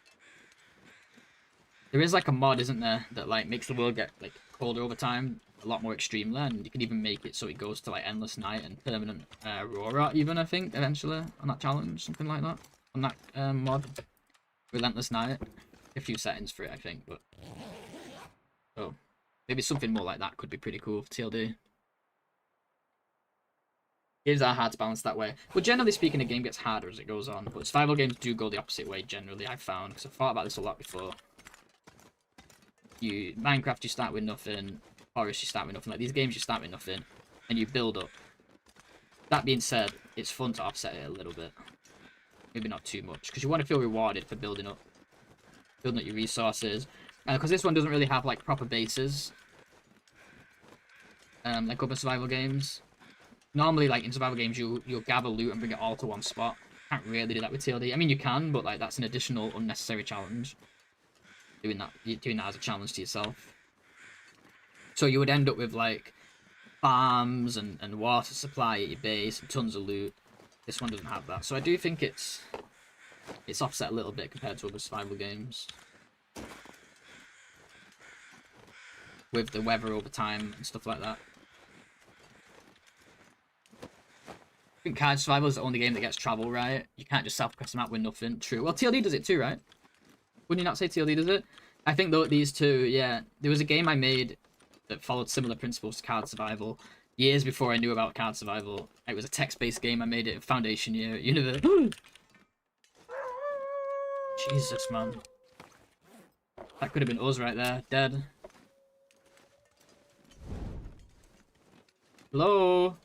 There is like a mod, isn't there, that like makes the world get like colder over time, a lot more extremely, and you can even make it so it goes to like endless night and permanent aurora, even I think eventually on that challenge, something like that, on that mod, relentless night. A few settings for it, I think, but oh, maybe something more like that could be pretty cool for TLD. Games are hard to balance that way. Well, generally speaking, the game gets harder as it goes on, but survival games do go the opposite way generally, I've found, because I've thought about this a lot before. Minecraft, you start with nothing. Forest, you start with nothing. Like these games, you start with nothing, and you build up. That being said, it's fun to offset it a little bit. Maybe not too much, because you want to feel rewarded for building up your resources. Because this one doesn't really have like proper bases, like other survival games. Normally, like in survival games, you'll gather loot and bring it all to one spot. Can't really do that with TLD. I mean, you can, but like that's an additional unnecessary challenge. Doing that as a challenge to yourself. So you would end up with like farms and water supply at your base and tons of loot. This one doesn't have that, so I do think it's offset a little bit compared to other survival games. With the weather over time and stuff like that. I think Card Survival is the only game that gets travel right. You can't just self-quest the map with nothing. True. Well, TLD does it too, right? Wouldn't you not say TLD does it? I think though these two, yeah. There was a game I made that followed similar principles to Card Survival years before I knew about Card Survival. It was a text-based game. I made it Foundation year at university. Jesus, man. That could have been us right there. Dead. Hello?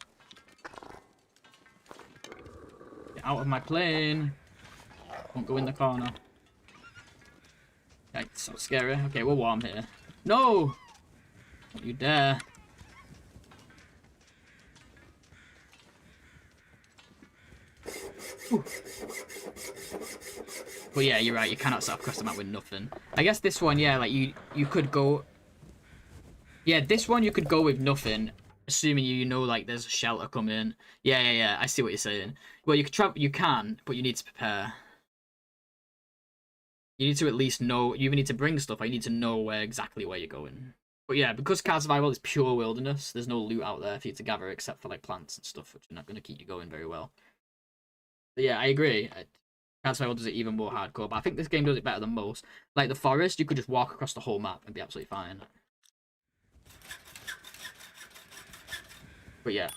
Get out of my plane. Won't go in the corner. Yikes, so scary. Okay, we're warm here. No! Don't you dare. But yeah, you're right, you cannot self-quest the map with nothing. I guess this one, yeah, like you could go... Yeah, this one you could go with nothing, assuming you know like there's a shelter coming. Yeah, I see what you're saying. Well, you could travel, you can, but you need to prepare. You need to at least know, you even need to bring stuff, you need to know exactly where you're going. But yeah, because Card Survival is pure wilderness, there's no loot out there for you to gather except for like plants and stuff, which are not going to keep you going very well. But yeah, I agree. Card Survival does it even more hardcore, but I think this game does it better than most. Like the forest, you could just walk across the whole map and be absolutely fine. But yeah,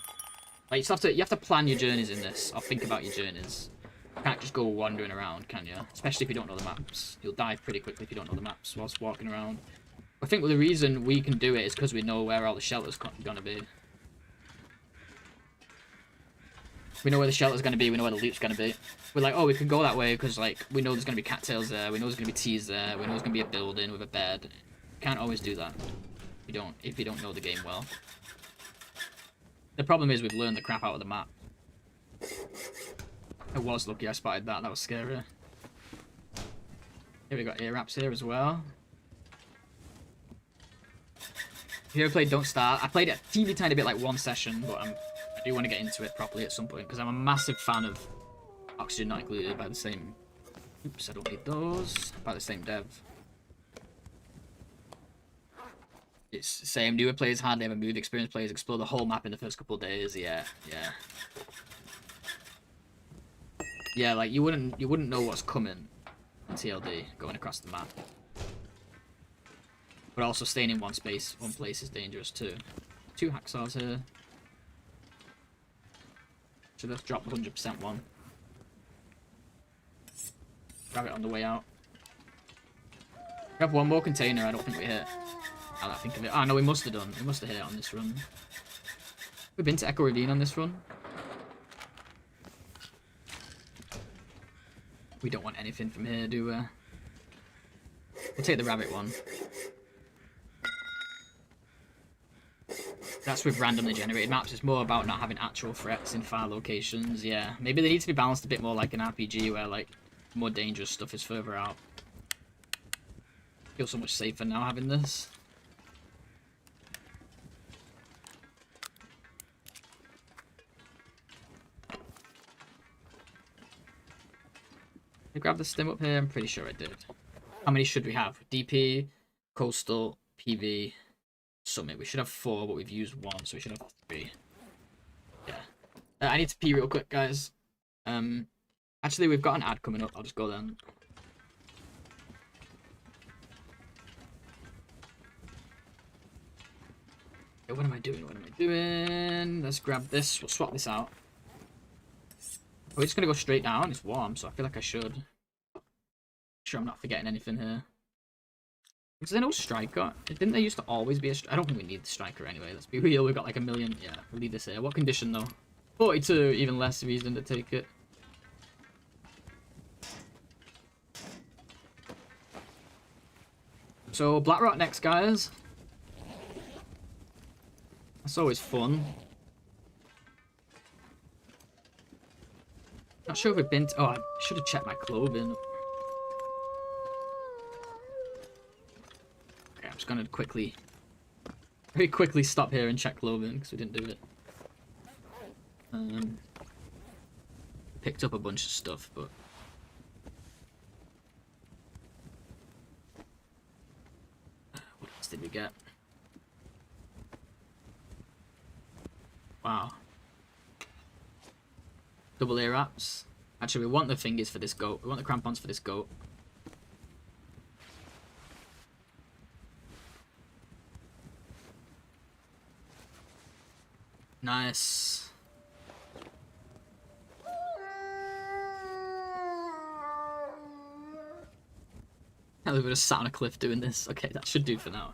like you have to plan your journeys in this, or think about your journeys. You can't just go wandering around, can you? Especially if you don't know the maps. You'll die pretty quickly if you don't know the maps whilst walking around. I think the reason we can do it is because we know where all the shelter's gonna be. We know where the shelter's gonna be, we know where the loot's gonna be. We're like, oh, we can go that way because like we know there's gonna be cattails there, we know there's gonna be teas there, we know there's gonna be a building with a bed. You can't always do that if you don't know the game well. The problem is we've learned the crap out of the map. I was lucky I spotted that. That was scary. Here we got ear wraps here as well. If you ever played Don't Starve, I played it a teeny tiny bit like one session, but I do want to get into it properly at some point because I'm a massive fan of Oxygen Not Included by the same... Oops, I don't need those. By the same dev. It's the same. Newer players hardly ever move. Experienced players explore the whole map in the first couple of days. Yeah. Yeah, like you wouldn't know what's coming in TLD going across the map. But also staying in one place is dangerous too. 2 hacksaws here. So let's drop the 100% one. Grab it on the way out. We have one more container. I don't think we hit. Now that I think of it. Ah, no, we must have done. We must have hit it on this run. We've been to Echo Ravine on this run. We don't want anything from here, do we? We'll take the rabbit one. That's with randomly generated maps. It's more about not having actual threats in far locations. Yeah, maybe they need to be balanced a bit more like an RPG where like more dangerous stuff is further out. I feel so much safer now having this. I grabbed the stim up here. I'm pretty sure I did. How many should we have? DP, Coastal, PV, Summit. We should have 4, but we've used 1, so we should have 3. Yeah. I need to pee real quick, guys. Actually, we've got an ad coming up. I'll just go then. Okay, what am I doing? What am I doing? Let's grab this. We'll swap this out. We're just gonna go straight down. It's warm, so I feel like I should. Sure, I'm not forgetting anything here. Was there no striker? Didn't there used to always be a striker? I don't think we need the striker anyway. Let's be real. We've got like a million. Yeah, we'll leave this here. What condition though? 42, even less reason to take it. So Blackrock next, guys. That's always fun. Not sure if we've been to... Oh, I should have checked my clothing. Okay, I'm just gonna very quickly stop here and check clothing because we didn't do it. Picked up a bunch of stuff, but what else did we get? Wow. Double ear wraps. Actually, we want the fingers for this goat. We want the crampons for this goat. Nice. I would have sat on a cliff doing this. Okay, that should do for now.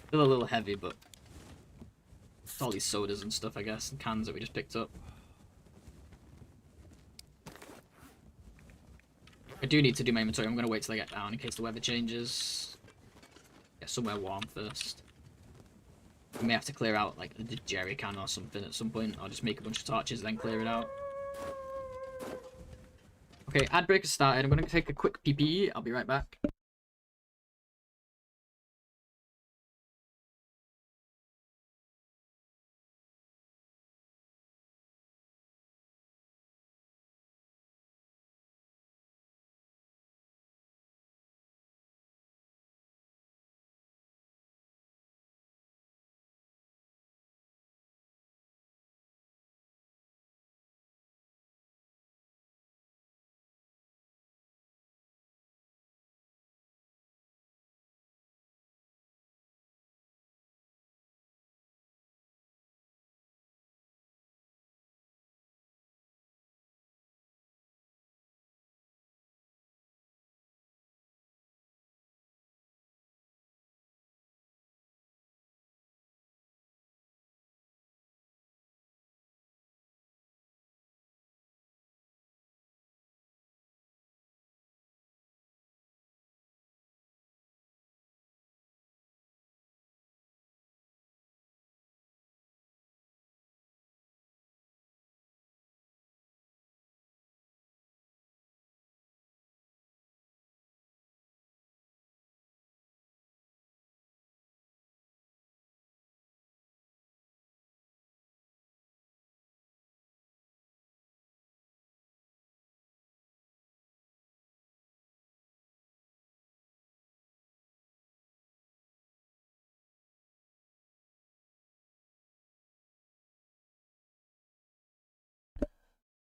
Still a little heavy, but it's all these sodas and stuff, I guess, and cans that we just picked up. I do need to do my inventory. I'm going to wait till I get down in case the weather changes. Get somewhere warm first. We may have to clear out like the jerry can or something at some point. I'll just make a bunch of torches then clear it out. Okay, ad break has started. I'm going to take a quick PPE. I'll be right back.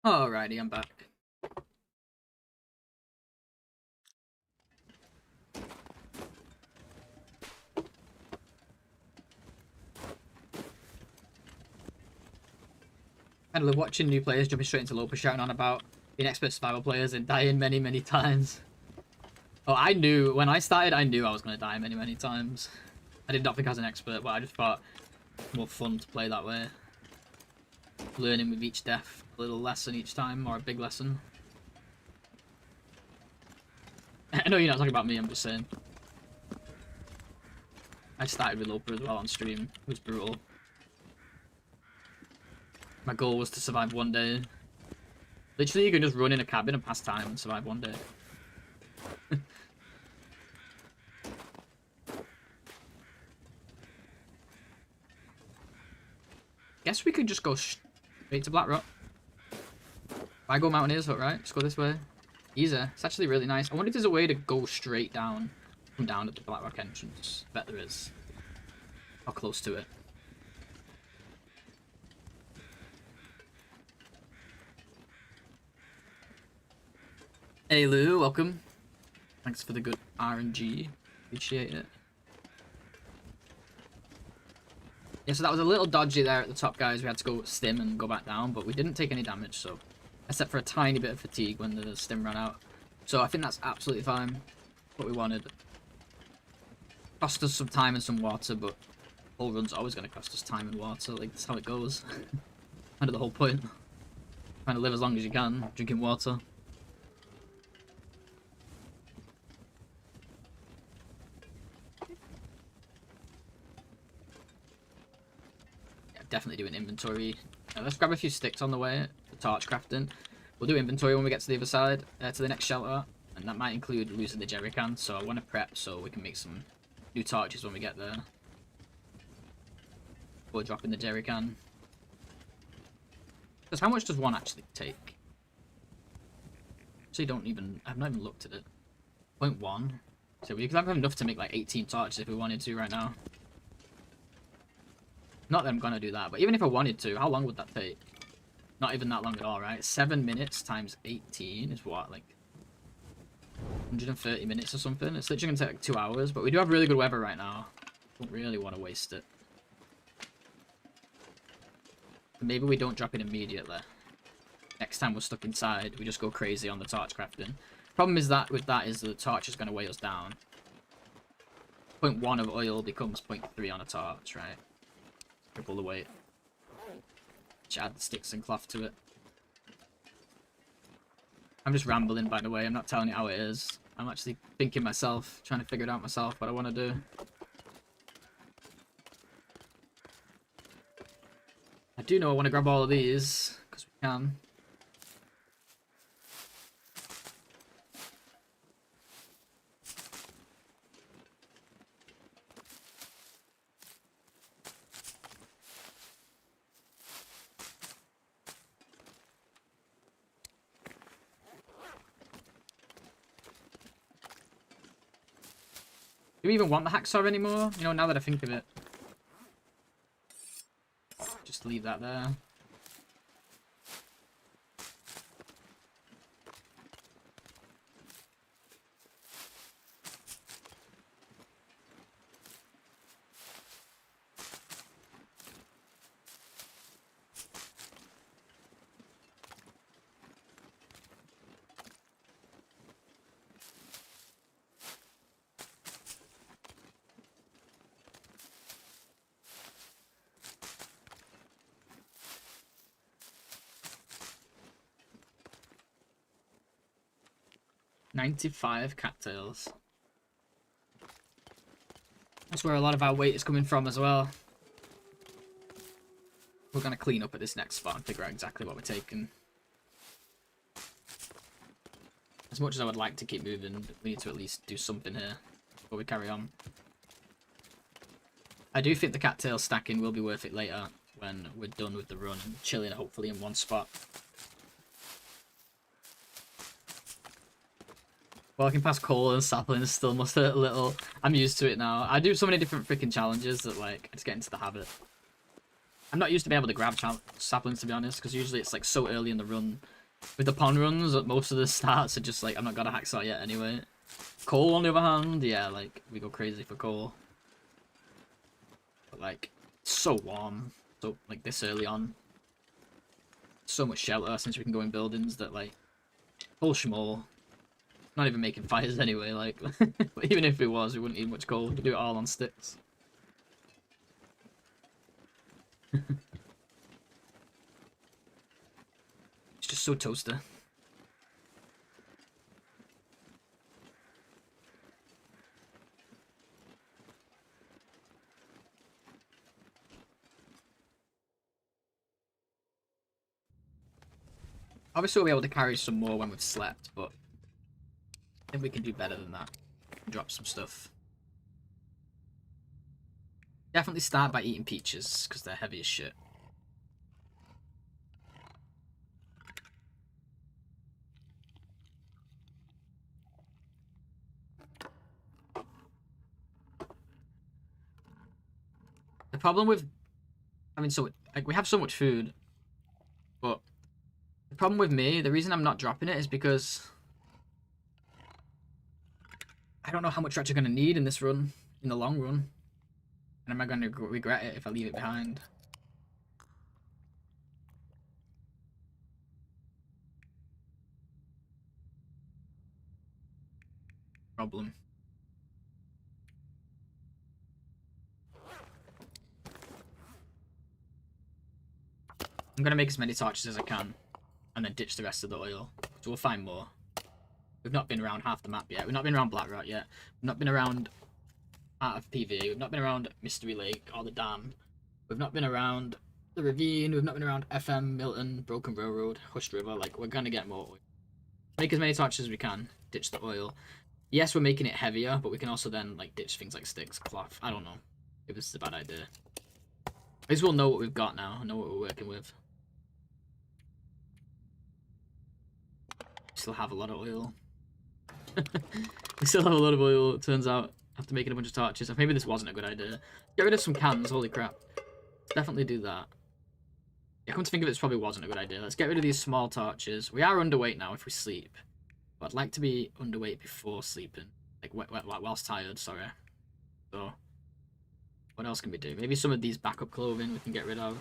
Alrighty, I'm back. I love watching new players jumping straight into Lopa shouting on about being expert survival players and dying many, many times. Oh, I knew, when I started, I knew I was going to die many, many times. I did not think I was an expert, but I just thought it's more fun to play that way. Learning with each death, a little lesson each time, or a big lesson. I know you're not talking about me, I'm just saying. I started with Lopa as well on stream. It was brutal. My goal was to survive one day. Literally, you can just run in a cabin and pass time and survive one day. Guess we could just go straight to Blackrock. I go Mountaineers Hut, right? Just go this way. Easy. It's actually really nice. I wonder if there's a way to go straight down, come down at the Blackrock entrance. Bet there is. How close to it? Hey Lou, welcome. Thanks for the good RNG. Appreciate it. Yeah, so that was a little dodgy there at the top, guys. We had to go stim and go back down, but we didn't take any damage, so... Except for a tiny bit of fatigue when the stim ran out. So I think that's absolutely fine. What we wanted. Cost us some time and some water, but whole run's always going to cost us time and water. Like, that's how it goes. Kind of the whole point. Trying to live as long as you can, drinking water. Definitely do an inventory. Let's grab a few sticks on the way for torch crafting. We'll do inventory when we get to the other side, to the next shelter, and that might include losing the jerry can, so I want to prep so we can make some new torches when we get there. Before dropping the jerry can. Because how much does one actually take? So you don't even... I've not even looked at it. 0.1. So we could have enough to make like 18 torches if we wanted to right now. Not that I'm gonna do that, but even if I wanted to, how long would that take? Not even that long at all, right? 7 minutes times 18 is what, like 130 minutes or something? It's literally gonna take like 2 hours, but we do have really good weather right now. Don't really want to waste it. Maybe we don't drop it immediately. Next time we're stuck inside, we just go crazy on the torch crafting. Problem is that with that is the torch is gonna weigh us down. 0.1 of oil becomes 0.3 on a torch, right? Triple the weight. Just add the sticks and cloth to it. I'm just rambling, by the way. I'm not telling you how it is. I'm actually thinking myself, trying to figure it out myself, what I want to do. I do know I want to grab all of these, because we can. Do we even want the hacksaw anymore? You know, now that I think of it. Just leave that there. $95 cattails. That's where a lot of our weight is coming from as well. We're going to clean up at this next spot and figure out exactly what we're taking. As much as I would like to keep moving, we need to at least do something here before we carry on. I do think the cattail stacking will be worth it later when we're done with the run and chilling hopefully in one spot. Walking past coal and saplings still must hurt a little. I'm used to it now. I do so many different freaking challenges that, like, I just get into the habit. I'm not used to being able to grab saplings, to be honest, because usually it's, like, so early in the run. With the pond runs, most of the starts are just, like, I'm not got a hacksaw yet anyway. Coal, on the other hand, yeah, like, we go crazy for coal. But, like, it's so warm. So, like, this early on. So much shelter since we can go in buildings that, like, full schmoll. Not even making fires anyway, like, but even if it was, we wouldn't need much coal. We could do it all on sticks. It's just so toasty. Obviously we'll be able to carry some more when we've slept, but I think we can do better than that. Drop some stuff. Definitely start by eating peaches, because they're heavy as shit. problem with, I mean, so like we have so much food, but the problem with me, the reason I'm not dropping it is because I don't know how much we're actually going to need in this run, in the long run. And am I going to regret it if I leave it behind? Problem. I'm going to make as many torches as I can, and then ditch the rest of the oil. So we'll find more. We've not been around half the map yet. We've not been around Blackrock yet. We've not been around Art of PV. We've not been around Mystery Lake or the Dam. We've not been around the Ravine. We've not been around FM, Milton, Broken Railroad, Hushed River. Like, we're going to get more oil. Make as many torches as we can. Ditch the oil. Yes, we're making it heavier, but we can also then, like, ditch things like sticks, cloth. I don't know if this is a bad idea. At least we'll know what we've got now. Know what we're working with. Still have a lot of oil. We still have a lot of oil, it turns out, after making a bunch of torches. Maybe this wasn't a good idea. Get rid of some cans, holy crap. Definitely do that. Yeah, come to think of it, this probably wasn't a good idea. Let's get rid of these small torches. We are underweight now if we sleep. But I'd like to be underweight before sleeping. Like, whilst tired, sorry. So, what else can we do? Maybe some of these backup clothing we can get rid of.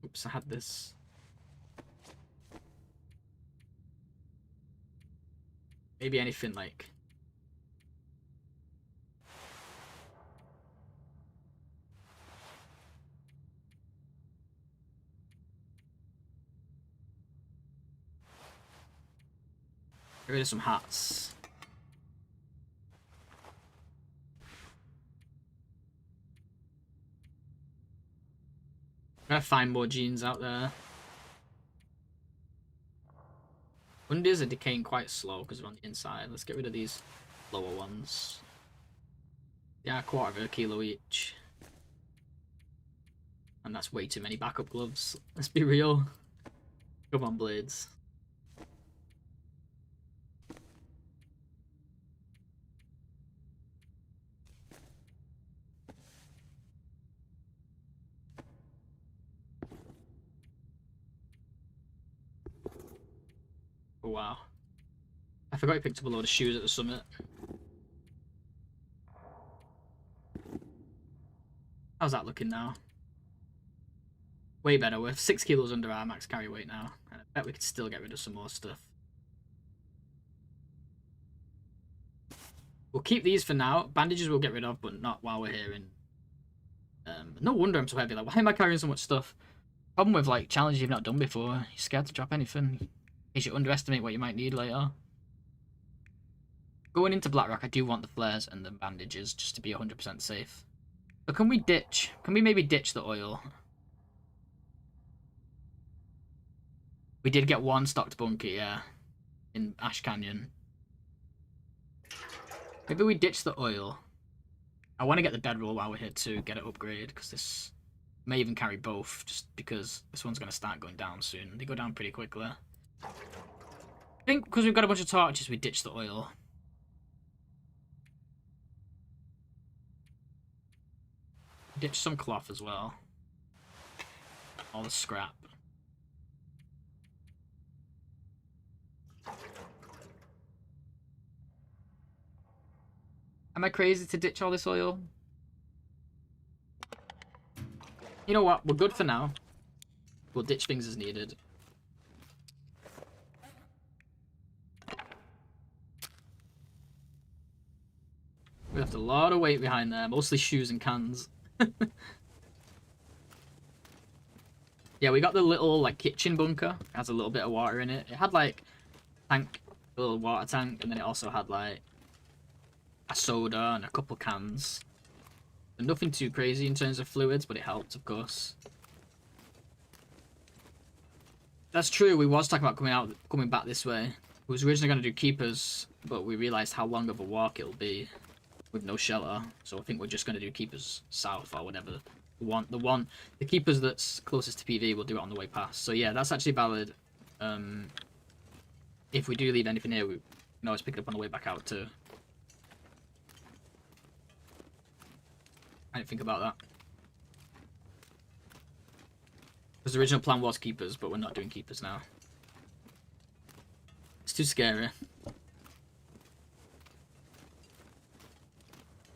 Oops, I had this. Maybe anything like... Get rid of some hats. I'm gonna find more jeans out there. Undies are decaying quite slow because we're on the inside. Let's get rid of these lower ones. Yeah, a quarter of a kilo each. And that's way too many backup gloves. Let's be real. Come on, blades. Oh, wow. I forgot I picked up a load of shoes at the summit. How's that looking now? Way better. We're 6 kilos under our max carry weight now. And I bet we could still get rid of some more stuff. We'll keep these for now. Bandages we'll get rid of, but not while we're here. No wonder I'm so heavy. Like, why am I carrying so much stuff? Problem with, like, challenges you've not done before. You're scared to drop anything. In case you underestimate what you might need later. Going into Blackrock, I do want the flares and the bandages just to be 100% safe. But can we ditch? Can we maybe ditch the oil? We did get one stocked bunker, yeah. In Ash Canyon. Maybe we ditch the oil. I want to get the bedroll while we're here too, get it upgraded, because this may even carry both, just because this one's going to start going down soon. They go down pretty quickly. I think because we've got a bunch of torches, we ditch the oil. Ditch some cloth as well. All the scrap. Am I crazy to ditch all this oil? You know what? We're good for now. We'll ditch things as needed. We left a lot of weight behind there. Mostly shoes and cans. Yeah, we got the little, like, kitchen bunker. It has a little bit of water in it. It had, like, a little water tank, and then it also had, like, a soda and a couple cans. And nothing too crazy in terms of fluids, but it helped, of course. That's true, we was talking about coming back this way. We was originally going to do keepers, but we realised how long of a walk it'll be with no shelter. So I think we're just going to do keepers south or whatever. The keepers that's closest to PV will do it on the way past. So yeah, that's actually valid. If we do leave anything here, we can always pick it up on the way back out too. I didn't think about that. Because the original plan was keepers, but we're not doing keepers now. It's too scary.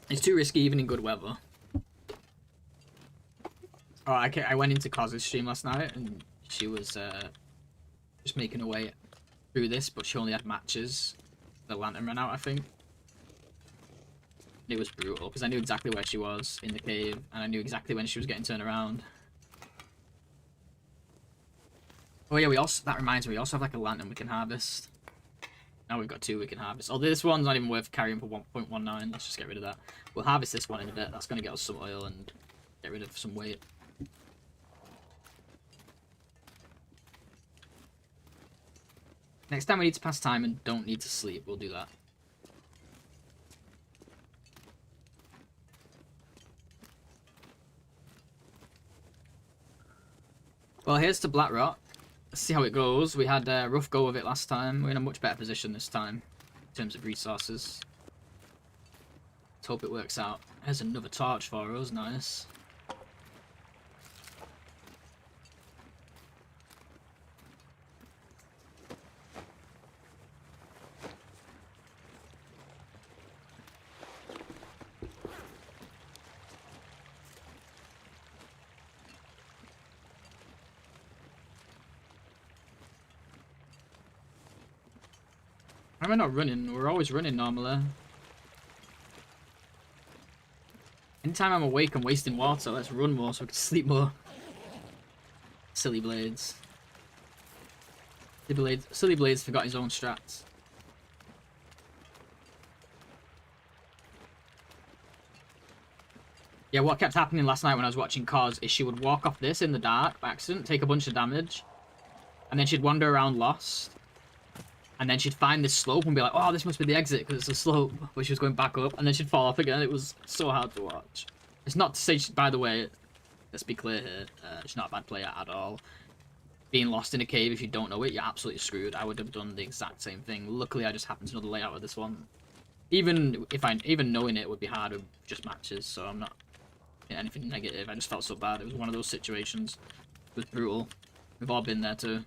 It's too risky even in good weather. Oh, I went into Coz's stream last night and she was just making her way through this, but she only had matches. The lantern ran out, I think. It was brutal because I knew exactly where she was in the cave and I knew exactly when she was getting turned around. Oh yeah, that reminds me, we also have like a lantern we can harvest. Now we've got 2 we can harvest. Although this one's not even worth carrying for 1.19. Let's just get rid of that. We'll harvest this one in a bit. That's going to get us some oil and get rid of some weight. Next time we need to pass time and don't need to sleep, we'll do that. Well, here's to Blackrock. Let's see how it goes. We had a rough go of it last time. We're in a much better position this time in terms of resources. Let's hope it works out. There's another torch for us. Nice. Why am I not running? We're always running normally. Anytime I'm awake, I'm wasting water. Let's run more so we can sleep more. Silly Blades. Silly Blades forgot his own strats. Yeah, what kept happening last night when I was watching Cos is she would walk off this in the dark by accident, take a bunch of damage, and then she'd wander around lost. And then she'd find this slope and be like, oh, this must be the exit because it's a slope. But she was going back up and then she'd fall off again. It was so hard to watch. It's not to say, by the way, let's be clear here, she's not a bad player at all. Being lost in a cave, if you don't know it, you're absolutely screwed. I would have done the exact same thing. Luckily, I just happened to know the layout of this one. Even knowing it would be hard with just matches, so I'm not in anything negative. I just felt so bad. It was one of those situations. It was brutal. We've all been there too.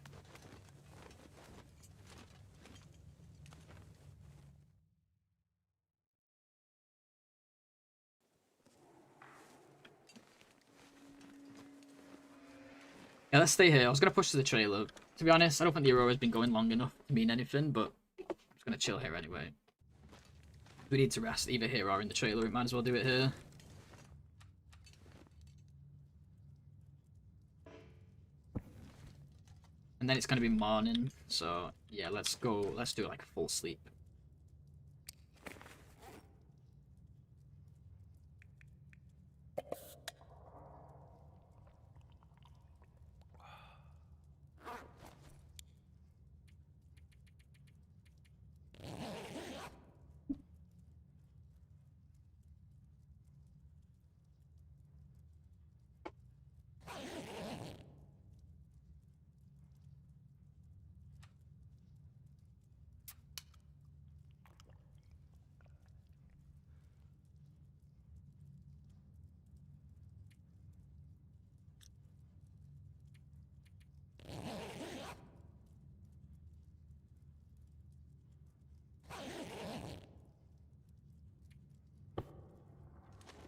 Yeah, let's stay here. I was going to push to the trailer. To be honest, I don't think the Aurora's been going long enough to mean anything, but I'm just going to chill here anyway. We need to rest either here or in the trailer. We might as well do it here. And then it's going to be morning, so yeah, let's go. Let's do like a full sleep.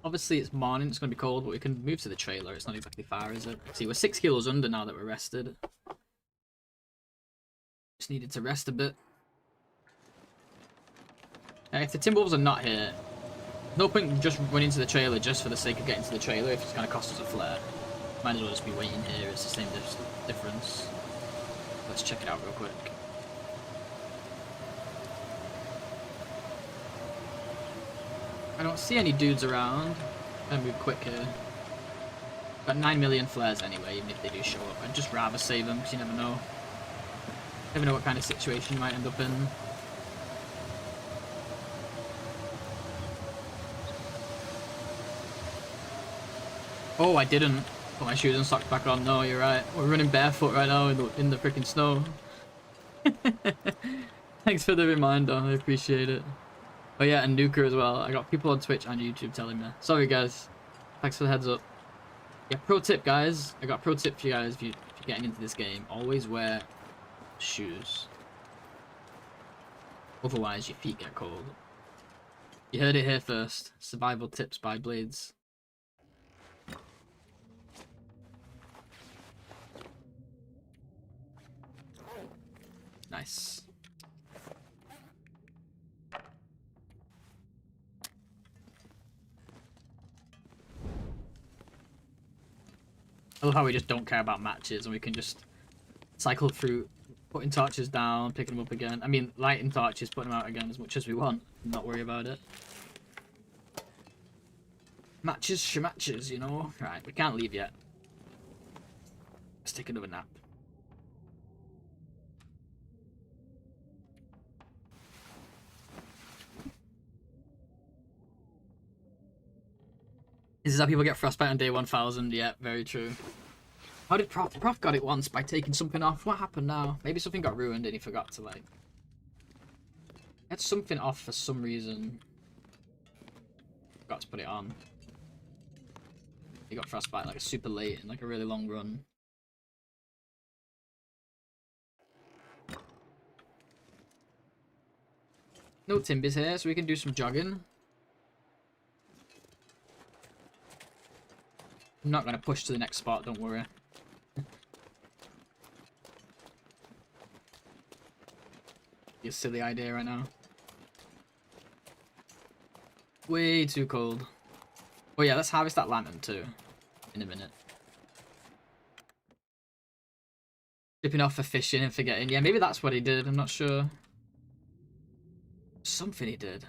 Obviously, it's morning, it's going to be cold, but we can move to the trailer. It's not exactly far, is it? See, we're 6 kilos under now that we're rested. Just needed to rest a bit. If the Timberwolves are not here, no point just running to the trailer just for the sake of getting to the trailer if it's going to cost us a flare. Might as well just be waiting here. It's the same difference. Let's check it out real quick. I don't see any dudes around. I'm gonna move quick here. Got 9 million flares anyway, even if they do show up. I'd just rather save them, because you never know. Never know what kind of situation you might end up in. Oh, I didn't put my shoes and socks back on. No, you're right. We're running barefoot right now in the freaking snow. Thanks for the reminder. I appreciate it. Oh yeah, and Nuka as well. I got people on Twitch and YouTube telling me. Sorry guys. Thanks for the heads up. Yeah, pro tip, guys. I got a pro tip for you guys if you're getting into this game. Always wear shoes. Otherwise, your feet get cold. You heard it here first. Survival tips by Blades. Nice. I love how we just don't care about matches and we can just cycle through putting torches down, picking them up again. I mean, lighting torches, putting them out again as much as we want. Not worry about it. Matches, shematches, you know? Right, we can't leave yet. Let's take another nap. This is how people get frostbite on day 1000. Yeah, very true. How did Prof? Prof got it once by taking something off. What happened now? Maybe something got ruined and he forgot to, like... Had something off for some reason. Forgot to put it on. He got frostbite like super late in like a really long run. No Timbers here, so we can do some jogging. I'm not going to push to the next spot, don't worry. Be a silly idea right now. Way too cold. Oh yeah, let's harvest that lantern too. In a minute. Dipping off for fishing and forgetting. Yeah, maybe that's what he did, I'm not sure. Something he did.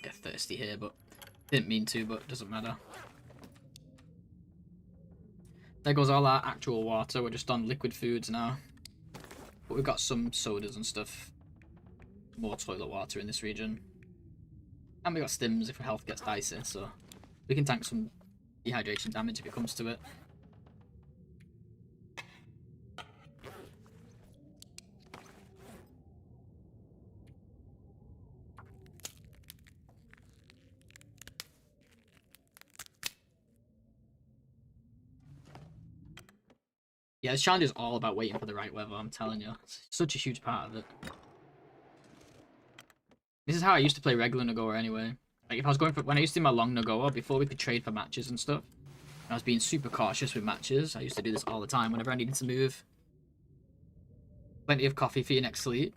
Get thirsty here, but didn't mean to, but doesn't matter. There goes all our actual water. We're just on liquid foods now. But we've got some sodas and stuff. More toilet water in this region. And we got stims if our health gets dicey, so we can tank some dehydration damage if it comes to it. Yeah, this challenge is all about waiting for the right weather, I'm telling you. It's such a huge part of it. This is how I used to play regular Nagoa anyway. Like, if I was going for... When I used to do my long Nagoa, before we could trade for matches and stuff, I was being super cautious with matches. I used to do this all the time whenever I needed to move. Plenty of coffee for your next sleep.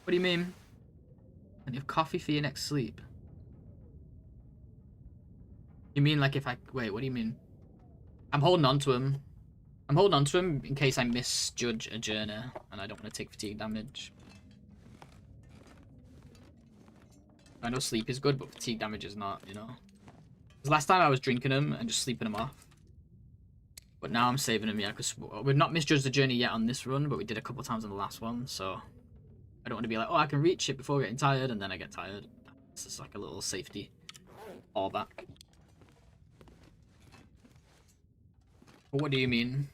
What do you mean? Plenty of coffee for your next sleep? You mean like if I... Wait, what do you mean? I'm holding on to him. I'm holding on to him in case I misjudge a journey and I don't want to take fatigue damage. I know sleep is good, but fatigue damage is not, you know. Because last time I was drinking him and just sleeping him off. But now I'm saving him, yeah, because we've not misjudged the journey yet on this run, but we did a couple times on the last one, so... I don't want to be like, oh, I can reach it before getting tired, and then I get tired. It's just like a little safety fallback. But what do you mean?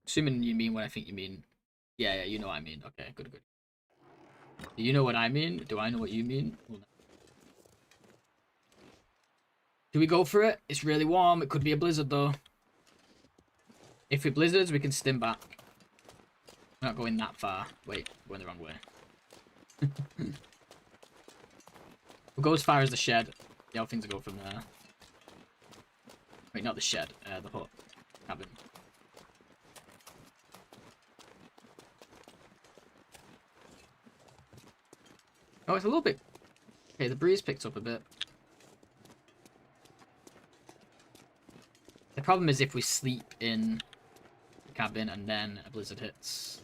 Assuming you mean what I think you mean. Yeah, you know what I mean. Okay, good. Do you know what I mean? Do I know what you mean? Do we go for it? It's really warm. It could be a blizzard, though. If it blizzards, we can stim back. We're not going that far. Wait, we're going the wrong way. We'll go as far as the shed. Yeah, things will go from there. Wait, not the shed. The hut. Cabin. Oh, it's a little bit... Okay, the breeze picked up a bit. The problem is if we sleep in the cabin and then a blizzard hits.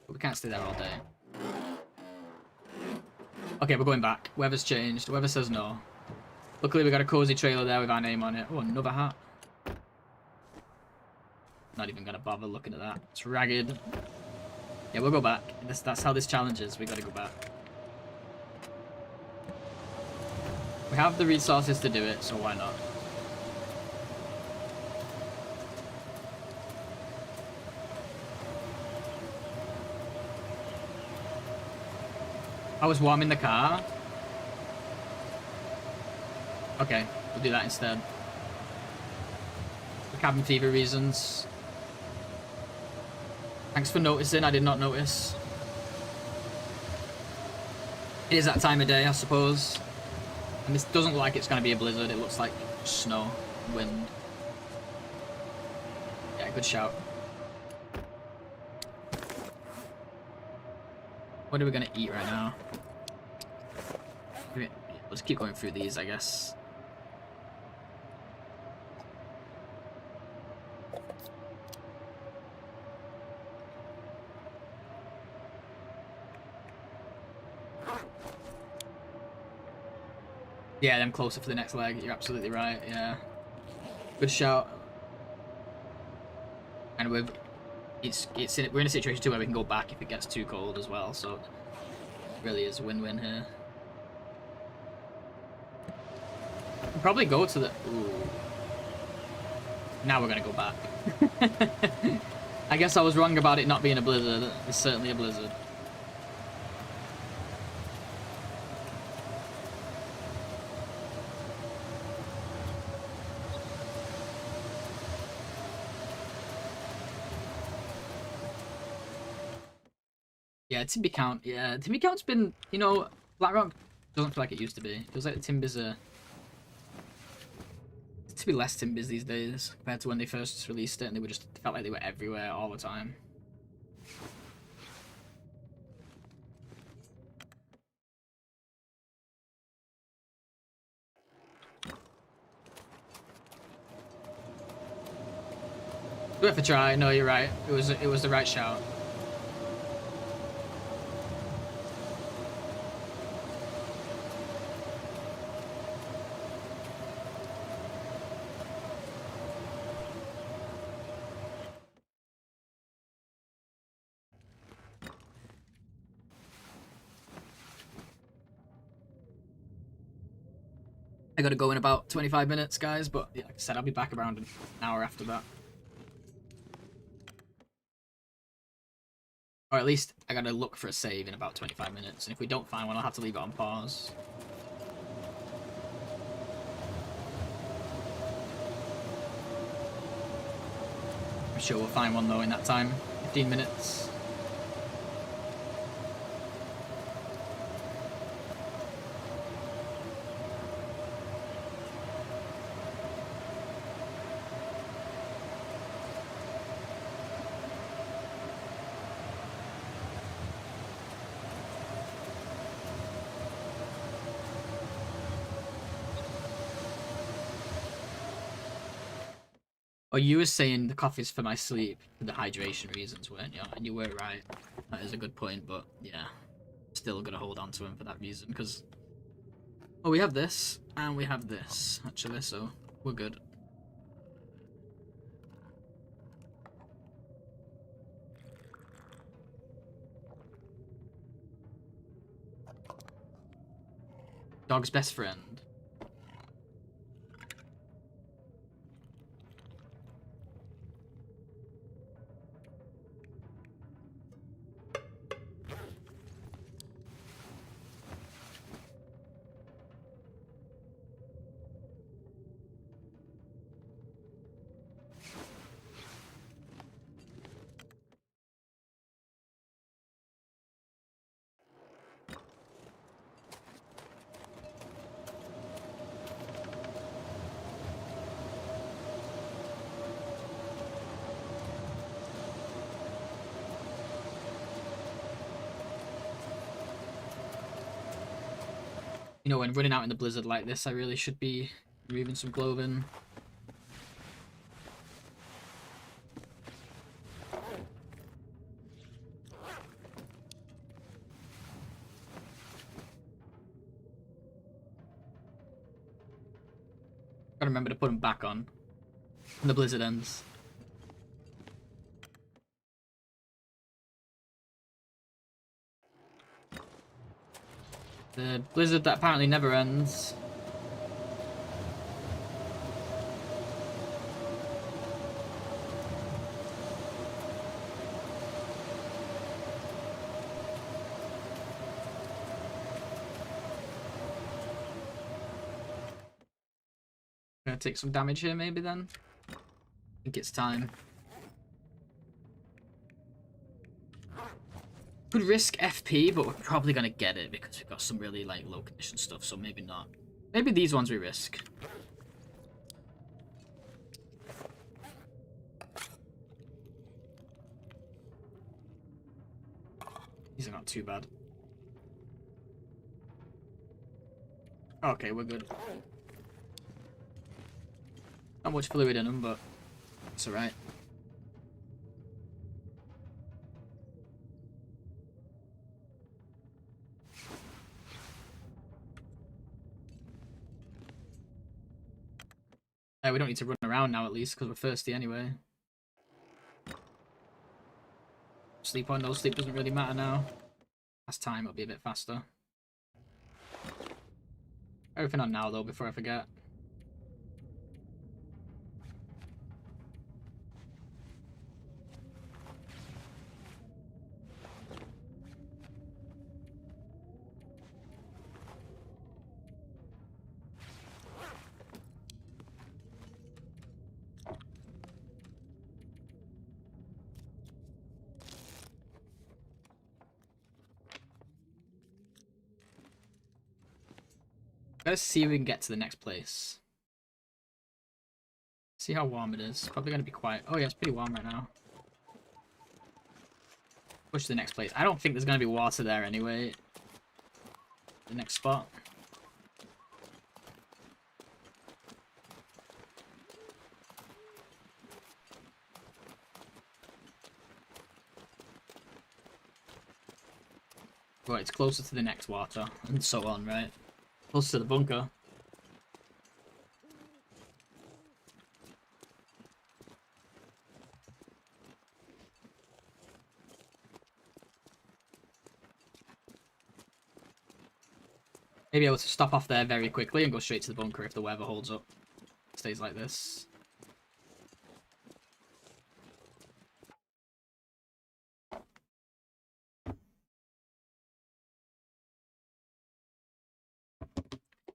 But we can't stay there all day. Okay, we're going back. Weather's changed. The weather says no. Luckily, we got a cozy trailer there with our name on it. Oh, another hat. Not even gonna bother looking at that. It's ragged. Yeah, we'll go back. That's how this challenge is. We gotta go back. We have the resources to do it, so why not? I was warming the car. Okay, we'll do that instead. For cabin fever reasons. Thanks for noticing, I did not notice. It is that time of day, I suppose. And this doesn't look like it's going to be a blizzard, it looks like snow, wind. Yeah, good shout. What are we going to eat right now? Let's keep going through these, I guess. Yeah, them closer for the next leg. You're absolutely right. Yeah, good shout. And we're in a situation too where we can go back if it gets too cold as well. So it really is win-win here. We'll probably go to the. Ooh. Now we're gonna go back. I guess I was wrong about it not being a blizzard. It's certainly a blizzard. Yeah, Timby count. Yeah, Timby count's been, you know, Blackrock doesn't feel like it used to be. It feels like the Timbys are. To be less Timbys these days compared to when they first released it, and they felt like they were everywhere all the time. Worth a try. No, you're right. It was the right shout. I gotta go in about 25 minutes, guys, but yeah, like I said, I'll be back around an hour after that. Or at least I gotta look for a save in about 25 minutes, and if we don't find one, I'll have to leave it on pause. I'm sure we'll find one though in that time. 15 minutes. Oh, you were saying the coffee's for my sleep, for the hydration reasons, weren't you? And you were right. That is a good point, but yeah. Still gonna hold on to him for that reason, because... Oh, we have this, and we have this, actually, so we're good. Dog's best friend. You know, when running out in the blizzard like this, I really should be removing some clothing. Gotta remember to put them back on when the blizzard ends. The blizzard that apparently never ends. Gonna take some damage here maybe then. I think it's time. Could risk FP, but we're probably gonna get it because we've got some really like low condition stuff, so maybe not. Maybe these ones we risk. These are not too bad. Okay, we're good. Not much fluid in them, but it's alright. We don't need to run around now at least, because we're thirsty anyway. Sleep or no sleep doesn't really matter now. Last time it'll be a bit faster. Everything on now though, before I forget. Let's see if we can get to the next place. See how warm it is. Probably gonna be quiet. Oh yeah, it's pretty warm right now. Push to the next place. I don't think there's gonna be water there anyway. The next spot. Right, it's closer to the next water, and so on, right? Closer to the bunker. Maybe able to stop off there very quickly and go straight to the bunker if the weather holds up. Stays like this.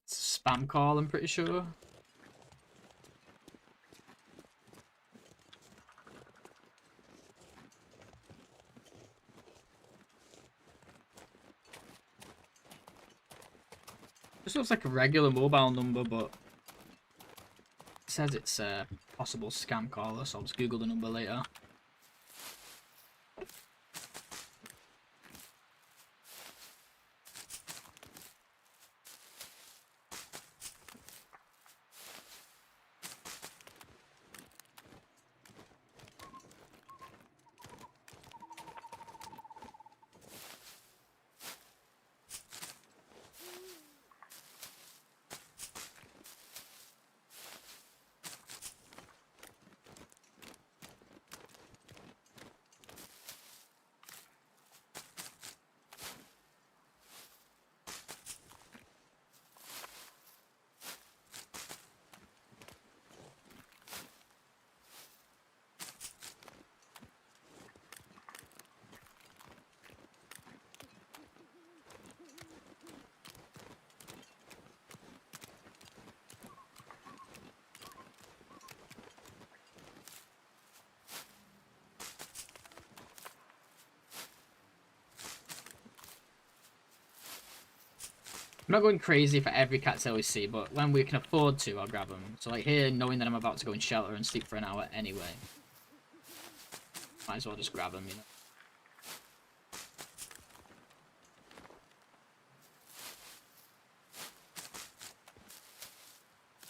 It's a spam call, I'm pretty sure. This looks like a regular mobile number, but it says it's a possible scam caller, so I'll just Google the number later. I'm not going crazy for every cattail we see, but when we can afford to, I'll grab them. So like here, knowing that I'm about to go in shelter and sleep for an hour anyway. Might as well just grab them, you know.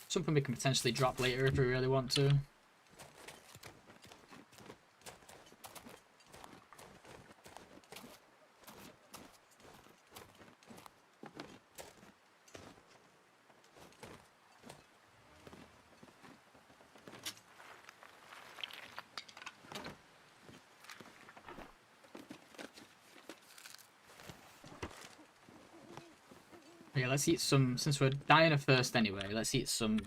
Something we can potentially drop later if we really want to. Okay, let's eat some, since we're dying of thirst anyway, let's eat some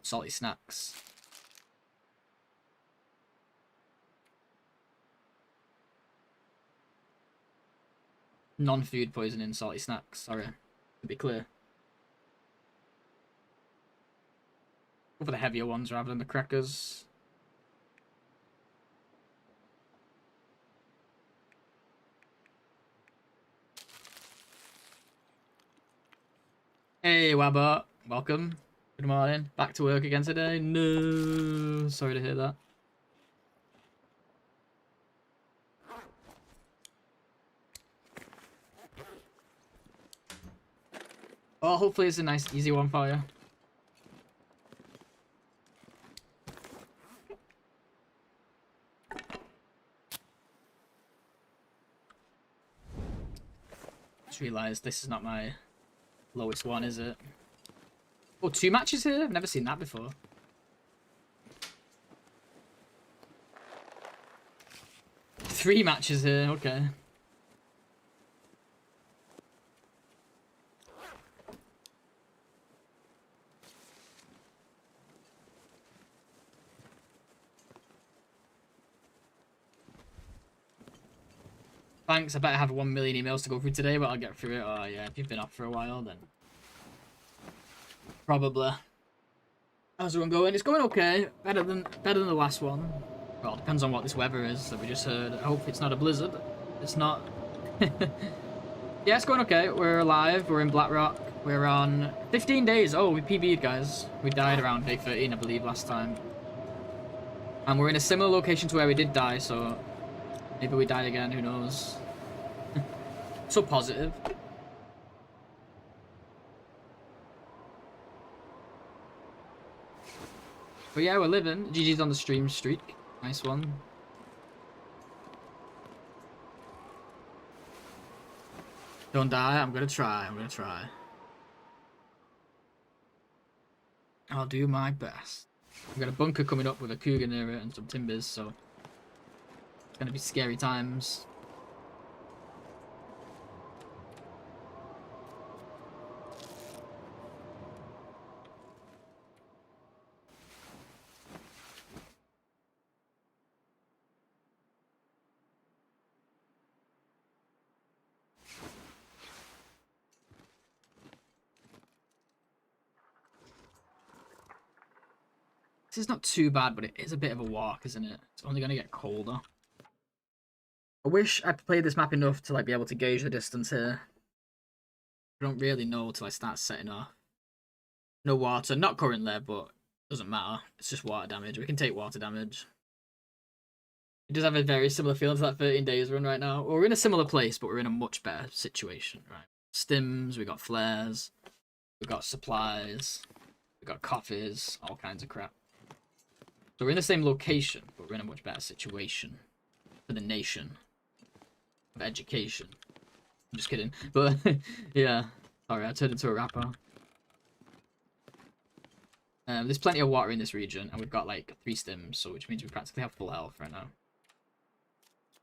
salty snacks. Non-food poisoning salty snacks, sorry. To be clear. Go for the heavier ones rather than the crackers. Hey, Wabba. Welcome. Good morning. Back to work again today? No. Sorry to hear that. Oh, hopefully it's a nice, easy one for you. Just realised this is not my lowest one, is it? Oh, 2 matches here? I've never seen that before. Three matches here, okay. Thanks, I better have 1 million emails to go through today, but I'll get through it. Oh yeah, if you've been off for a while, then probably. How's everyone going? It's going okay. Better than the last one. Well, it depends on what this weather is that we just heard. I hope it's not a blizzard. It's not. Yeah, it's going okay. We're alive. We're in Blackrock. We're on 15 days. Oh, we PB'd, guys. We died around day 13, I believe, last time. And we're in a similar location to where we did die, so maybe we die again. Who knows? So positive. But yeah, we're living. GG's on the stream streak. Nice one. Don't die. I'm gonna try. I'm gonna try. I'll do my best. We've got a bunker coming up with a cougar near it and some timbers, so it's gonna be scary times. This is not too bad, but it is a bit of a walk, isn't it? It's only going to get colder. I wish I played this map enough to like be able to gauge the distance here. I don't really know till I start setting off. No water, not currently, but doesn't matter. It's just water damage. We can take water damage. It does have a very similar feeling to that 13 days run right now. We're in a similar place, but we're in a much better situation, right? Stims, we got flares, we got supplies, we got coffees, all kinds of crap. So we're in the same location, but we're in a much better situation for the nation of education. I'm just kidding, but yeah. Sorry, I turned into a rapper. There's plenty of water in this region, and we've got like 3 stims, so which means we practically have full health right now.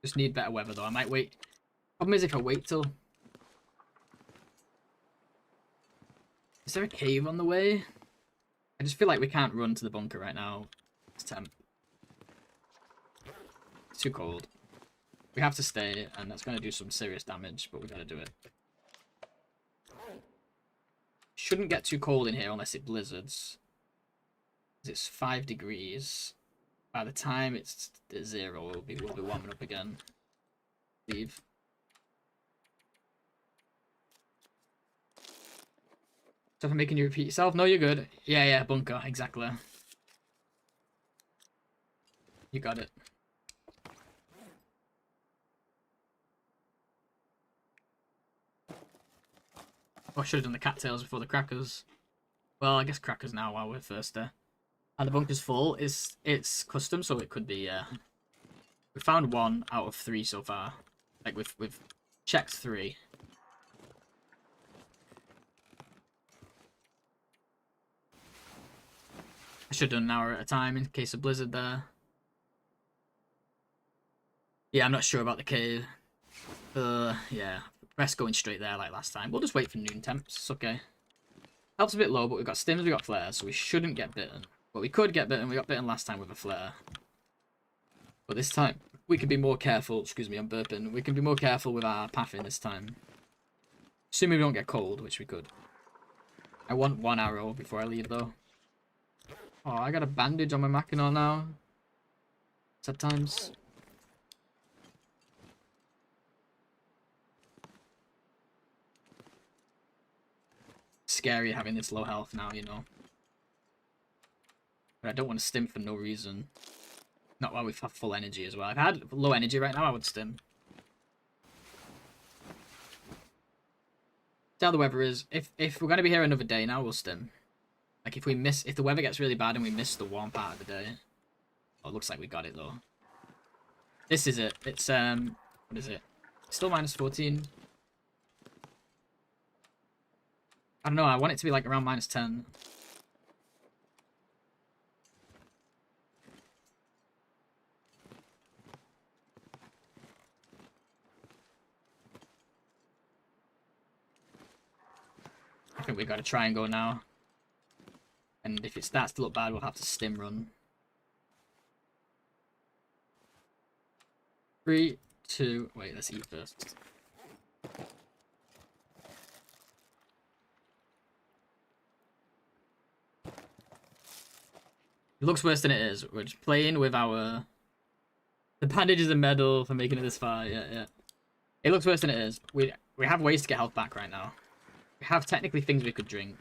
Just need better weather though. I might wait. Problem is if I wait till. Is there a cave on the way? I just feel like we can't run to the bunker right now. It's temp. It's too cold. We have to stay, and that's going to do some serious damage, but we got to do it. Shouldn't get too cold in here unless it blizzards. It's 5 degrees. By the time it's 0, we'll be warming up again. Leave. So if I'm making you repeat yourself, no, you're good. Yeah, bunker, exactly. You got it. Oh, I should have done the cattails before the crackers. Well, I guess crackers now while we're thirsty. And the bunker's full. It's custom, so it could be. We found 1 out of 3 so far. Like we've checked 3. I should have done an hour at a time in case of blizzard there. Yeah, I'm not sure about the cave. Yeah, Rest going straight there like last time. We'll just wait for noon temps. It's okay. Health's a bit low, but we've got stims, we've got flares, so we shouldn't get bitten. But we could get bitten. We got bitten last time with a flare. But this time, we can be more careful. Excuse me, I'm burping. We can be more careful with our pathing this time. Assuming we don't get cold, which we could. I want 1 arrow before I leave, though. Oh, I got a bandage on my Mackinaw now. Sad times. Scary having this low health now, you know. But I don't want to stim for no reason. Not while we've had full energy as well. If I had low energy right now, I would stim. See how the weather is. If we're going to be here another day now, we'll stim. Like if the weather gets really bad and we miss the warm part of the day. Oh, it looks like we got it though. This is it. It's what is it? Still minus 14. I don't know, I want it to be like around minus 10. I think we got a triangle now. And if it starts to look bad, we'll have to stim run. 3, 2, wait, let's eat first. It looks worse than it is. We're just playing with our... The bandage is a medal for making it this far, yeah. It looks worse than it is. We have ways to get health back right now. We have technically things we could drink.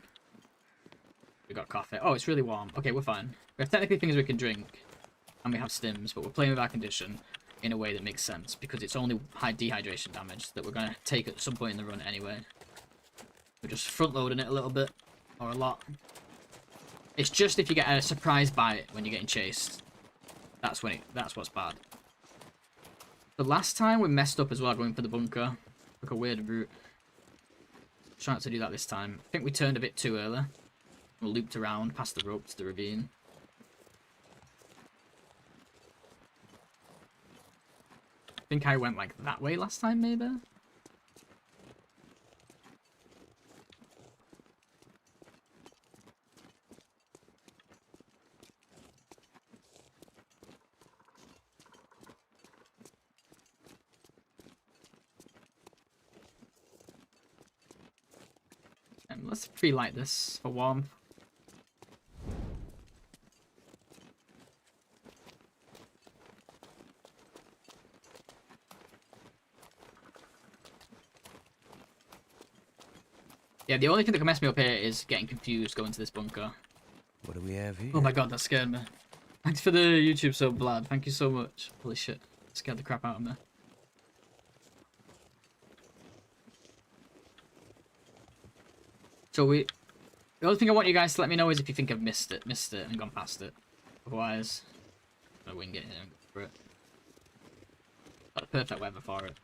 We got coffee. Oh, it's really warm. Okay, we're fine. We have technically things we can drink. And we have stims, but we're playing with our condition in a way that makes sense. Because it's only high dehydration damage that we're going to take at some point in the run anyway. We're just front-loading it a little bit. Or a lot. It's just if you get a surprise bite when you're getting chased. That's what's bad. The last time we messed up as well going for the bunker. Took a weird route. Try not to do that this time. I think we turned a bit too early. We looped around past the rope to the ravine. I think I went like that way last time, maybe? And let's pre-light this for warmth. Yeah, the only thing that can mess me up here is getting confused going to this bunker. What do we have here? Oh my god, that scared me. Thanks for the YouTube sub, Vlad. Thank you so much. Holy shit. That scared the crap out of me. So the only thing I want you guys to let me know is if you think I've missed it and gone past it. Otherwise, I wing it and go for it. Got the perfect weather for it.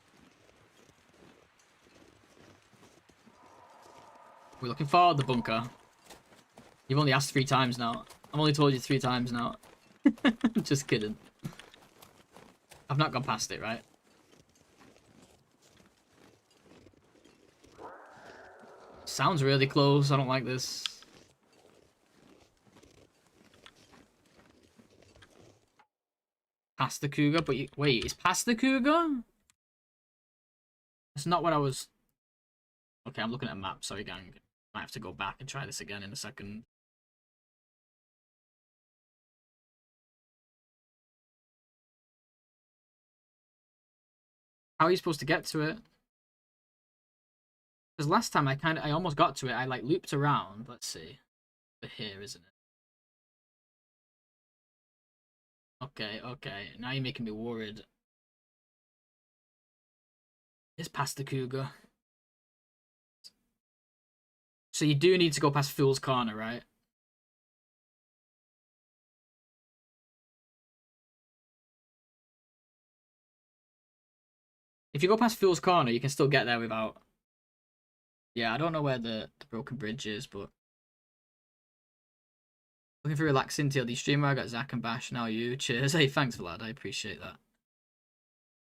We're looking for the bunker. You've only asked 3 times now. I've only told you 3 times now. Just kidding. I've not gone past it, right? Sounds really close. I don't like this. Past the cougar, but wait, is past the cougar? That's not what I was... Okay, I'm looking at a map. Sorry, gang. Might have to go back and try this again in a second. How are you supposed to get to it? Because last time I almost got to it. I like looped around. Let's see. Over here, isn't it? Okay. Now you're making me worried. It's past the cougar. So you do need to go past Fool's Corner, right? If you go past Fool's Corner, you can still get there without... Yeah, I don't know where the broken bridge is, but... Looking for relaxing TLD streamer. I got Zach and Bash, now you. Cheers. Hey, thanks, Vlad. I appreciate that.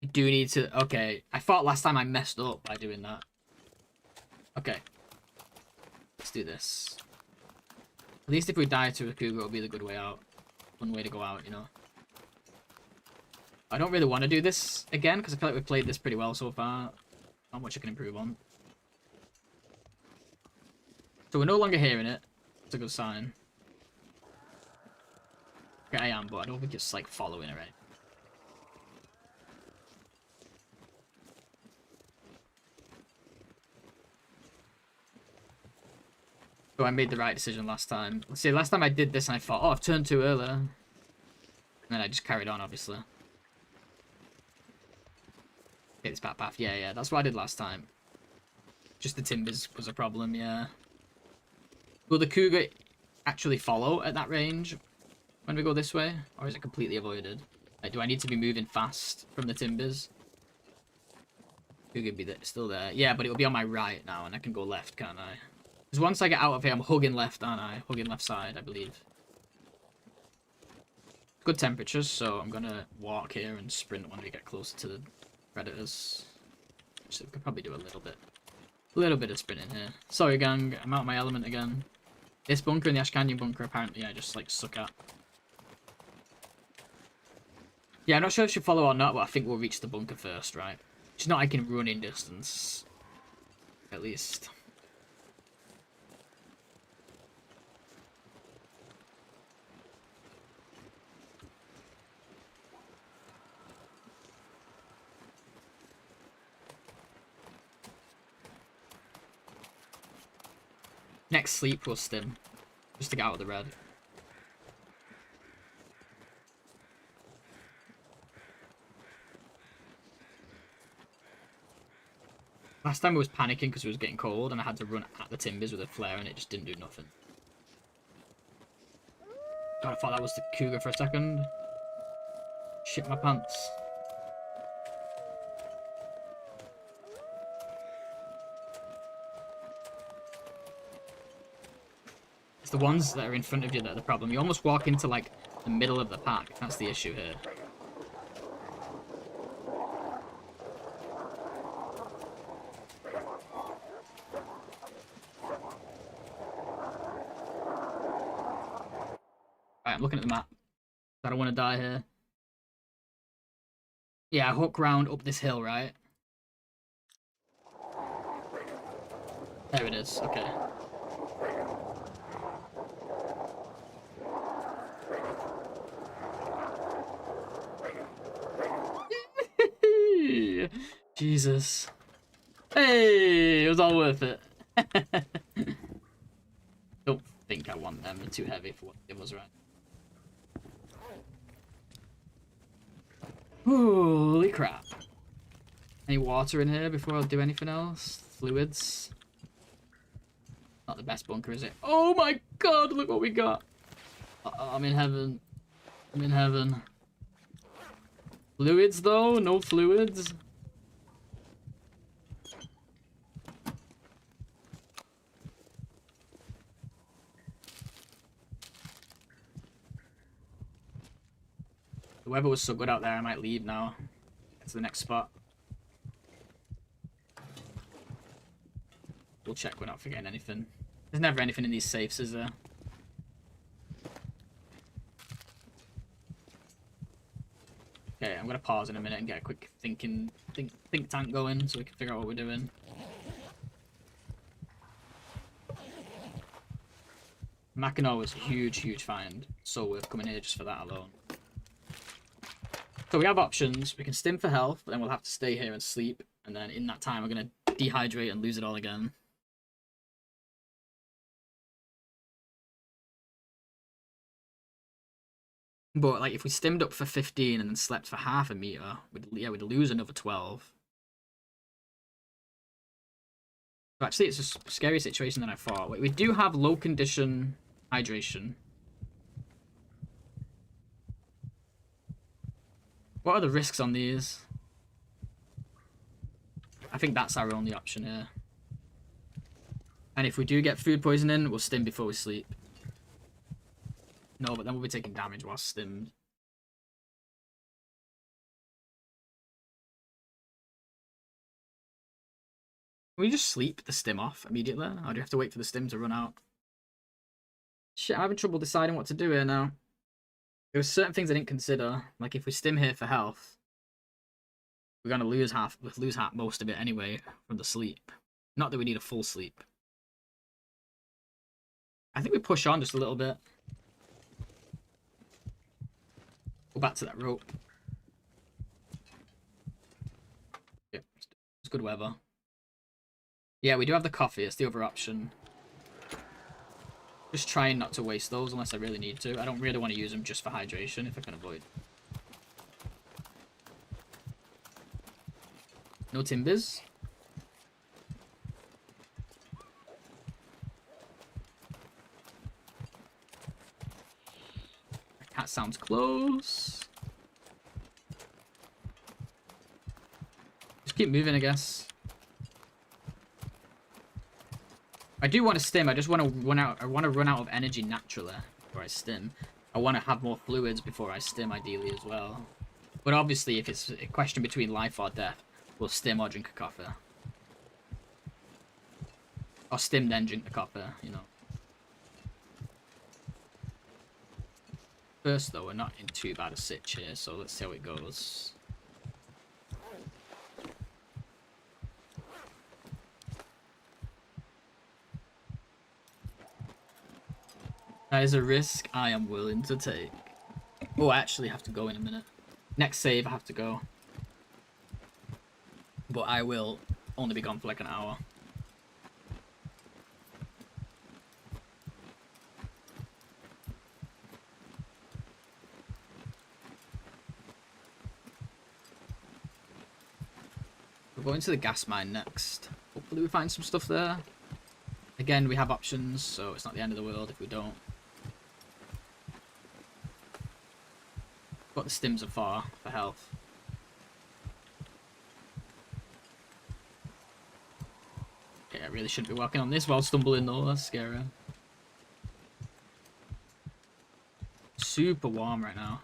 You do need to... Okay, I thought last time I messed up by doing that. Okay. Let's do this. At least if we die to a cougar, it'll be the good way out. One way to go out, you know. I don't really want to do this again, because I feel like we've played this pretty well so far. Not much I can improve on. So we're no longer hearing it. It's a good sign. Okay, I am, but I don't think it's, like, following it, right? So I made the right decision last time. Let's see, last time I did this and I thought, oh, I've turned too early. And then I just carried on, obviously. Okay, this back path. Yeah, that's what I did last time. Just the timbers was a problem, yeah. Will the cougar actually follow at that range when we go this way? Or is it completely avoided? Like, do I need to be moving fast from the timbers? Cougar be still there. Yeah, but it will be on my right now and I can go left, can't I? Because once I get out of here, I'm hugging left, aren't I? Hugging left side, I believe. Good temperatures, so I'm gonna walk here and sprint when we get closer to the predators. So we could probably do a little bit. A little bit of sprinting here. Sorry, gang, I'm out of my element again. This bunker and the Ash Canyon bunker, apparently, I just, like, suck at. Yeah, I'm not sure if she'll follow or not, but I think we'll reach the bunker first, right? She's not, like, in running distance. At least. Next sleep we'll stim. Just to get out of the red. Last time I was panicking because it was getting cold and I had to run at the timbers with a flare and it just didn't do nothing. God, I thought that was the cougar for a second. Shit my pants. It's the ones that are in front of you that are the problem. You almost walk into, like, the middle of the pack. That's the issue here. Right, I'm looking at the map. I don't want to die here. Yeah, hook round up this hill, right? There it is. Okay. Jesus. Hey, it was all worth it. Don't think I want them. They're too heavy for what it was, right? Holy crap. Any water in here before I do anything else? Fluids. Not the best bunker, is it? Oh my god, look what we got. I'm in heaven. I'm in heaven. Fluids, though? No fluids? The weather was so good out there, I might leave now. Get to the next spot. We'll check we're not forgetting anything. There's never anything in these safes, is there? Okay, I'm gonna pause in a minute and get a quick think tank going so we can figure out what we're doing. Mackinac was a huge find. So worth coming here just for that alone. So we have options. We can stim for health, but then we'll have to stay here and sleep. And then in that time, we're going to dehydrate and lose it all again. But, like, if we stimmed up for 15 and then slept for half a meter, we'd lose another 12. So actually, it's a scary situation than I thought. We do have low condition hydration. What are the risks on these? I think that's our only option here. And if we do get food poisoning, we'll stim before we sleep. No, but then we'll be taking damage while stimmed. Can we just sleep the stim off immediately? Or do you have to wait for the stim to run out? Shit, I'm having trouble deciding what to do here now. There were certain things I didn't consider. Like if we stim here for health, we're gonna lose most of it anyway from the sleep. Not that we need a full sleep. I think we push on just a little bit. Go back to that rope. Yep, it's good weather. Yeah, we do have the coffee. It's the other option. Just trying not to waste those unless I really need to. I don't really want to use them just for hydration if I can avoid. No timbers. That cat sounds close. Just keep moving, I guess. I do want to stim. I just want to run out. I want to run out of energy naturally before I stim. I want to have more fluids before I stim, ideally as well. But obviously, if it's a question between life or death, we'll stim or drink a coffee. Or stim then drink the coffee, you know. First, though, we're not in too bad a sitch here, so let's see how it goes. That is a risk I am willing to take. Oh, I actually have to go in a minute. Next save, I have to go. But I will only be gone for like an hour. We're going to the gas mine next. Hopefully we find some stuff there. Again, we have options, so it's not the end of the world if we don't. Got the stims afar for health. Okay, I really shouldn't be working on this while stumbling though, that's scary. Super warm right now.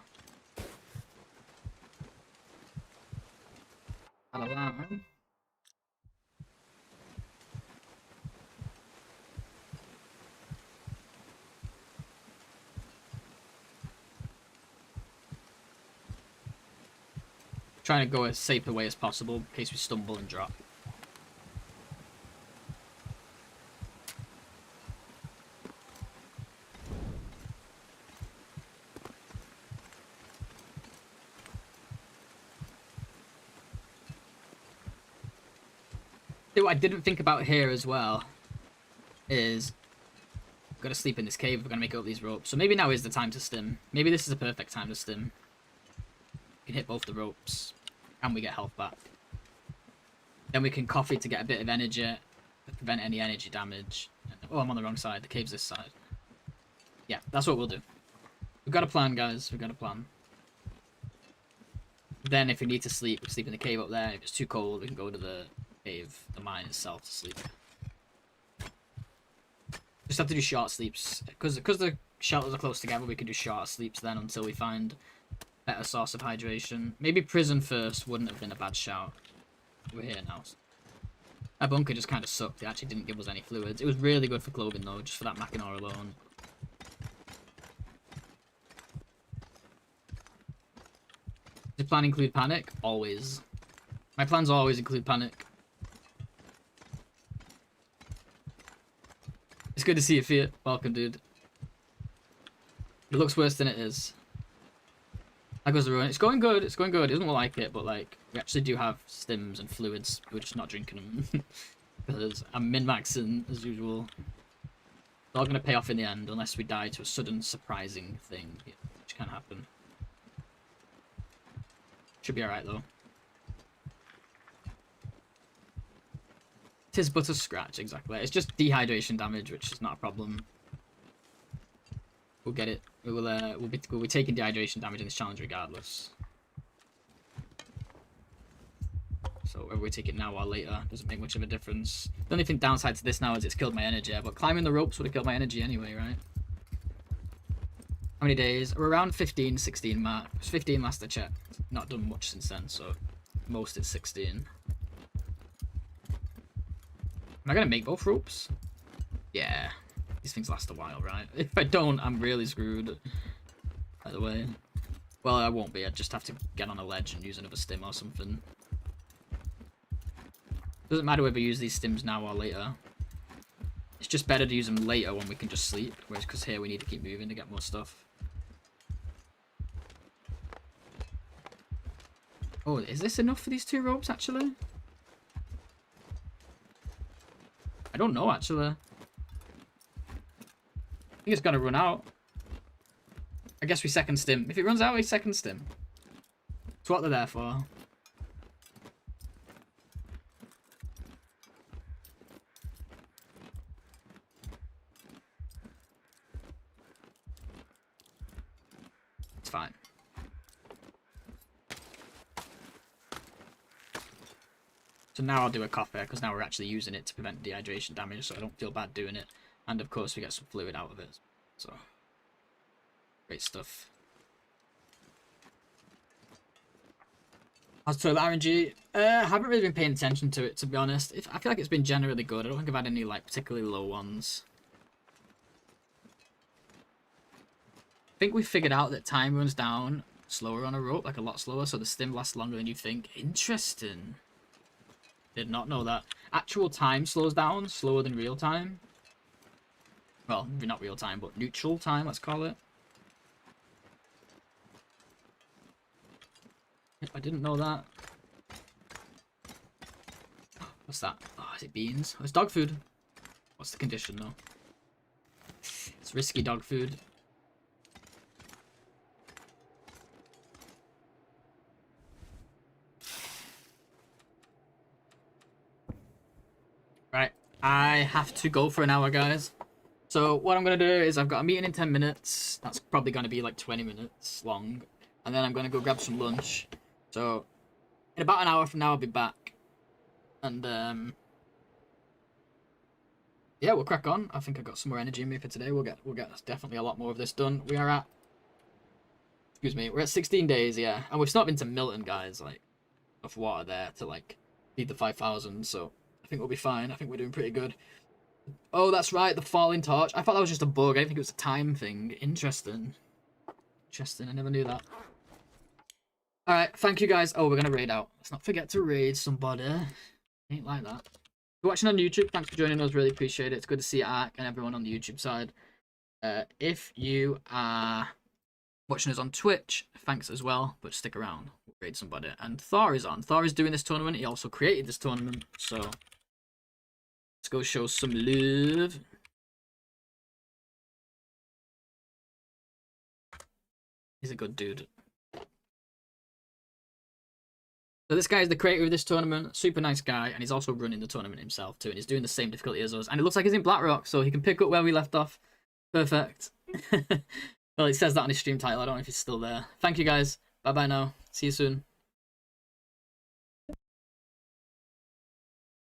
Alarm. Trying to go as safe a way as possible in case we stumble and drop. What I didn't think about here as well is we've got to sleep in this cave. We're going to make up these ropes. So maybe now is the time to stim. Maybe this is a perfect time to stim. We can hit both the ropes and we get health back. Then we can coffee to get a bit of energy to prevent any energy damage. Oh, I'm on the wrong side. The cave's this side. Yeah, that's what we'll do. We've got a plan, guys. We've got a plan. Then if we need to sleep, we sleep in the cave up there. If it's too cold, we can go to the cave, the mine itself, to sleep. Just have to do short sleeps. Because the shelters are close together, we can do shorter sleeps then until we find better source of hydration. Maybe prison first wouldn't have been a bad shout. We're here now. That bunker just kind of sucked. It actually didn't give us any fluids. It was really good for clothing though, just for that Mackinaw alone. Does your plan include panic? Always. My plans always include panic. It's good to see you, Fiat. Welcome, dude. It looks worse than it is. That goes the ruin. It's going good. It's going good. It doesn't look like it, but like we actually do have stims and fluids. We're just not drinking them because I'm min-maxing as usual. It's all gonna pay off in the end unless we die to a sudden surprising thing, which can happen. Should be alright though. Tis but a scratch, exactly. It's just dehydration damage, which is not a problem. We'll get it. We'll be taking dehydration damage in this challenge regardless. So whether we take it now or later doesn't make much of a difference. The only thing downside to this now is it's killed my energy, but climbing the ropes would have killed my energy anyway, right? How many days? We're around 15, 16 mark. It was 15 last I checked. Not done much since then, so most it's 16. Am I gonna make both ropes? Yeah. These things last a while, right? If I don't, I'm really screwed. By the way. Well, I won't be. I'd just have to get on a ledge and use another stim or something. Doesn't matter whether we use these stims now or later. It's just better to use them later when we can just sleep. Whereas, because here we need to keep moving to get more stuff. Oh, is this enough for these 2 ropes, actually? I don't know, actually. I think it's gonna run out. I guess we second stim. If it runs out, we second stim. It's what they're there for. It's fine. So now I'll do a coffee, because now we're actually using it to prevent dehydration damage, so I don't feel bad doing it. And of course we get some fluid out of it. So, great stuff. As to the RNG, I haven't really been paying attention to it, to be honest. I feel like it's been generally good. I don't think I've had any like particularly low ones. I think we figured out that time runs down slower on a rope, like a lot slower, so the stim lasts longer than you think. Interesting. Did not know that. Actual time slows down slower than real time. Well, maybe not real time, but neutral time, let's call it. Yep, I didn't know that. What's that? Oh, is it beans? Oh, it's dog food. What's the condition, though? It's risky dog food. Right, I have to go for an hour, guys. So what I'm going to do is I've got a meeting in 10 minutes. That's probably going to be like 20 minutes long. And then I'm going to go grab some lunch. So in about an hour from now, I'll be back. And yeah, we'll crack on. I think I got some more energy in me for today. We'll get definitely a lot more of this done. We are at, excuse me, we're at 16 days, yeah. And we've stopped into Milton, guys, like, enough water there to like feed the 5,000. So I think we'll be fine. I think we're doing pretty good. Oh, that's right, the falling torch. I thought that was just a bug. I didn't think it was a time thing. Interesting. Interesting, I never knew that. Alright, thank you guys. Oh, we're gonna raid out. Let's not forget to raid somebody. Ain't like that. If you're watching on YouTube, thanks for joining us. Really appreciate it. It's good to see Ark and everyone on the YouTube side. If you are watching us on Twitch, thanks as well. But stick around. We'll raid somebody. And Thor is on. Thor is doing this tournament. He also created this tournament. So let's go show some love. He's a good dude. So this guy is the creator of this tournament, super nice guy, and he's also running the tournament himself too, and he's doing the same difficulty as us. And it looks like he's in Blackrock, so he can pick up where we left off. Perfect. Well, it says that on his stream title. I don't know if he's still there. Thank you guys. Bye-bye now. See you soon.